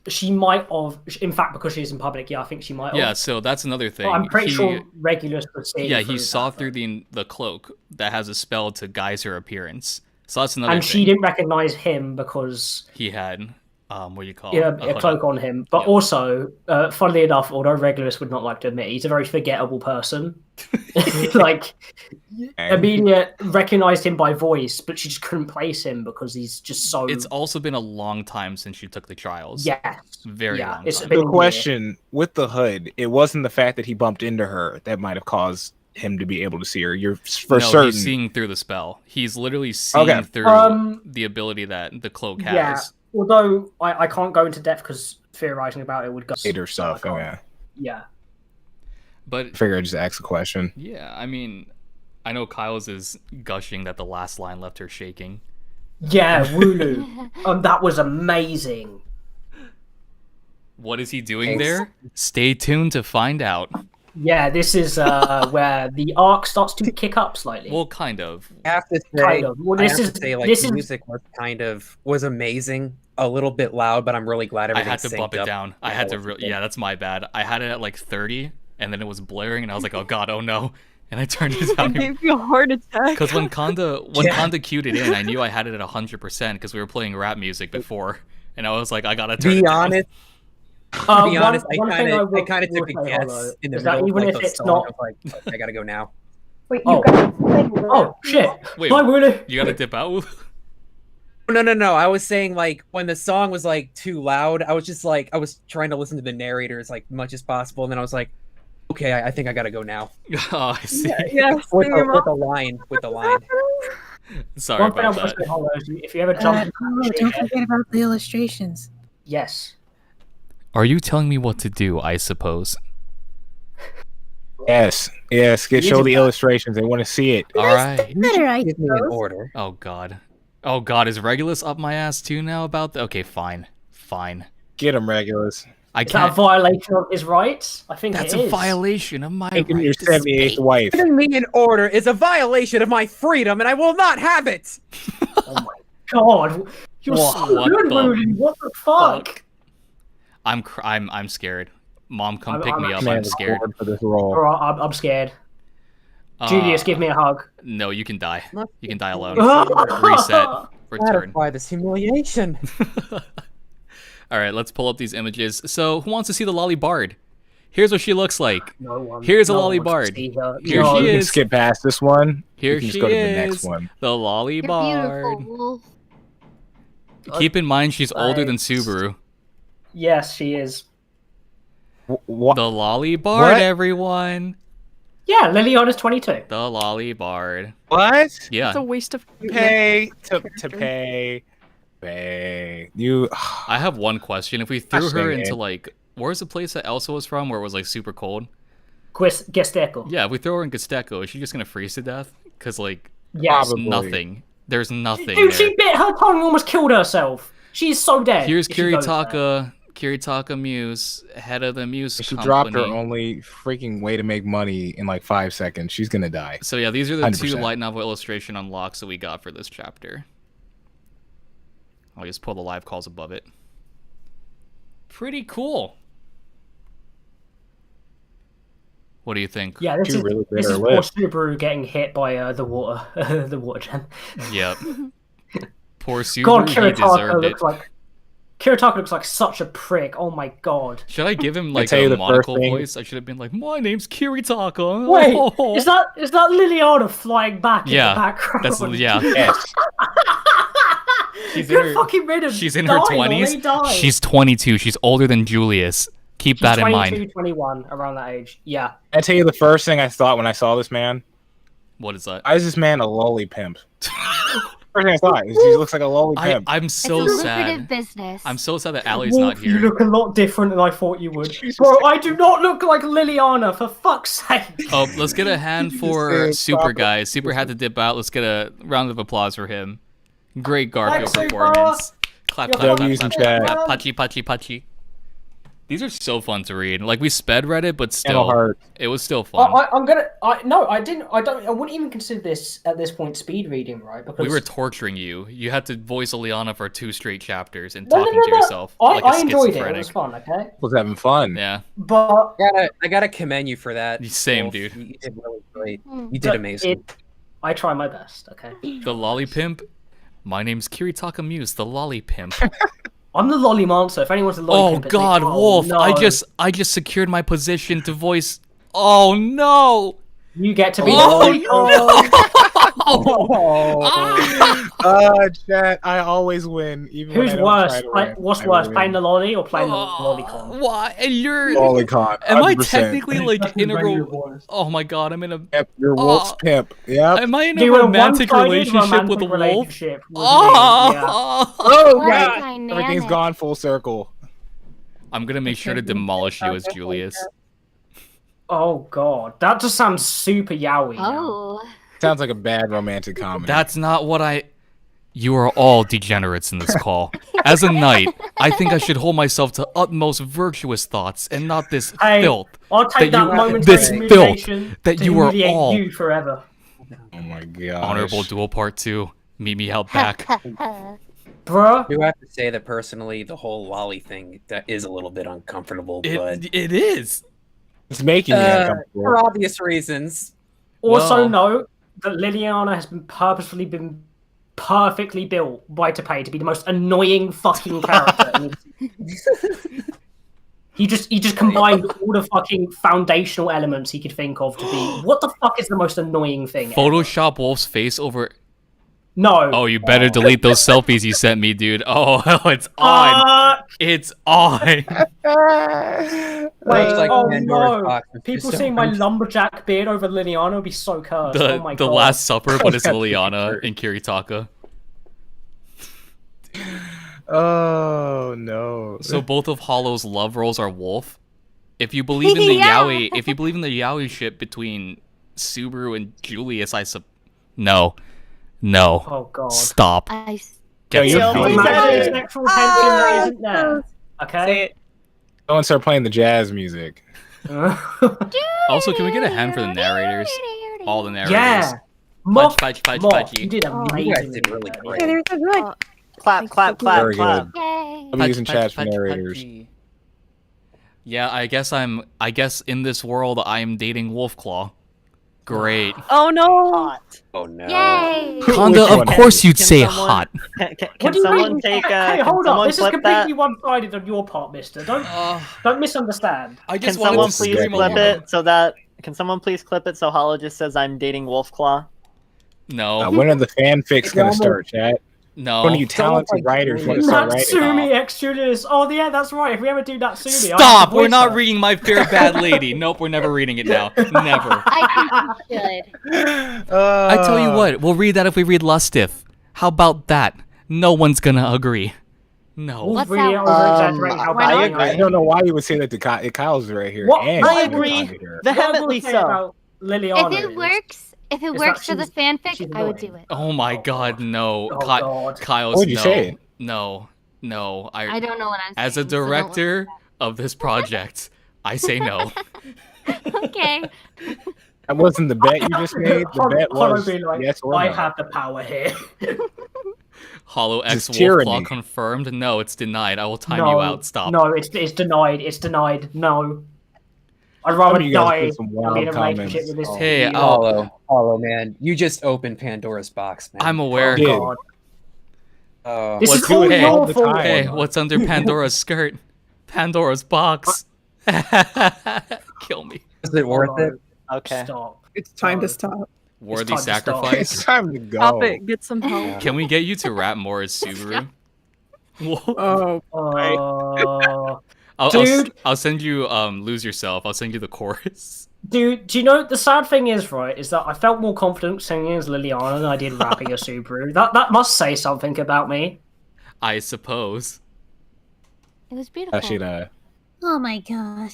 She might have. In fact, because she's in public, yeah, I think she might have. Yeah, so that's another thing. I'm pretty sure Regulus was seeing. Yeah, he saw through the cloak that has a spell to guise her appearance. So that's another thing. And she didn't recognize him because he had what do you call a cloak on him. But also, funnily enough, although Regulus would not like to admit, he's a very forgettable person. Emilia recognized him by voice, but she just couldn't place him because he's just so... It's also been a long time since she took the trials. Yes. Very long time. The question with the hood, it wasn't the fact that he bumped into her that might have caused him to be able to see her. You're for certain. He's seeing through the spell. He's literally seeing through the ability that the cloak has. Yeah, although I can't go into depth because theorizing about it would go... Later stuff, Yeah. But I figured I'd just ask a question. Yeah, I mean, I know Kyle's is gushing that the last line left her shaking. Yeah, Wooloo. That was amazing. What is he doing there? Stay tuned to find out. Yeah, this is where the arc starts to kick up slightly. Well, kind of. I have to say, kind of. Well, the music was amazing. A little bit loud, but I'm really glad everything. I had to bump it down. I had to. Yeah, that's my bad. I had it at 30, and then it was blaring, and I was like, "Oh God, oh no!" And I turned it down. It gave me a heart attack. Because when Kanda queued it in, I knew I had it at 100% because we were playing rap music before, and I was like, "I gotta turn it down." To be honest, I kind of took a guess in the middle of the song. I was like, I gotta go now. Wait, shit! Wait, you gotta dip out? No. I was saying when the song was too loud, I was just I was trying to listen to the narrator as much as possible, and then I was like, okay, I think I gotta go now. Oh, I see. Yeah, with the line. Sorry about that. If you ever jump, don't forget about the illustrations. Yes. Are you telling me what to do, I suppose? Yes. Show the illustrations. They want to see it. All right. Give me an order. Oh God, is Regulus up my ass too now about that? Okay, fine. Get him, Regulus. Is that a violation of his rights? I think that's it is. a violation of my rights. Your 78th wife. Giving me an order is a violation of my freedom, and I will not have it. Oh my God, you're so good, Rudy. What the fuck? I'm scared. Mom, come pick me up. I'm scared. For this role. I'm scared. Julius, give me a hug. No, you can die. You can die alone. Reset. Return. Gratify this humiliation. All right, let's pull up these images. So, who wants to see the Lolly Bard? Here's what she looks like. No one. Here's a Lolly Bard. Here she is. You can skip past this one. Here you can she just go to the is. next one. The Lolly Bard. Keep in mind, she's older than Subaru. Yes, she is. What? The Lolly Bard, everyone. Yeah, Liliana's 22. The Lolly Bard. What? Yeah. It's a waste of pay. You. I have one question. If we threw her into Where's the place that Elsa was from where it was like super cold? Gesteco. Yeah, if we throw her in Gesteco, is she just gonna freeze to death? Because like, Yes. there's nothing. There's nothing Dude, there. she bit her tongue and almost killed herself. She's so dead. Here's if she goes there. Kiritaka Muse, head of the Muse She company. dropped her only freaking way to make money in like 5 seconds. She's gonna die. So yeah, these are the 100%. two light novel illustration unlocks that we got for this chapter. I'll just pull the live calls above it. Pretty cool. What do you think? Yeah, this is poor Subaru getting hit by the water, the water gem. Yep. Poor Subaru, God, he Kiritaka deserved it. looks like such a prick. Oh my god. Should I give him I like tell you a the first monocle thing- voice? I should have been like, my name's Kiritaka. Wait, is that Liliana flying back in Yeah, the background? that's yeah. Yes. She's Good fucking rid of She's in her die, Lolly, 20s. die. She's 22. She's older than Julius. Keep that in mind. 22, 21, around that age. Yeah. I tell you the first thing I thought when I saw this man. What is that? Why is this man a lolly pimp? First thing I thought is he looks like a lolly pimp. I'm so it's a sad. lucrative business. I'm so sad that Ally's Wolf, not you here. look a lot different than I thought you would. Bro, I do not look like Liliana, for fuck's sake. Oh, let's get a hand for Just Super, stop it. guys. Super had to dip out. Let's get a round of applause for him. Great Garfield Thanks, Super. performance. Clap, You're clap, W's clap, in clap, chat. clap. Pachi, pachi, pachi. These are so fun to read. Like, we sped read it, but It'll still, hurt. it was still fun. I'm gonna. I didn't. I wouldn't even consider this at this point speed reading, right? Because We were torturing you. You had to voice Eliana for 2 straight chapters and No, no, talking no, to no. yourself I like a enjoyed it. It schizophrenic. was fun. Okay. Was having fun. Yeah, But I gotta commend you for that. same, Wolf. dude. You did really great. Hmm. You did amazing. I try my best. Okay. The Lolly Pimp. My name's Kiritaka Muse, the Lolly Pimp. I'm the lolly monster. If anyone's a lolly Oh pimp, it's God, me. Oh, Wolf! no. I just secured my position to voice. Oh no! You get to be Oh, the lolly. Chat, I always win. Even Who's when I don't worse? try to win, What's I worse, win. playing the lolly or playing the lolicon? Why? And you're. Lolicon, Am I 100%. technically like That's the regular integral? voice. Oh my God! I'm in a. Yep, you're Wolf's Oh. pimp. Yep. Am I in Do a you want a romantic one-sided relationship with a wolf? relationship with me? Yeah. Oh! Oh What a God! dynamic. Everything's gone full circle. I'm gonna make sure to demolish you as Julius. Oh god, that just sounds super yaoi. now. Oh. Sounds like a bad romantic comedy. That's not what I. You are all degenerates in this call. As a knight, I think I should hold myself to utmost virtuous thoughts and not this Hey, filth. I'll take that, you- momentary this humiliation filth that to you are humiliate all. you forever. Oh my god. Honorable Duel Part 2. Meet me out back. Bruh. I do have to say that personally, the whole lolly thing that is a little bit uncomfortable, but It is. It's making me uncomfortable. for obvious reasons. Also Well- note that Liliana has been perfectly built by Tapei to be the most annoying fucking character. He just combined all the fucking foundational elements he could think of to be. What the fuck is the most annoying thing? ever? Photoshop Wolf's face over. No. Oh, you better delete those selfies you sent me, dude. Oh, it's on. It's on. Wait, Like oh Pandora's no! box of People just seeing my so- lumberjack beard over Liliana would be so cursed. Oh my The god. Last Supper, but it's That's Liliana and Kiritaka. Oh no. So both of Hollow's love roles are wolf. If you believe in the Yeah. yaoi, if you believe in the yaoi ship between Subaru and Julius, no, Oh god. stop. I Get you're some fine. help. Imagine sexual tension that isn't there. Okay. Someone start playing the jazz music. Also, can we get a hand for the narrators? All the narrators. Yeah. Fudge, fudge, fudge, Moth, fudgy. you did Oh, amazing. You guys did really great. Yeah, they're so good. Clap, clap, clap, Very clap. good. Yay. I'm using Fudge, chat for fudge, narrators. fudgy. Yeah, I guess in this world I am dating WolfClaw. Great. Oh no! Hot. Oh no. Yay. Kanda, Which of one? course you'd Can say someone- hot. Can What do you someone mean? take Hey, can hold up. someone This is flip completely that? one-sided on your part, mister. Don't misunderstand. I Can just wanted someone to please scream clip along. it so that can someone please clip it so Hollow just says I'm dating WolfClaw? No, When are the fanfics gonna start, chat? no. When are you talented writers want to start writing? Natsumi X Julius. Oh yeah, that's right. If we ever do Natsumi, I Stop! have to We're voice not her. reading My Fair Bad Lady. Nope, we're never reading it now. Never. I think we should. I tell you what, we'll read that if we read Lustif. How about that? No one's gonna agree. No. What's really that? over-exaggerating how Why bad not? I don't know why you would say that to Kyle. Kyle's right here. What? And I Liliana's agree. here. Vehemently so. Liliana If it works, is that for the she's fanfic, I would do annoying. it. Oh my God, no. Oh God. Kyle's What'd you no. say? No. I don't know what I'm saying. As a so don't director of this project, I say no. Okay. That wasn't the bet you just made. The bet was being like, yes or I no. have the power here. Hollow X Just WolfClaw tyranny. confirmed. No, it's denied. I will time no, you out. Stop. No, it's denied. It's denied. No. I'd rather You guys die put some than wild be in a relationship comments. with this Hey, idiot. Hollow, man. You just opened Pandora's box, man. I'm aware. Did. God. Oh. This is What's- all hey, your fault. Hey, what's under Pandora's skirt? Pandora's box. Kill me. Is it worth it? Okay. Stop. It's time No. to stop. Worthy time to stop. sacrifice. It's time to go. Stop it. Get some help. Can we get you to rap more as Subaru? Oh, Dude. I'll send you Lose Yourself. I'll send you the chorus. Dude, do you know the sad thing is, right, is that I felt more confident singing as Liliana than I did rapping as Subaru. That must say something about me. I suppose. It was beautiful. Actually, Oh my god.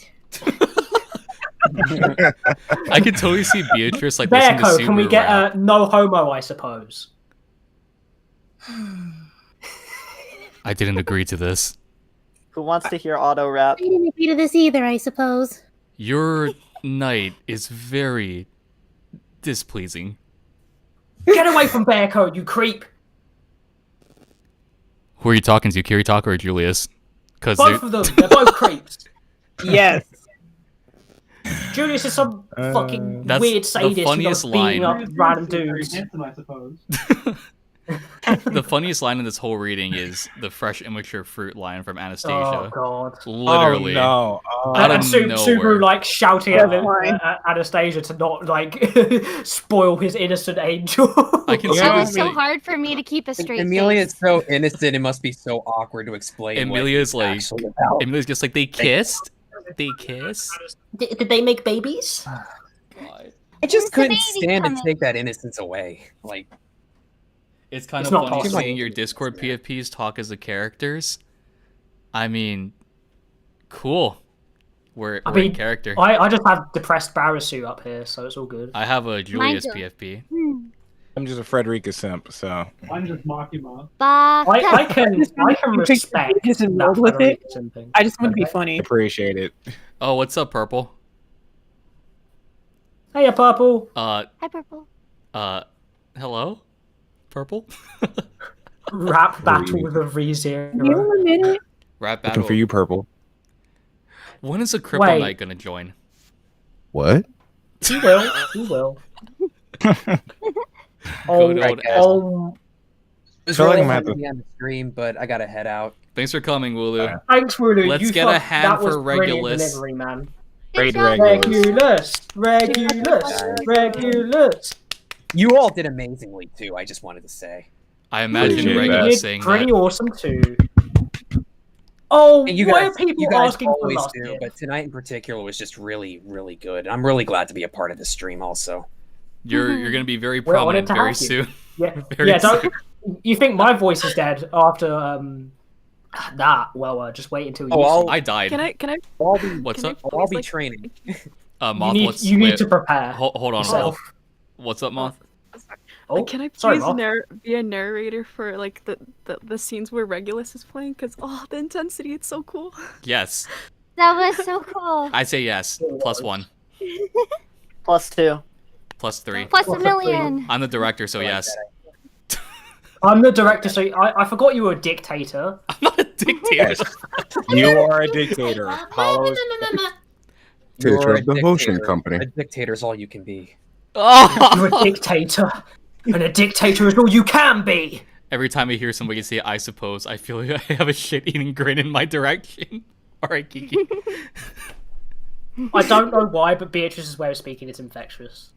I could totally see Beatrice like listening to Bearco, Subaru can we get rap. a no homo, I suppose? I didn't agree to this. Who wants to hear Otto rap? I didn't agree to this either, I suppose. Your night is very displeasing. Get away from Bearco, you creep! Who are you talking to, Kiritaka or Julius? Because Both of them, they're both creeps. Yes. Julius is some fucking That's weird the sadist who funniest goes beating line. up random Very dudes. handsome, I suppose. the funniest line in this whole reading is the fresh immature fruit line from Oh Anastasia. god. Literally. Oh no. Out And of Subaru nowhere. like shouting at Anastasia to not like spoil his innocent angel. I can That was seriously. so hard for me to keep a straight Amelia face. is so innocent. It must be so awkward to explain. Amelia's what like, it's actually about. Amelia's just like, they kissed? They kissed? Did they make babies? I just Who's the couldn't baby stand to coming? take that innocence away. Like, It's kind It's of not funny possible. seeing your Discord PFPs talk as the characters. I mean, cool. We're I in mean, character. I just have depressed Barasu up here, so it's all good. I have a Julius don't. PFP. I'm just a Frederica simp, so I'm just Makima. I can respect Just that enrolled with it. Frederica simping. I just want to be Okay. funny. appreciate it. Oh, what's up, Purple? Hey, Purple. Hi, Purple. Hello? Purple? Rap battle with a ReZero. Give him a minute. Rap Looking battle. for you, Purple. When is a Cripple Wait. Knight gonna join? What? He will. He will. Good old oh, it was feel like really I'm fun at to the- be on the stream, but I gotta head out. Thanks for coming, Wooloo. thanks, Wulu. Let's you get a fuck- hand that was for brilliant Regulus. delivery, man. Great job. Regulus. Regulus. You all did amazingly too. I just wanted to say. I imagine Appreciate Regulus that. You saying did pretty that. awesome too. Oh, And you why guys, are people you guys asking for always last do, year? but tonight in particular was just really, really good. I'm really glad to be a part of this stream. Also, You're gonna be very We're honored prominent to very have you. soon. Yeah, Very yeah. Don't soon. you think my voice is dead after that? Well, just wait until you. Oh, see. I died. Can I I'll be, What's can I up? I'll be like- training. Moth, you need, what's, you need wait, to prepare. hold on, yourself. Moth. What's up, Moth? Oh, Can I sorry, please Moth. be a narrator for like the scenes where Regulus is playing? Cause the intensity, it's so cool. Yes. That was so cool. I say yes. +1. +2. +3. Plus a million. I'm the director, so yes. I'm the director, so I forgot you were a dictator. I'm not a dictator. Yes. You are a dictator. Hollow is Dictator of the Hoshin dictator. Company. A dictator's all you can be. Oh! You're a dictator, and a dictator is all you can be. Every time I hear somebody say "I suppose," I feel like I have a shit-eating grin in my direction. All right, Kiki. I don't know why, but Beatrice's way of speaking is infectious.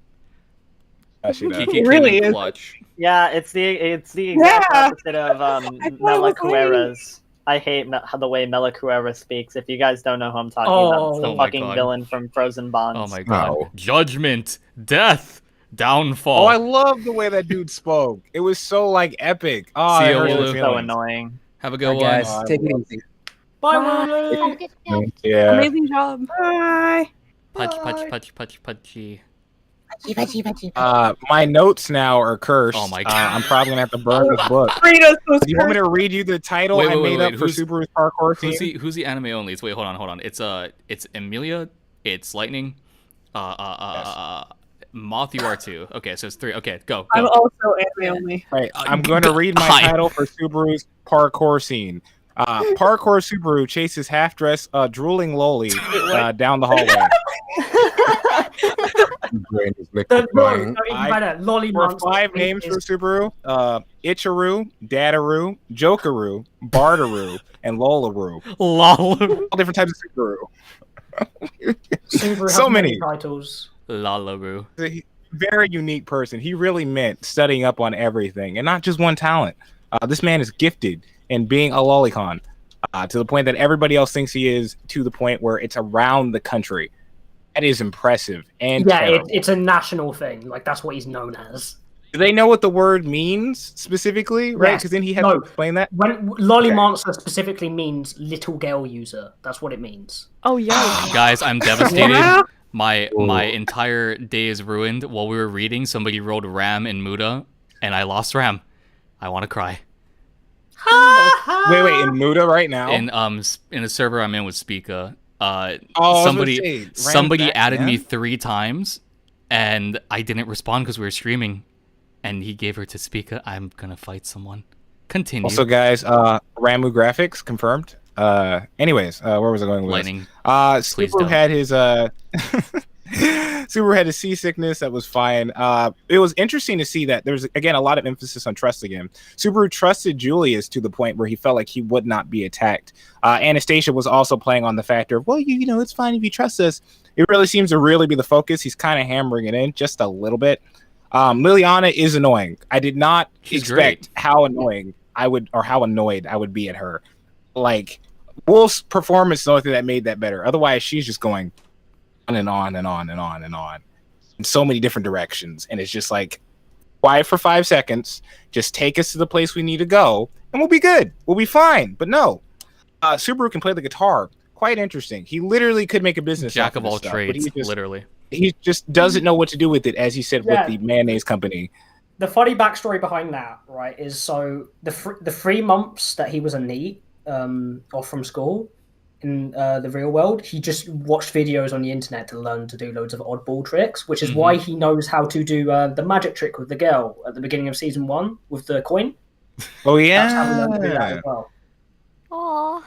Kiki It came really in is. clutch. Yeah, it's the exact Yeah. opposite of I thought it was Melacuera's. I hate the way Melacuera speaks. If you guys don't know who I'm talking about, it's the Oh my fucking God. villain from Frozen Bonds. Oh my god. Wow. Judgment, death, downfall. Oh, I love the way that dude spoke. It was so like epic. Oh, See I ya, hurt Wooloo. your It's so feelings. annoying. Have a good Alright, one. guys, take it easy. Bye, Have a Willie. good shift. Yeah. Amazing job. Bye. Pudgy. My notes now are cursed. Oh my God. I'm probably gonna have to burn this book. Read us those Do you want me to read you the title I made up for Who's- Subaru's parkour team? Who's the anime only? Wait, hold on. It's Emilia, it's Lightning, Moth. You are too. Okay, so it's 3. Okay, go. I'm also anime only. Right, I'm going to read my title for Subaru's parkour scene. Parkour Subaru chases half-dressed drooling loli down the hallway. For 5 names for Subaru: Ichiru, Dadaru, Jokeru, Bartaru, and Lolaru. All different types of Subaru. Subaru So has many titles. Lolaru. Very unique person. He really meant studying up on everything and not just one talent. This man is gifted in being a lolicon to the point that everybody else thinks he is, to the point where it's around the country. That is impressive and terrible. It's a national thing. Like, that's what he's known as. Do they know what the word means specifically? Right? Yes. Because then he had to explain that. When Lolly Monster specifically means little girl user. That's what it means. Oh yeah. Guys, I'm devastated. Yeah. My entire day is ruined. While we were reading, somebody rolled Ram in Muda, and I lost Ram. I want to cry. Wait, in Muda right now? In a server I'm in with Spica. Somebody added me 3 times, and I didn't respond because we were streaming. And he gave her to Spica. I'm gonna fight someone. Continue. Also, guys, Ramu graphics confirmed. Anyways, where was I going with Lightning. this? Please Subaru don't. had his Subaru had his seasickness. That was fine. It was interesting to see that there's again a lot of emphasis on trust again. Subaru trusted Julius to the point where he felt like he would not be attacked. Anastasia was also playing on the factor of, well, you know, it's fine if you trust us. It really seems to really be the focus. He's kind of hammering it in just a little bit. Liliana is annoying. I did not expect how annoying I would, or how annoyed I would be at her. Like, Wolf's performance is the only thing that made that better. Otherwise, she's just going on and on and on and on and on in so many different directions. And it's just like, quiet for 5 seconds. Just take us to the place we need to go, and we'll be good. We'll be fine. But no, Subaru can play the guitar. Quite interesting. He literally could make a business. Jack of all stuff, trades, but literally. He just doesn't know what to do with it, as he said Yeah. with the mayonnaise company. The funny backstory behind that, right, is so the 3 months that he was a NEET off from school in the real world, he just watched videos on the internet to learn to do loads of oddball tricks, which is why he knows how to do the magic trick with the girl at the beginning of season 1 with the coin. Oh yeah. That's how he learned to do that as well. Aww.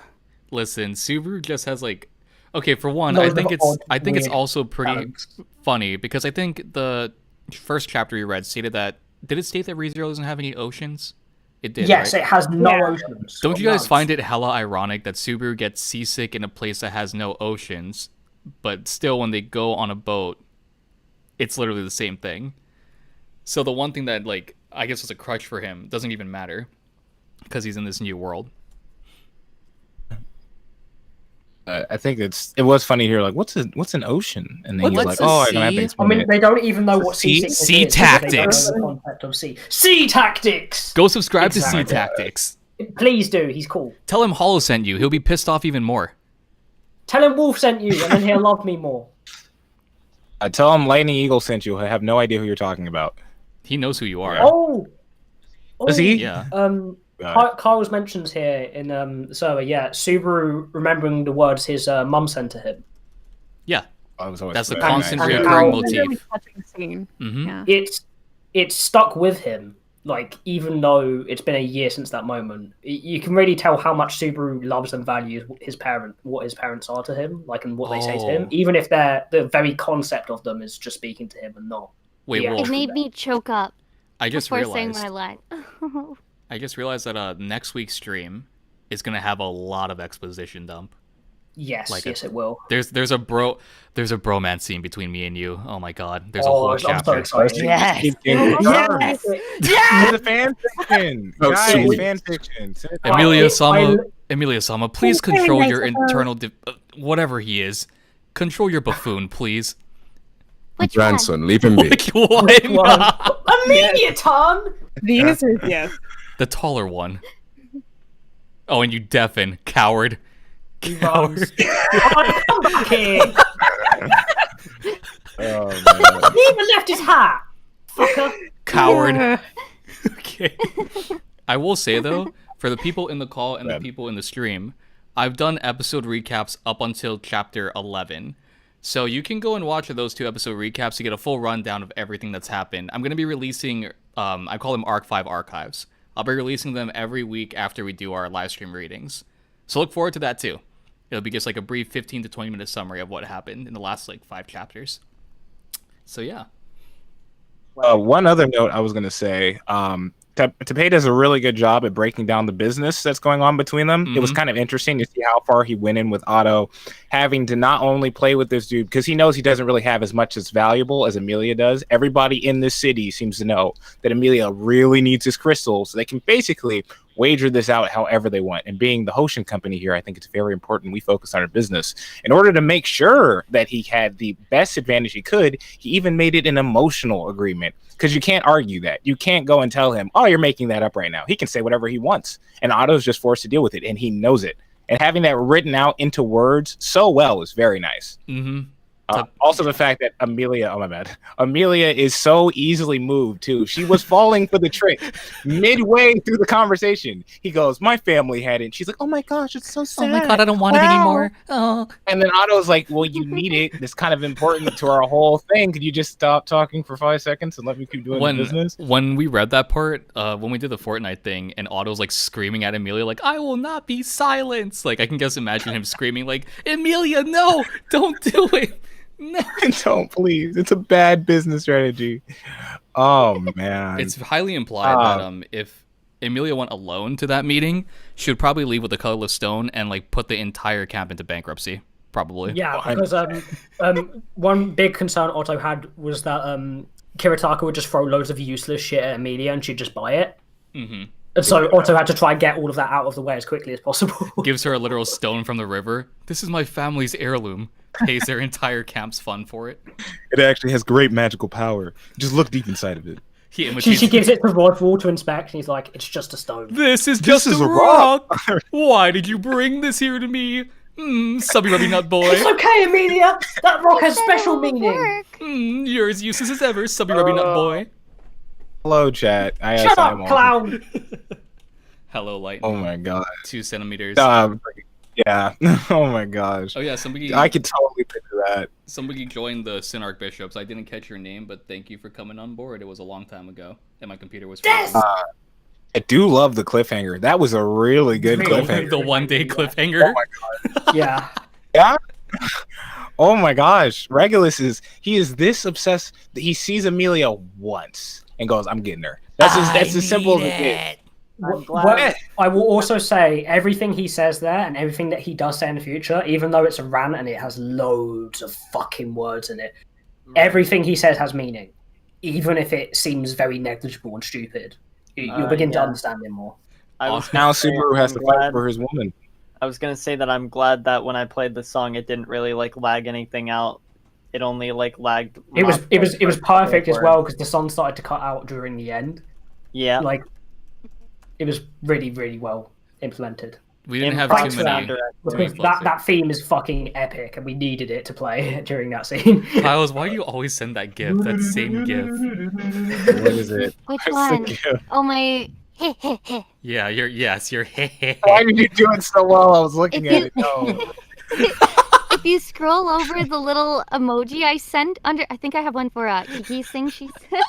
Listen, Subaru just has like, okay, for one, No, I think the it's weird also pretty talents. funny because I think the first chapter you read stated that, did it state that ReZero doesn't have any oceans? It did. Yes, right? it has no oceans. Don't or you guys none. find it hella ironic that Subaru gets seasick in a place that has no oceans, but still when they go on a boat, it's literally the same thing? So the one thing that, like, I guess was a crutch for him doesn't even matter because he's in this new world. I think it was funny here. Like, what's an ocean? And then he's like, What's a oh, sea? I don't have to I explain mean, it. they don't even know what Sea- seasickness sea is. because they don't know tactics. the concept of sea tactics. Go subscribe to Exactly. Sea Tactics. Please do. He's cool. Tell him Hollow sent you. He'll be pissed off even more. Tell him Wolf sent you, and then he'll love me more. Tell him LightningEagle sent you. I have no idea who you're talking about. He knows who you are. Oh, Does he? Yeah. Kyle's mentions here in the server. Yeah, Subaru remembering the words his mum sent to him. Yeah. That's a the constant And reoccurring how- motif. Touching scene. Mhm. Yeah. It's stuck with him. Like, even though it's been a year since that moment, you can really tell how much Subaru loves and values what his parents are to him, like, and what they say to him, Oh. even if the very concept of them is just speaking to him and not. Wait, the Wolf. It actual made me choke up. I just before saying realized. my line. I just realized that next week's stream is gonna have a lot of exposition dump. Yes, Like yes, it will. There's a bromance scene between me and you. Oh my god. There's a Oh, whole I'm so chapter. excited. Yes. Yes! It's a fan fiction. Oh, Guys, sweet. fan fiction. Emilia Sama, please Very control nice your of her. internal whatever he is. Control your buffoon, please. Which one? Grandson, leave him be. Which one? Amelia Tan! The answer is yes. The taller one. Oh, and you deafen, coward. Coward. Come back here. Oh, man. He even left his hat. Fucker. Coward. Okay. I will say, though, for the people in the call and the people in the stream, I've done episode recaps up until chapter 11. So you can go and watch those 2 episode recaps to get a full rundown of everything that's happened. I'm going to be releasing, I call them Arc 5 archives. I'll be releasing them every week after we do our live stream readings. So look forward to that too. It'll be just like a brief 15 to 20 minute summary of what happened in the last like 5 chapters. So yeah. One other note I was going to say, Teppei does a really good job at breaking down the business that's going on between them. It was kind of interesting to see how far he went in with Otto, having to not only play with this dude, because he knows he doesn't really have as much that's valuable as Amelia does. Everybody in this city seems to know that Amelia really needs his crystal, so they can basically wager this out however they want. And being the Hoshin company here, I think it's very important we focus on our business. In order to make sure that he had the best advantage he could, he even made it an emotional agreement. Because you can't argue that. You can't go and tell him, oh, you're making that up right now. He can say whatever he wants. And Otto's just forced to deal with it, and he knows it. And having that written out into words so well is very nice. Mm-hmm. Also, the fact that Amelia is so easily moved, too. She was falling for the trick midway through the conversation. He goes, my family had it. She's like, oh my gosh, it's so sad. Oh my god, I don't want it anymore. Oh. And then Otto's like, well, you need it. It's kind of important to our whole thing. Could you just stop talking for 5 seconds and let me keep doing the business? When we read that part, when we did the Fortnite thing, and Otto's like screaming at Amelia, like, I will not be silenced. Like, I can just imagine him screaming, like, Amelia, no, don't do it. No. Don't, please. It's a bad business strategy. Oh, man. It's highly implied that if Amelia went alone to that meeting, she would probably leave with the colorless stone and like put the entire camp into bankruptcy. Probably. Yeah, because one big concern Otto had was that Kiritaka would just throw loads of useless shit at Amelia and she'd just buy it. Mm-hmm. And so Otto had to try and get all of that out of the way as quickly as possible. Gives her a literal stone from the river. This is my family's heirloom. Pays their entire camp's fund for it. It actually has great magical power. Just look deep inside of it. She gives it to Rodwall to inspect, and he's like, it's just a stone. This is just a rock. Why did you bring this here to me? Subby Rubby Nut Boy. It's okay, Amelia. That rock has special meaning. You're as useless as ever, Subby Rubby Nut Boy. Hello, chat. Shut up, clown. Hello, Lightning. Oh my god. 2 centimeters. Yeah. Oh my gosh. Oh yeah, somebody. I could totally picture that. Somebody joined the Synarch Bishops. I didn't catch your name, but thank you for coming on board. It was a long time ago, and my computer was. Yes! I do love the cliffhanger. That was a really good cliffhanger. The 1 day cliffhanger. Oh my god. Yeah. Yeah. Oh my gosh. Regulus is this obsessed that he sees Amelia once and goes, I'm getting her. That's as simple as it is. I will also say everything he says there and everything that he does say in the future, even though it's a rant and it has loads of fucking words in it, everything he says has meaning, even if it seems very negligible and stupid. You'll begin to understand him more. Now Subaru has to fight for his woman. I was gonna say that I'm glad that when I played the song, it didn't really like lag anything out. It only like lagged. It was perfect as well because the song started to cut out during the end. Yeah, like. It was really, really well implemented. We didn't have too many. That theme is fucking epic, and we needed it to play during that scene. Kyles, why do you always send that gif? That same gif. What is it? Which one? Oh my. Yeah, your Why did you do it so well? I was looking at it. No. If you scroll over the little emoji I sent under, I think I have one for Kiki Sing. She said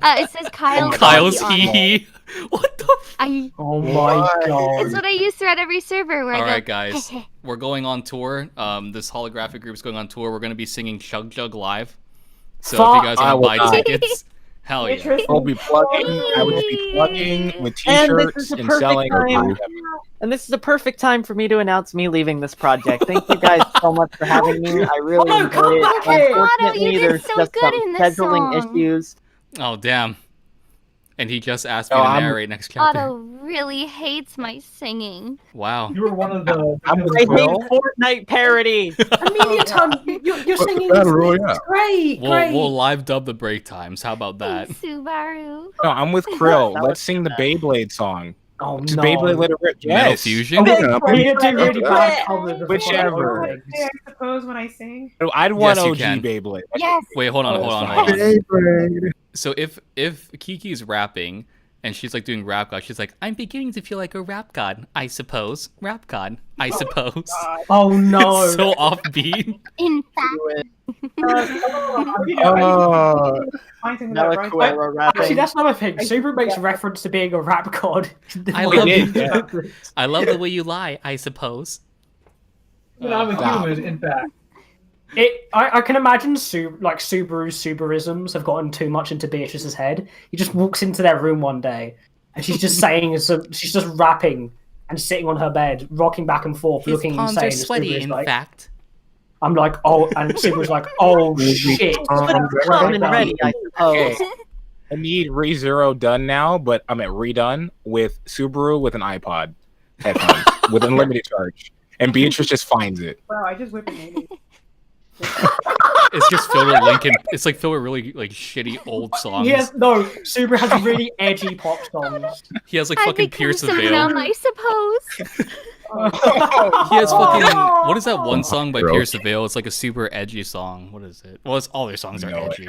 it says Kyle's hee. What the? Oh my god! It's what I use throughout every server. Where all right, guys, we're going on tour. This HollowGraphic group is going on tour. We're going to be singing Chug Jug live. So if you guys want to buy tickets, hell yeah! I'll be plugging. I would be plugging with t-shirts and selling. And this is a perfect time for me to announce me leaving this project. Thank you guys so much for having me. I really enjoyed it. Unfortunately, there's just some scheduling issues. Oh, damn. And he just asked me to narrate next chapter. Otto really hates my singing. Wow. You were one of the... I hate Fortnite parody. Amelia, you're singing is great. We'll live dub the break times. How about that? Subaru. No, I'm with Krill. Let's sing the Beyblade song. Oh Just no. Beyblade let it rip. Metal Yes. Fusion? They do really bad covers of Whichever. Pyrrhixz. I suppose when I sing. I'd want Yes, you OG can. Beyblade. Yes. Wait, hold on. So if Kiki's rapping and she's like doing rap god, she's like, I'm beginning to feel like a rap god, I suppose. Rap god, I suppose. Oh no. It's so offbeat. In fact. Actually, that's another thing. Subaru makes reference to being a rap god. I love the way you lie, I suppose. I'm a human, in fact. I can imagine Subaru's Subarisms have gotten too much into Beatrice's head. He just walks into their room one day and she's just saying she's just rapping and sitting on her bed, rocking back and forth, His looking palms insane. are sweaty, in fact. I'm like, oh, and Subaru's like, oh shit. Ready, I suppose. I need ReZero done now, but I'm at redone with Subaru with an iPod headphones with unlimited charge, and Beatrice just finds it. Wow, I just whipped it. It's just filled with Lincoln. It's like filled with really like shitty old songs. Subaru has really edgy pop songs. He has like fucking Pierce the Veil. Numb, I suppose. He has fucking what is that one song by Pierce the Veil? It's like a super edgy song. What is it? Well, all their songs are edgy.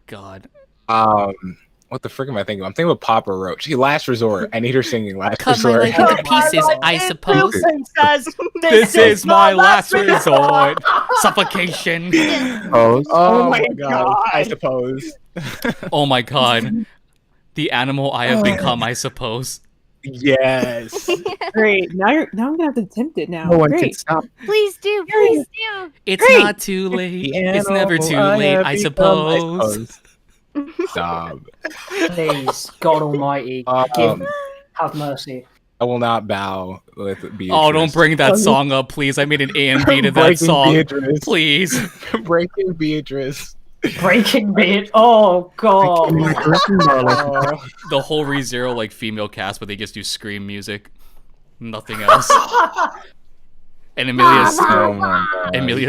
God. What the frick am I thinking? I'm thinking of Papa Roach. Last Resort. I need her singing Last Cut my Resort. life into pieces, I suppose. This is my last resort. Suffocation. Oh my god. I suppose. Oh my god. The animal I have become, I suppose. Yes. Great. Now I'm gonna have to attempt it now. No one can Great. stop. Please do, please do. It's Great. not too late. It's never too late, I suppose. Stop. Please, God Almighty, have mercy. I will not bow with Beatrice. Oh, don't bring that song up, please. I made an A and B to that Breaking song. Beatrice. Please. Breaking Beatrice. Breaking Beat. Oh god. The whole ReZero like female cast, but they just do scream music. Nothing else. And Amelia's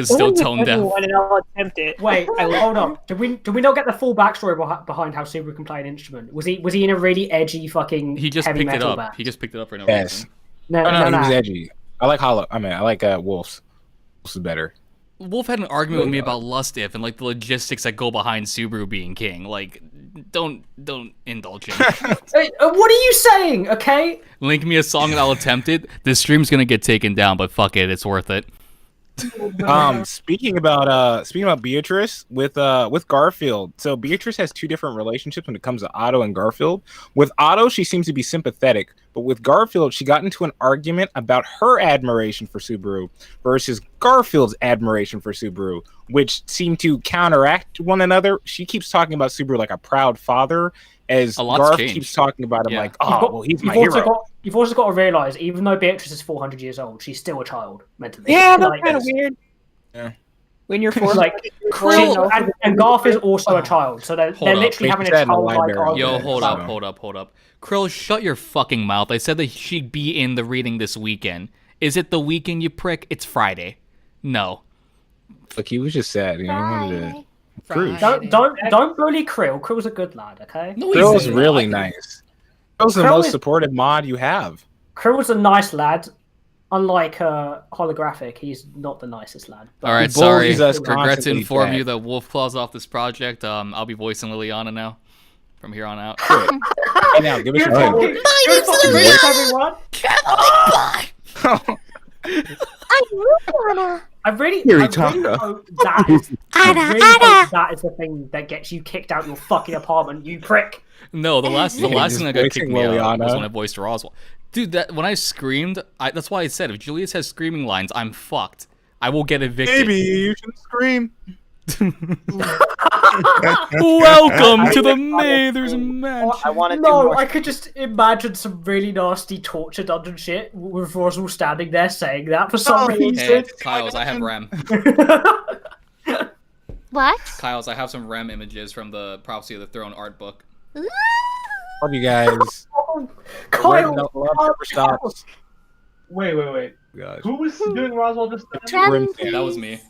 still toned down. And I'll attempt it. Wait, hold on. Did we not get the full backstory behind how Subaru can play an instrument? Was he in a really edgy fucking He just heavy picked it metal up. band? He just picked it up for no Yes. reason. No, He was edgy. I like Wolf's. Wolf's is better. Wolf had an argument with me about Lust If and like the logistics that go behind Subaru being king. Like, don't indulge in. Hey, what are you saying? Okay. Link me a song and I'll attempt it. This stream's gonna get taken down, but fuck it, it's worth it. Speaking about Beatrice with Garfield. So Beatrice has two different relationships when it comes to Otto and Garfield. With Otto, she seems to be sympathetic, but with Garfield, she got into an argument about her admiration for Subaru versus Garfield's admiration for Subaru, which seem to counteract one another. She keeps talking about Subaru like a proud father, as Garf keeps talking about him like, well, he's my hero. You've also got to realise, even though Beatrice is 400 years old, she's still a child, mentally. Yeah, that's kind of weird. Yeah. When you're 4, and Garf is also a child, so they're literally having a childlike argument. Yo, hold up. Krill, shut your fucking mouth. I said that she'd be in the reading this weekend. Is it the weekend, you prick? It's Friday. No. Look, he was just sad. You know, he wanted to prove. Don't bully Krill. Krill's a good lad, okay? No, Krill's really nice. Krill's the most supportive mod you have. Krill's a nice lad. Unlike HollowGraphic, he's not the nicest lad. All right, sorry. Regret to inform you that WolfClaw's off this project. I'll be voicing Liliana now, from here on out. Hey, now, give us your My name's Liliana. I really hope that is the thing that gets you kicked out your fucking apartment, you prick. No, the last thing that got kicked me out was when I voiced Roswell. Dude, when I screamed, that's why I said, if Julius has screaming lines, I'm fucked. I will get evicted. Maybe you should scream. Welcome to the Mathers Mansion. I could just imagine some really nasty torture dungeon shit with Roswell standing there saying that for some reason. Hey, Kyle's, I have REM. What? Kyle's, I have some REM images from the Prophecy of the Throne art book. Love you guys. Kyle, love never stops. Wait. Gosh. Who was doing Roswell just then? That was me.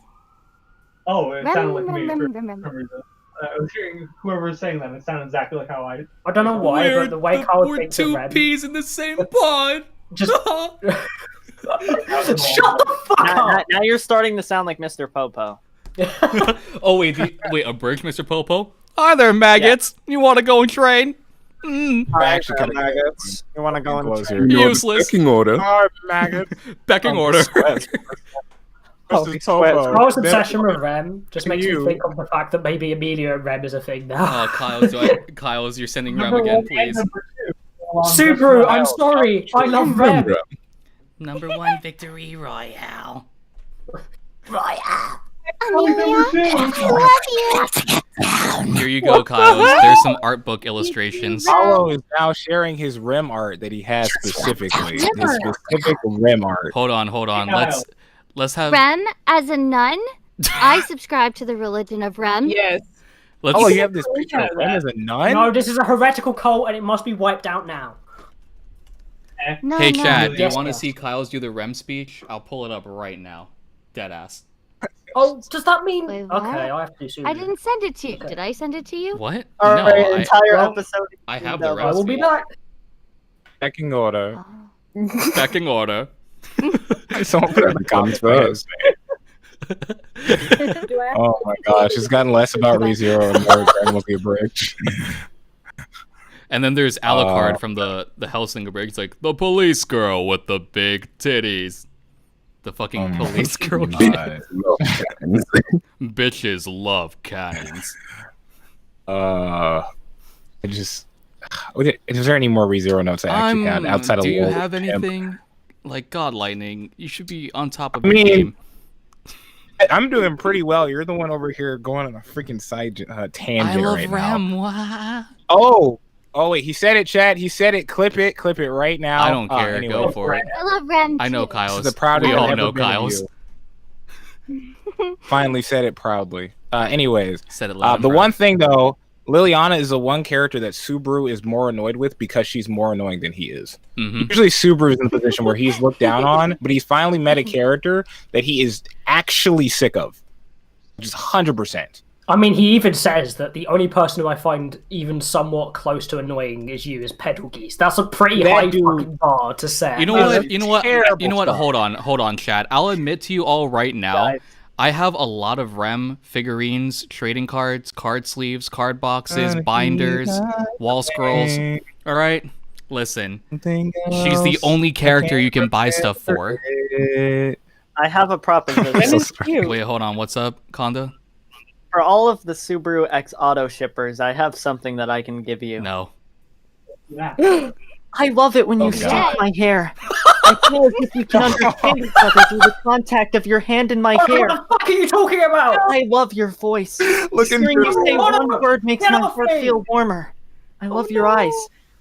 Oh, it sounded like me. For some reason. I was hearing whoever was saying that. It sounded exactly like how I. I don't know why, but the way Carl thinks of Rem. Peas in the same pod. Just Shut the fuck up! Now you're starting to sound like Mr. Popo. Oh wait, a bridge, Mr. Popo. Hi there, maggots. You want to go and train? Actually, kind of maggots. You want to go and closer. Useless. Pecking order. Maggots. Pecking order. Carl's obsession with Rem just makes me think of the fact that maybe Amelia and Rem is a thing now. Kyle's, you're sending Rem again, please. Subaru, I'm sorry. I love Rem. Number 1 victory royale. Amelia, Here you go, Kyle. There's some art book illustrations. Hollow is now sharing his Rem art that he has specifically. His specific Rem art. Hold on. Let's have Rem as a nun? I subscribe to the religion of Rem. Yes. You have this picture of Rem as a nun? No, this is a heretical cult and it must be wiped out now. No, Hey, no. Chad, do you want to see Kyle's do the Rem speech? I'll pull it up right now. Deadass. Oh, does that mean... Wait, what? Okay, I have to do Subaru. I didn't send it to you. Did I send it to you? What? Our No, entire episode. I have the Rem I will be speech. back. Pecking order. Pecking order. Someone put it in the comments first. Oh my gosh, it's gotten less about ReZero and more Grand Monkey Bridge. And then there's Alucard from the Hellsinger break. It's like, the police girl with the big titties. The fucking police girl. Bitches love cannons. Is there any more ReZero notes I actually had outside of do you Lord have Imp? anything? Like, God, Lightning, you should be on top of I your mean, game. I'm doing pretty well. You're the one over here going on a freaking side tangent I love right Rem. now. Oh, wait, he said it, Chad. He said it. Clip it right now. I don't care. Anyway. Go for it. I love Rem. I know too. Kyle's. The proudest We all I've know ever been of Kyle's. you. Finally said it proudly. Anyways, Said it loud and the proud. one thing though, Liliana is the one character that Subaru is more annoyed with because she's more annoying than he is. Mhm. Usually Subaru is in the position where he's looked down on, but he's finally met a character that he is actually sick of. Just 100%. I mean, he even says that the only person who I find even somewhat close to annoying is you, is Pedal Geese. That's a pretty high fucking bar to set. You know what? You know what? Hold on, Chad. I'll admit to you all right now. I have a lot of Rem figurines, trading cards, card sleeves, card boxes, binders, wall scrolls. All right, listen. She's the only character you can buy stuff for. I have a proposition. Wait, hold on. What's up, Kanda? For all of the Subaru X Auto shippers, I have something that I can give you. No. I love it when you stroke God. my hair. I feel as if you can understand each other through the contact of your hand in my hair. What the fuck are you talking about? I love your voice. Looking Hearing you through- say What one the- word makes Get my off heart me! feel warmer. I love your eyes.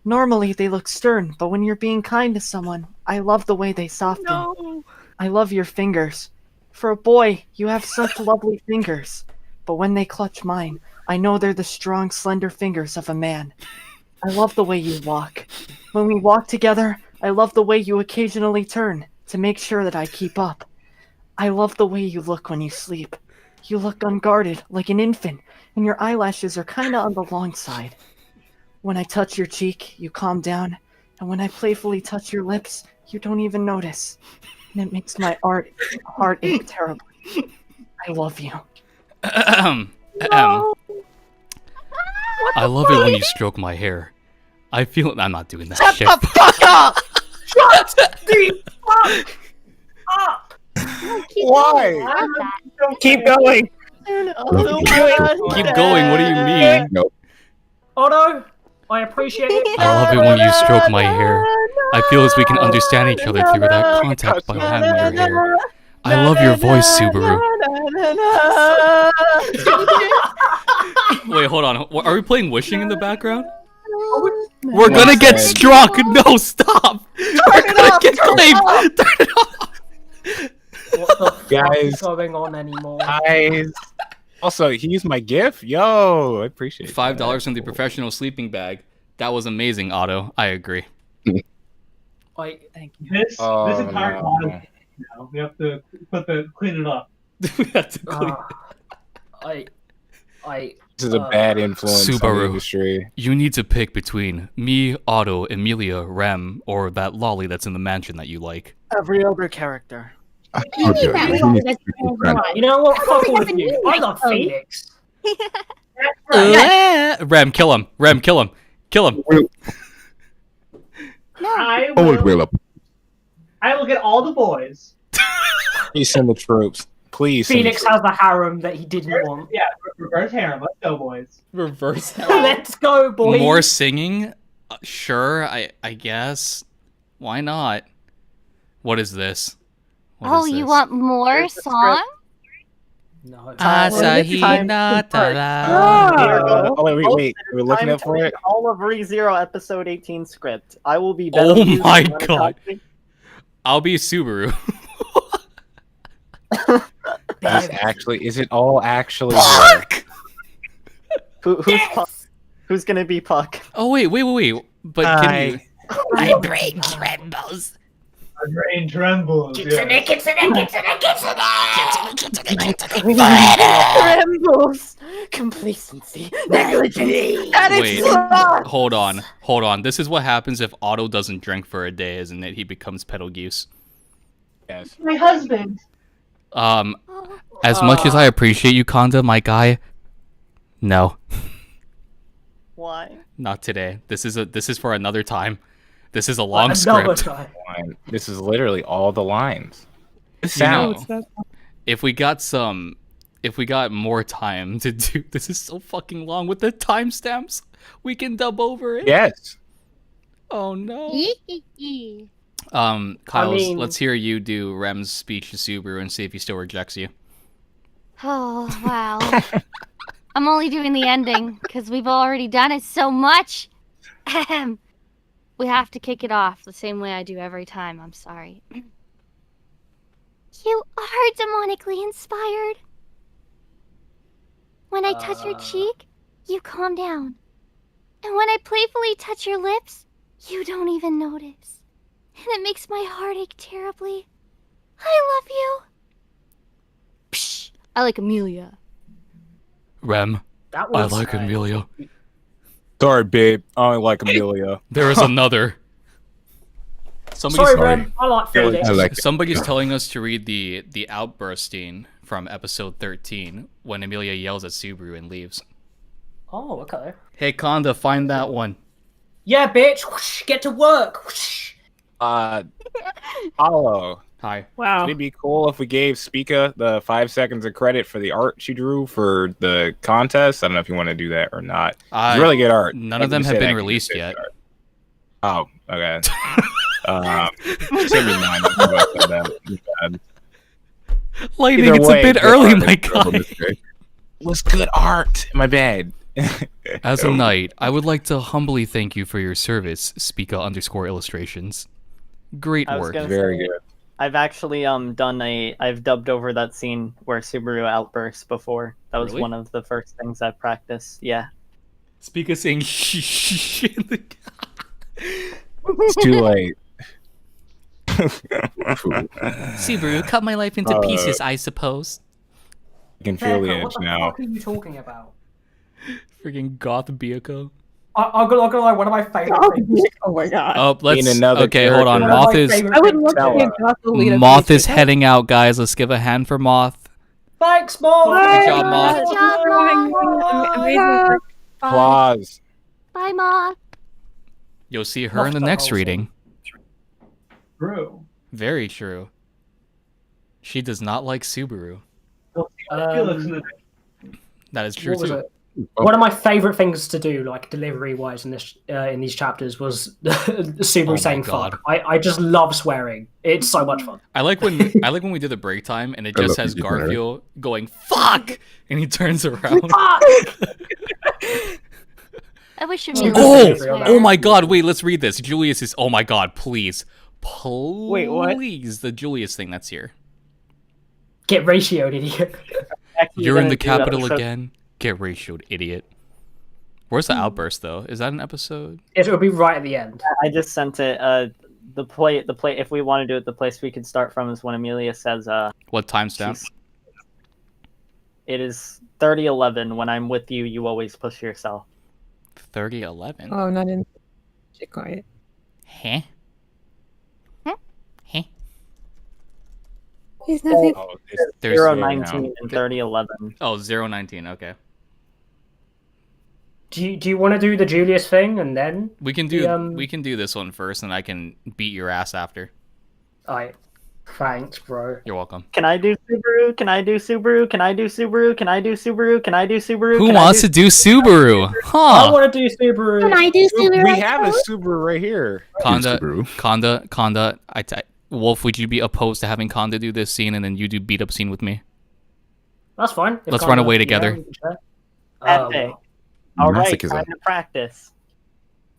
Normally they look stern, but when you're being kind to someone, I love the way they soften. I love your fingers. For a boy, you have such lovely fingers. But when they clutch mine, I know they're the strong, slender fingers of a man. I love the way you walk. When we walk together, I love the way you occasionally turn to make sure that I keep up. I love the way you look when you sleep. You look unguarded, like an infant, and your eyelashes are kinda on the long side. When I touch your cheek, you calm down, and when I playfully touch your lips, you don't even notice. And it makes my heart ache terribly. I love you. I love it when you stroke my hair. I feel I'm not doing that shit. Shut the fuck up! Shut the fuck up! Why? Keep going. Keep going. What do you mean? Nope. Otto, I appreciate it. I love it when you stroke my hair. I feel as we can understand each other through that contact by having your hair. I love your voice, Subaru. Wait, hold on. Are we playing Wishing in the background? We're gonna get struck! No, stop! We're gonna get claimed! Turn it off! What the fuck Guys. is going on anymore? Guys. Also, he used my GIF? Yo, I appreciate it. $5 from the professional sleeping bag. That was amazing, Otto. I agree. Thank you. This entire no. bottom now. We have to clean it up. We have to clean. This is a bad influence on the Subaru, industry. you need to pick between me, Otto, Emilia, Rem, or that lolly that's in the mansion that you like. Every other character. You need that one that's You know what? Fuck all of you. I love Phoenix. Rem, kill him. Rem, kill him. Kill him. I Hold will, will up. I will get all the boys. Please send the troops. Please. send the Phoenix troops. has the harem that he didn't want. Yeah, reverse harem. Let's go, boys. Reverse. Let's go, boys. More singing? Sure, I guess. Why not? What is this? What is You this? want more song? No. Asahi Oh, wait. We're looking up for it? All of ReZero episode 18 script. I will be better. Oh my god. I'll be Subaru. Is it all actually Puck! Who's Puck? Who's gonna be Puck? Oh wait. But can you... My brain trembles. My brain trembles. Trembles. Complacency. Negligence. Wait, hold on. This is what happens if Otto doesn't drink for a day, isn't it? He becomes pedal goose. Yes. My husband. As much as I appreciate you, Kanda, my guy, no. Why? Not today. This is for another time. This is a long script. This is literally all the lines. You know, if we got more time to do, this is so fucking long with the timestamps. We can dub over it. Yes. Oh no. Kyles, I mean- let's hear you do Rem's speech to Subaru and see if he still rejects you. Oh, wow. I'm only doing the ending because we've already done it so much. Ahem. We have to kick it off the same way I do every time. I'm sorry. You are demonically inspired. When I touch your cheek, you calm down. And when I playfully touch your lips, you don't even notice. And it makes my heart ache terribly. I love you. Psh, I like Amelia. Rem, That I was, like Amelia. Sorry, babe. I only like Amelia. There is another. Sorry, Ren. I like Phoenix. Somebody's telling us to read the outbursting from episode 13 when Amelia yells at Subaru and leaves. Oh, okay. Hey, Kanda, find that one. Yeah, bitch. Whoosh, get to work. Whoosh. Hollow. Hi. Wow. Would it be cool if we gave Spica the 5 seconds of credit for the art she drew for the contest? I don't know if you want to do that or not. It's really good art. None of them have been released yet. Oh, okay. Send me mine. That. Lightning, Either it's way, a bit good early, art. my guy. Was good art. My bad. As a knight, I would like to humbly thank you for your service, Spica_illustrations. Great I was work. gonna Very say, good. I've actually I've dubbed over that scene where Subaru outbursts before. That was Really? one of the first things I practiced. Yeah. Spica saying shh in the... It's too late. Subaru, cut my life into pieces, I suppose. I can feel the Becca, edge what the now. fuck are you talking about? Freaking goth Biako. I'm gonna lie, one of my favorite things. Oh my god. Oh, let's... Being another Okay, hold on. character. Moth is... I would love to be a Gotham Moth is heading out, guys. Let's give a hand for Moth. Thanks, Mom! Good job, Moth. Good job, Mom. Amazing work. Applause. Bye, Moth. You'll see her in the next reading. True. Very true. She does not like Subaru. That is true What was too. it? One of my favorite things to do, like delivery-wise, in these chapters, was Subaru Oh my saying God. "fuck." I just love swearing. It's so much fun. I like when we do the break time and it just has Garfiel going "fuck" and he turns around. I wish you Oh my God! Wait, let's read this. Julius is. Oh my God! Please, Wait, what? please, the Julius thing that's here. Get ratioed, idiot. You're in the capital again. Get ratioed, idiot. Where's the outburst though? Is that an episode? It'll be right at the end. I just sent it. The play. If we want to do it, the place we could start from is when Amelia says, What timestamp? It is 3011. When I'm with you, you always push yourself. 3011. Oh, not in. Get quiet. Huh? Huh? There's nothing. Oh, There's 019 and 3011. Oh, 019. Okay. Do you want to do the Julius thing and then We can do this one first, and I can beat your ass after. Alright. Thanks, bro. You're welcome. Can I do Subaru? Can I do Subaru? Can I do Subaru? Can I do Subaru? Can I do Subaru? Who wants to do Subaru? Huh? I want to do Subaru. Can I do Subaru? We have a Subaru right here. Kanda. Wolf, would you be opposed to having Kanda do this scene and then you do beat up scene with me? That's fine. Let's run away together. All right, time to practice.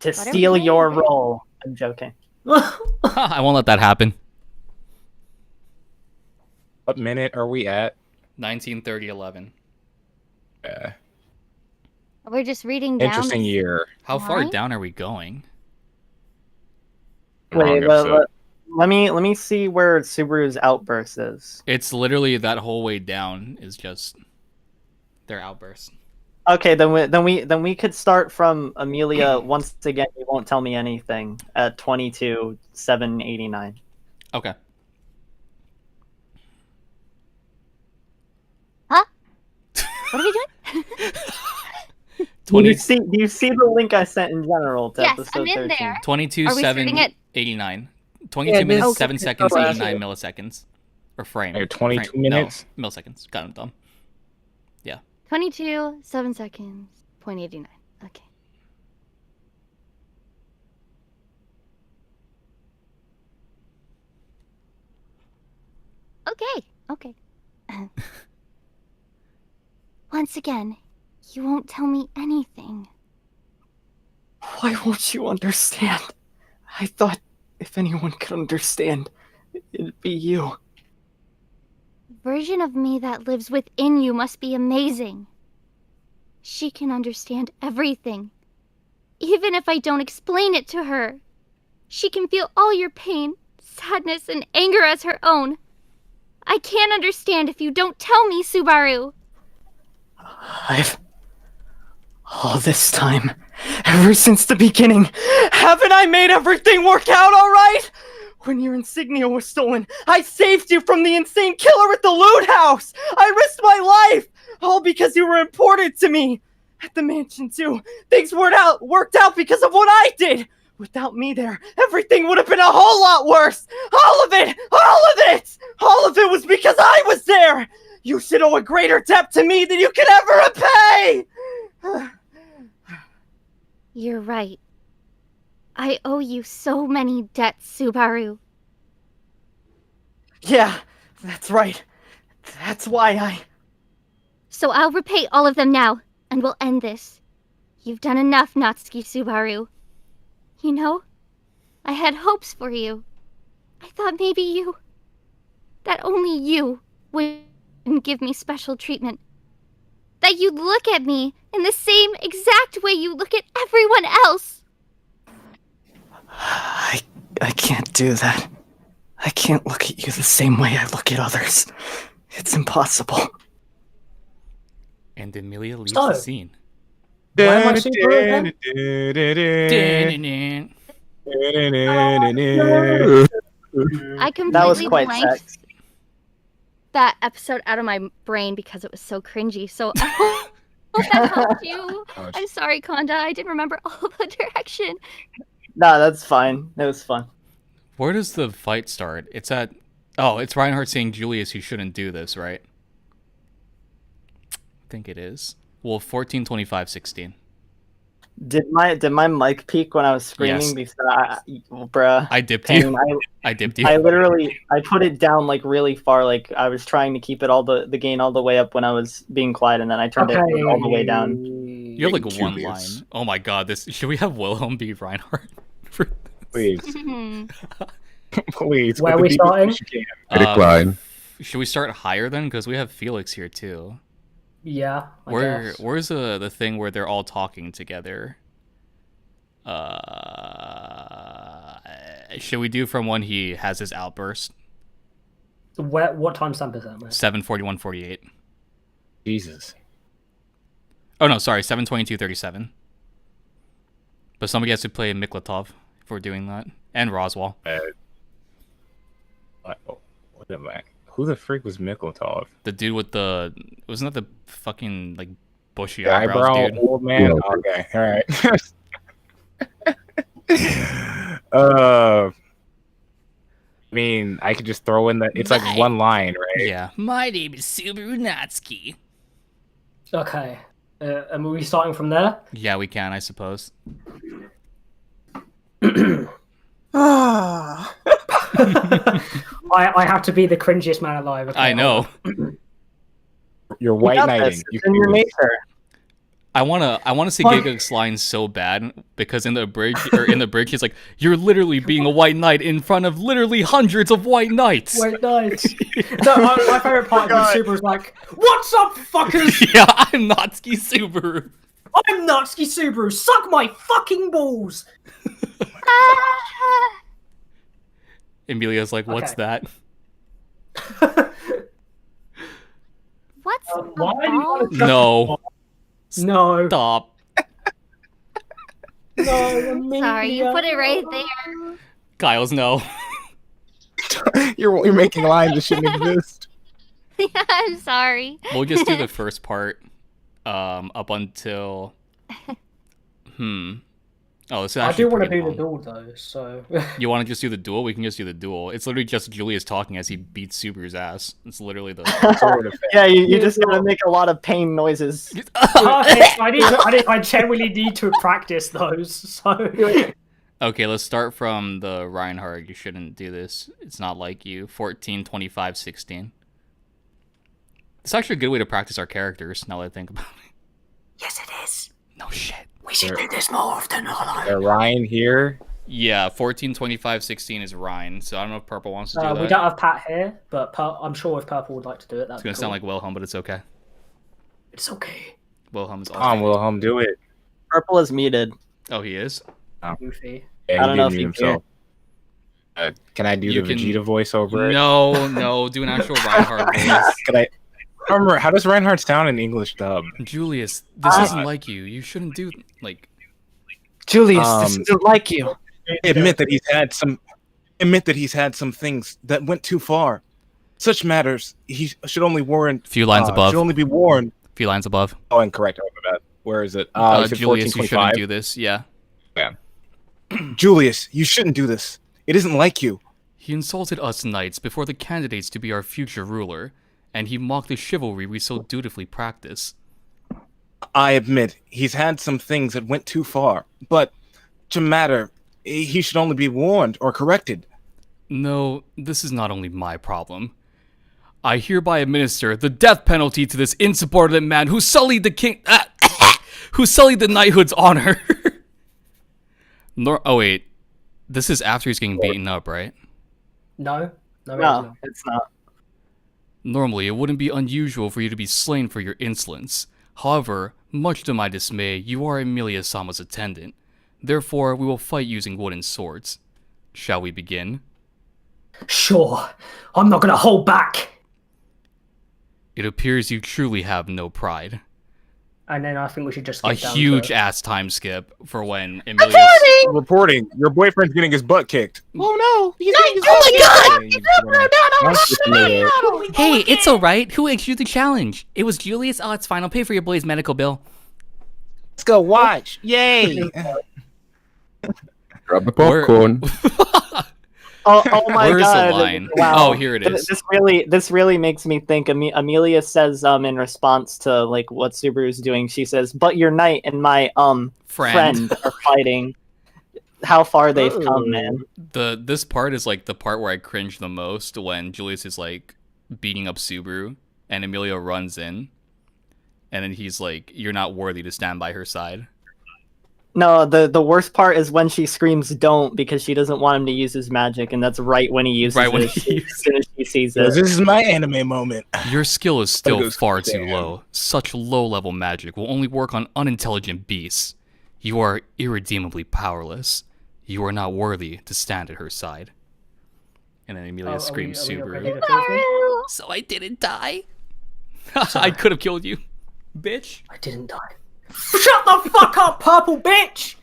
To steal your role. I'm joking. I won't let that happen. What minute are we at? 1930-11. Yeah. We're just reading down. Interesting year. How far Why? down are we going? Wait, let me see where Subaru's outburst is. It's literally that whole way down is just their outburst. Okay, then we could start from Amelia. Once again, you won't tell me anything at 22:789. Okay. Huh? What are we doing? Do you see the link I sent in general to Yes, episode I'm in 13? there. 22:789. 22 minutes, 7 seconds, 89 milliseconds. Or frame. 22 frame. minutes? No, milliseconds. Got him dumb. Yeah. 22, 7 seconds, 0.89. Okay. Okay. Once again, you won't tell me anything. Why won't you understand? I thought if anyone could understand, it'd be you. The version of me that lives within you must be amazing. She can understand everything. Even if I don't explain it to her. She can feel all your pain, sadness, and anger as her own. I can't understand if you don't tell me, Subaru. All this time, ever since the beginning, haven't I made everything work out all right? When your insignia was stolen, I saved you from the insane killer at the loot house! I risked my life! All because you were important to me! At the mansion, too, things worked out because of what I did! Without me there, everything would have been a whole lot worse! All of it! All of it! All of it was because I was there! You should owe a greater debt to me than you could ever repay! You're right. I owe you so many debts, Subaru. Yeah, that's right. That's why So I'll repay all of them now, and we'll end this. You've done enough, Natsuki Subaru. You know, I had hopes for you. I thought maybe that only you wouldn't give me special treatment. That you'd look at me in the same exact way you look at everyone else. I can't do that. I can't look at you the same way I look at others. It's impossible. And Amelia leaves the scene. Why am I super again? I completely That was quite blanked sex. that episode out of my brain because it was so cringy. So I hope that helped you. I'm sorry, Kanda. I didn't remember all the direction. Nah, that's fine. It was fun. Where does the fight start? It's Reinhard saying Julius, you shouldn't do this, right? I think it is. Well, 14:25:16. Did my mic peak when I was screaming? Yes. Because bruh. I dipped you. I dipped you. I put it down like really far. Like I was trying to keep it the gain all the way up when I was being quiet, and then I turned it all the way down. You have like one line. Oh my god, should we have Wilhelm be Reinhard? Please. Please. Where are we starting? Decline. Should we start higher then? Because we have Felix here too. Yeah. I guess. Where's the thing where they're all talking together? Should we do from when he has his outburst? What timestamp is that, man? 7:41:48. Jesus. Oh no, sorry, 7:22:37. But somebody has to play Miklatov if we're doing that, and Roswell. What am I? Who the freak was Miklatov? The dude with the wasn't that the fucking like bushy The eyebrows eyebrow dude? old man. Okay, all right. I mean, I could just throw in that. It's like one line, right? Yeah. My name is Subaru Natsuki. Okay. And are we starting from there? Yeah, we can, I suppose. I have to be the cringiest man alive. Okay, I know. You're white knighting. It's in your nature. I wanna see Gigak's line so bad because in the bridge he's like, "You're literally being a white knight in front of literally hundreds of white knights." White knights. No, my favorite part of Subaru's like, "What's up, fuckers? Yeah, I'm Natsuki Subaru. I'm Natsuki Subaru. Suck my fucking balls." Emilia's like, "What's that?" What's why do you want to No. No. Stop. No, Sorry, you put it right there. Kyle's no. You're making lines that shouldn't exist. Yeah, I'm sorry. We'll just do the first part, up until. Oh, this is I actually do want to pretty do the long. duel though, so. You want to just do the duel? We can just do the duel. It's literally just Julius talking as he beats Subaru's ass. It's literally the sort of. Yeah, you just gotta make a lot of pain noises. I genuinely need to practice those. So. Okay, let's start from the Reinhard. You shouldn't do this. It's not like you. 14:25:16. It's actually a good way to practice our characters. Now that I think about it. Yes, it is. No shit. We should do this more often. Ryan here. Yeah, 14:25:16 is Ryan. So I don't know if Purple wants to do that. We don't have Pat here, but I'm sure if Purple would like to do it, that's It's gonna sound like Wilhelm, but it's okay. It's okay. Wilhelm is Come on, Wilhelm, do it. Purple is muted. Oh, he is? Goofy. Yeah, I don't know if he you did himself. Can I do You the can- Vegeta voice over it? No, do an actual Reinhard voice. Can I? I remember, how does Reinhard sound in English dub? Julius, this isn't like you. You shouldn't do like. Julius, this isn't like you. Admit that he's had some things that went too far. Such matters he should only warrant. Few lines above. Should only be warned. Few lines above. Oh, incorrect. Oh, my bad. Where is it? Julius, you shouldn't do this. Yeah. Yeah. Julius, you shouldn't do this. It isn't like you. He insulted us knights before the candidates to be our future ruler, and he mocked the chivalry we so dutifully practice. I admit he's had some things that went too far, but to matter, he should only be warned or corrected. No, this is not only my problem. I hereby administer the death penalty to this insubordinate man who sullied the who sullied the knighthood's honor. Oh wait, this is after he's getting beaten up, right? No, it's not. Normally, it wouldn't be unusual for you to be slain for your insolence. However, much to my dismay, you are Emilia-sama's attendant. Therefore, we will fight using wooden swords. Shall we begin? Sure. I'm not gonna hold back. It appears you truly have no pride. And then I think we should just A skip down huge to... ass time skip for when Emilia's... Reporting. Your boyfriend's getting his butt kicked. Oh no! He's getting his Hey, it's alright. Who issued the challenge? It was Julius. Oh, it's fine. I'll pay for your boy's medical bill. Let's go watch. Yay! Grab the popcorn. Oh my Where's god! the line? Wow. Oh, here it is. This really makes me think. Amelia says in response to like what Subaru's doing, she says, "But your knight and my friend are fighting." How far they've come, man. This part is like the part where I cringe the most when Julius is like beating up Subaru and Emilia runs in, and then he's like, "You're not worthy to stand by her side." No, the worst part is when she screams "don't" because she doesn't want him to use his magic, and that's right when he uses it. As soon as she sees it. This is my anime moment. Your skill is still goes far too down. low. Such low-level magic will only work on unintelligent beasts. You are irredeemably powerless. You are not worthy to stand at her side. And then Emilia screams Subaru. Subaru! So I didn't die? I could have killed you, bitch. I didn't die. Shut the fuck up, purple bitch!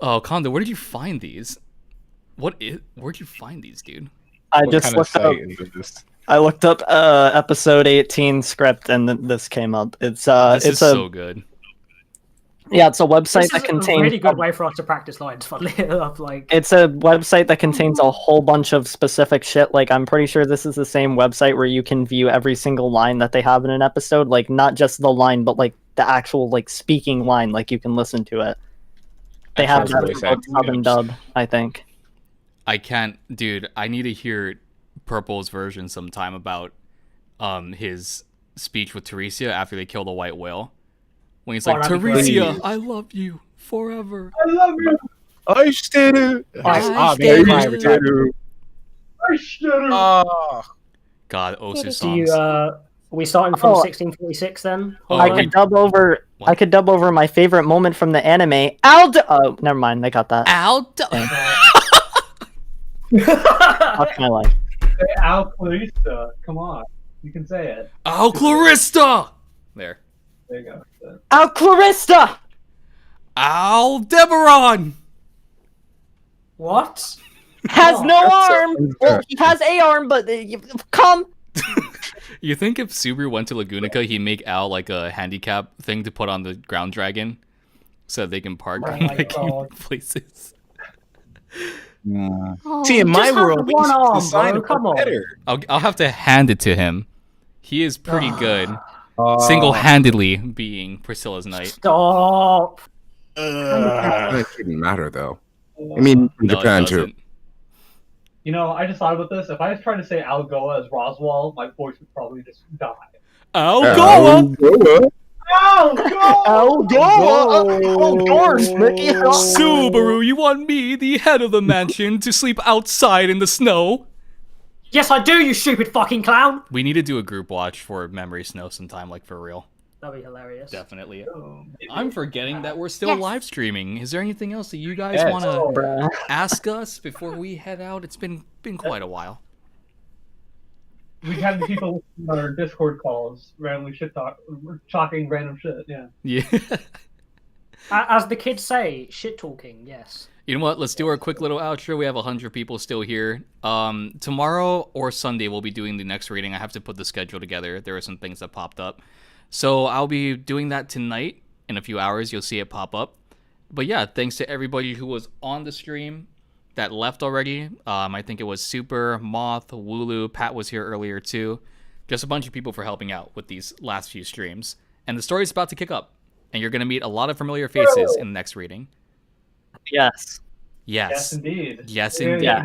Oh, Kanda, where did you find these? Where'd you find these, dude? I What just kind of looked up. site is this? I looked up episode 18 script, and this came up. It's This it's is a so good. yeah, it's a website This that is contains a really good way for us to practice lines, funnily enough. Like, It's a website that contains a whole bunch of specific shit. Like, I'm pretty sure this is the same website where you can view every single line that they have in an episode. Like, not just the line, but like the actual like speaking line. Like, you can listen to it. They have that Really in both sub and dub, I think. I can't, dude. I need to hear Purple's version sometime about his speech with Teresia after they kill the white whale. When he's like, that'd be great. Teresia, I love you forever. I love you. I still do. I man, still I do. retired. I should. Oh, God, Osu do songs. you, are we starting from Oh. 1646 then? Oh, I wait. could dub over. What? I could dub over my favorite moment from the anime. Oh, never mind. They got that. Fuck my life. Say Al Clarista. Come on. You can say it. Al Clarista! There. There you go. Al Clarista! Aldebaran! What? Has no arm. sounds Well, good. he has a arm, but come. You think if Subaru went to Lagunica, he'd make Al like a handicap thing to put on the ground dragon so that they can park Oh my like, in God. places? Oh, see, in my Just have world, we one used to arm, design bro, it come on. better. I'll have to hand it to him. He is pretty good. Oh. Single-handedly being Priscilla's knight. Stop. It shouldn't matter though. I mean, in No, it Japan too. doesn't. You know, I just thought about this. If I was trying to say Algoa as Roswell, my voice would probably just die. Algoa! Subaru, you want me, the head of the mansion, to sleep outside in the snow? Yes, I do, you stupid fucking clown. We need to do a group watch for Memory Snow sometime, like for real. That'd be hilarious. Definitely. I'm forgetting that we're still Yes. live streaming. Is there anything else that you guys Yes. want to ask us before we head out? It's been quite a while. We had people on our Discord calls randomly talking random shit. Yeah. Yeah. As the kids say, shit talking. Yes. You know what? Let's do our quick little outro. We have 100 people still here. Tomorrow or Sunday we'll be doing the next reading. I have to put the schedule together. There are some things that popped up. So I'll be doing that tonight. In a few hours, you'll see it pop up. But yeah, thanks to everybody who was on the stream that left already. I think it was Super, Moth, Wooloo, Pat was here earlier too. Just a bunch of people for helping out with these last few streams. And the story's about to kick up. And you're going to meet a lot of familiar faces in the next reading. Yes. Yes. Yes, indeed. Yes, Yeah, indeed. yeah.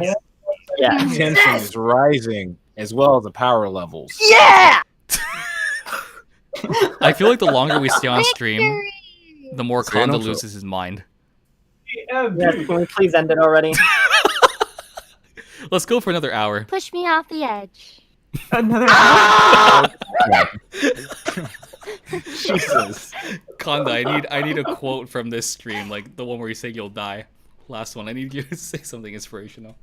Yeah. The tension is rising, as well as the power levels. Yeah. I feel like the longer we stay on stream, the more Say an Kanda outro. loses his mind. Yes, can we please end it already? Let's go for another hour. Push me off the edge. Another. Jesus. Kanda, I need a quote from this stream, like the one where you say you'll die. Last one. I need you to say something inspirational.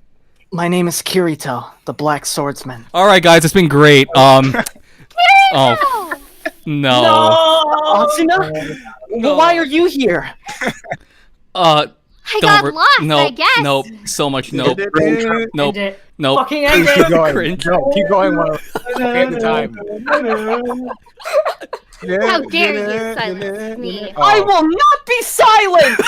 My name is Kirito, the Black Swordsman. All right, guys, it's been great. Oh no. Asuna? Well, why are you here? I got lost, nope, I guess. Nope. So much nope. Nope. End it. Nope. Fucking end Keep it. going. Cringe. No, keep going one at a time. How dare you silence me? I will not be silenced!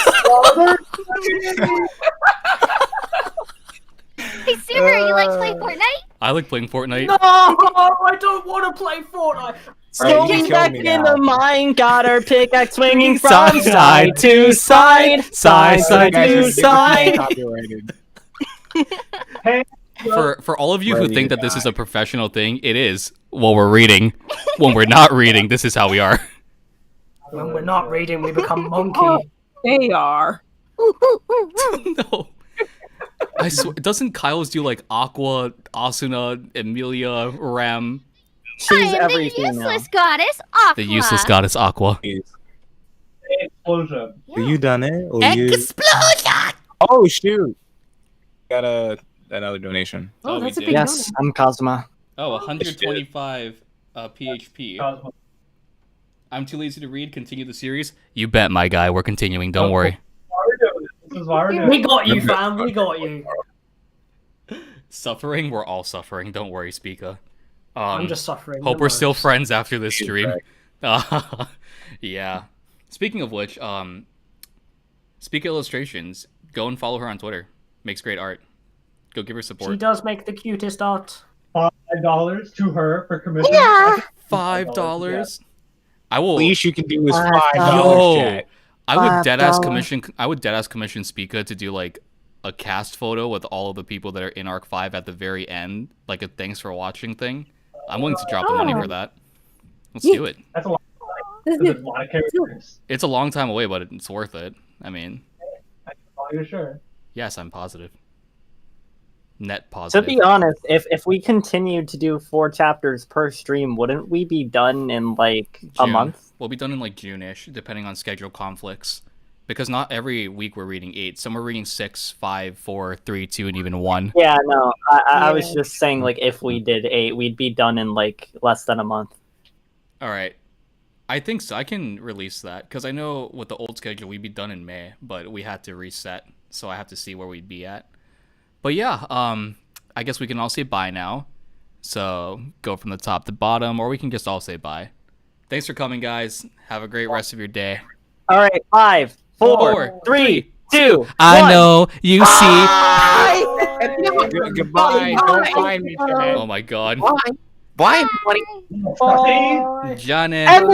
Hey, Subaru, you like to play Fortnite? I like playing Fortnite. No, I don't want to play Fortnite. Alright, you Going kill back me in now. the mine, got our pickaxe swinging from Side side to side, side to side. Copyrighted. For all of you who Ready think to that this is a professional thing, it is. While we're reading, when we're not reading, this is how we are. When we're not reading, we become monkey. They are. No. I swear, doesn't Kyle's do like Aqua, Asuna, Emilia, Ram? She's I am the every female. useless goddess, Aqua. The useless goddess Aqua. Explosion. Do you done it? Or Explosion! Oh shoot! Got another donation. Oh, we that's a did. big Yes, I'm Kazuma. Oh, 125 PHP. I'm too lazy to read. Continue the series. You bet, my guy. We're continuing. Don't worry. This is why we're doing We it. got you, fam. We got you. Suffering? We're all suffering. Don't worry, Speaker. I'm just suffering. Hope the we're still most. friends after this stream. Yeah. Speaking of which, Speak Illustrations, go and follow her on Twitter. Makes great art. Go give her support. She does make the cutest art. $5 to her for commission. Yeah. $5. I will. Least you can do is $5. Yo, Chat. I would deadass $5. commission. I would deadass commission Speaker to do like a cast photo with all of the people that are in Arc 5 at the very end, like a thanks for watching thing. I'm willing to drop the money for that. Let's do it. That's a lot. That's a lot of characters. It's a long time away, but it's worth it. I mean, Are you sure? yes, I'm positive. Net To positive. be honest, if we continued to do 4 chapters per stream, wouldn't we be done in like a June. month? We'll be done in like June-ish, depending on schedule conflicts. Because not every week we're reading 8. Some are reading 6, 5, 4, 3, 2, and even 1. Yeah, no. I was just saying, like, if we did 8, we'd be done in like less than a month. All right. I think so. I can release that because I know with the old schedule we'd be done in May, but we had to reset, so I have to see where we'd be at. But yeah, I guess we can all say bye now. So go from the top to bottom, or we can just all say bye. Thanks for coming, guys. Have a great rest of your day. All right, 5, 4, 3, 2. I know you see. Goodbye. Don't find me, Chat. Oh my god. Bye, everybody. Johnny.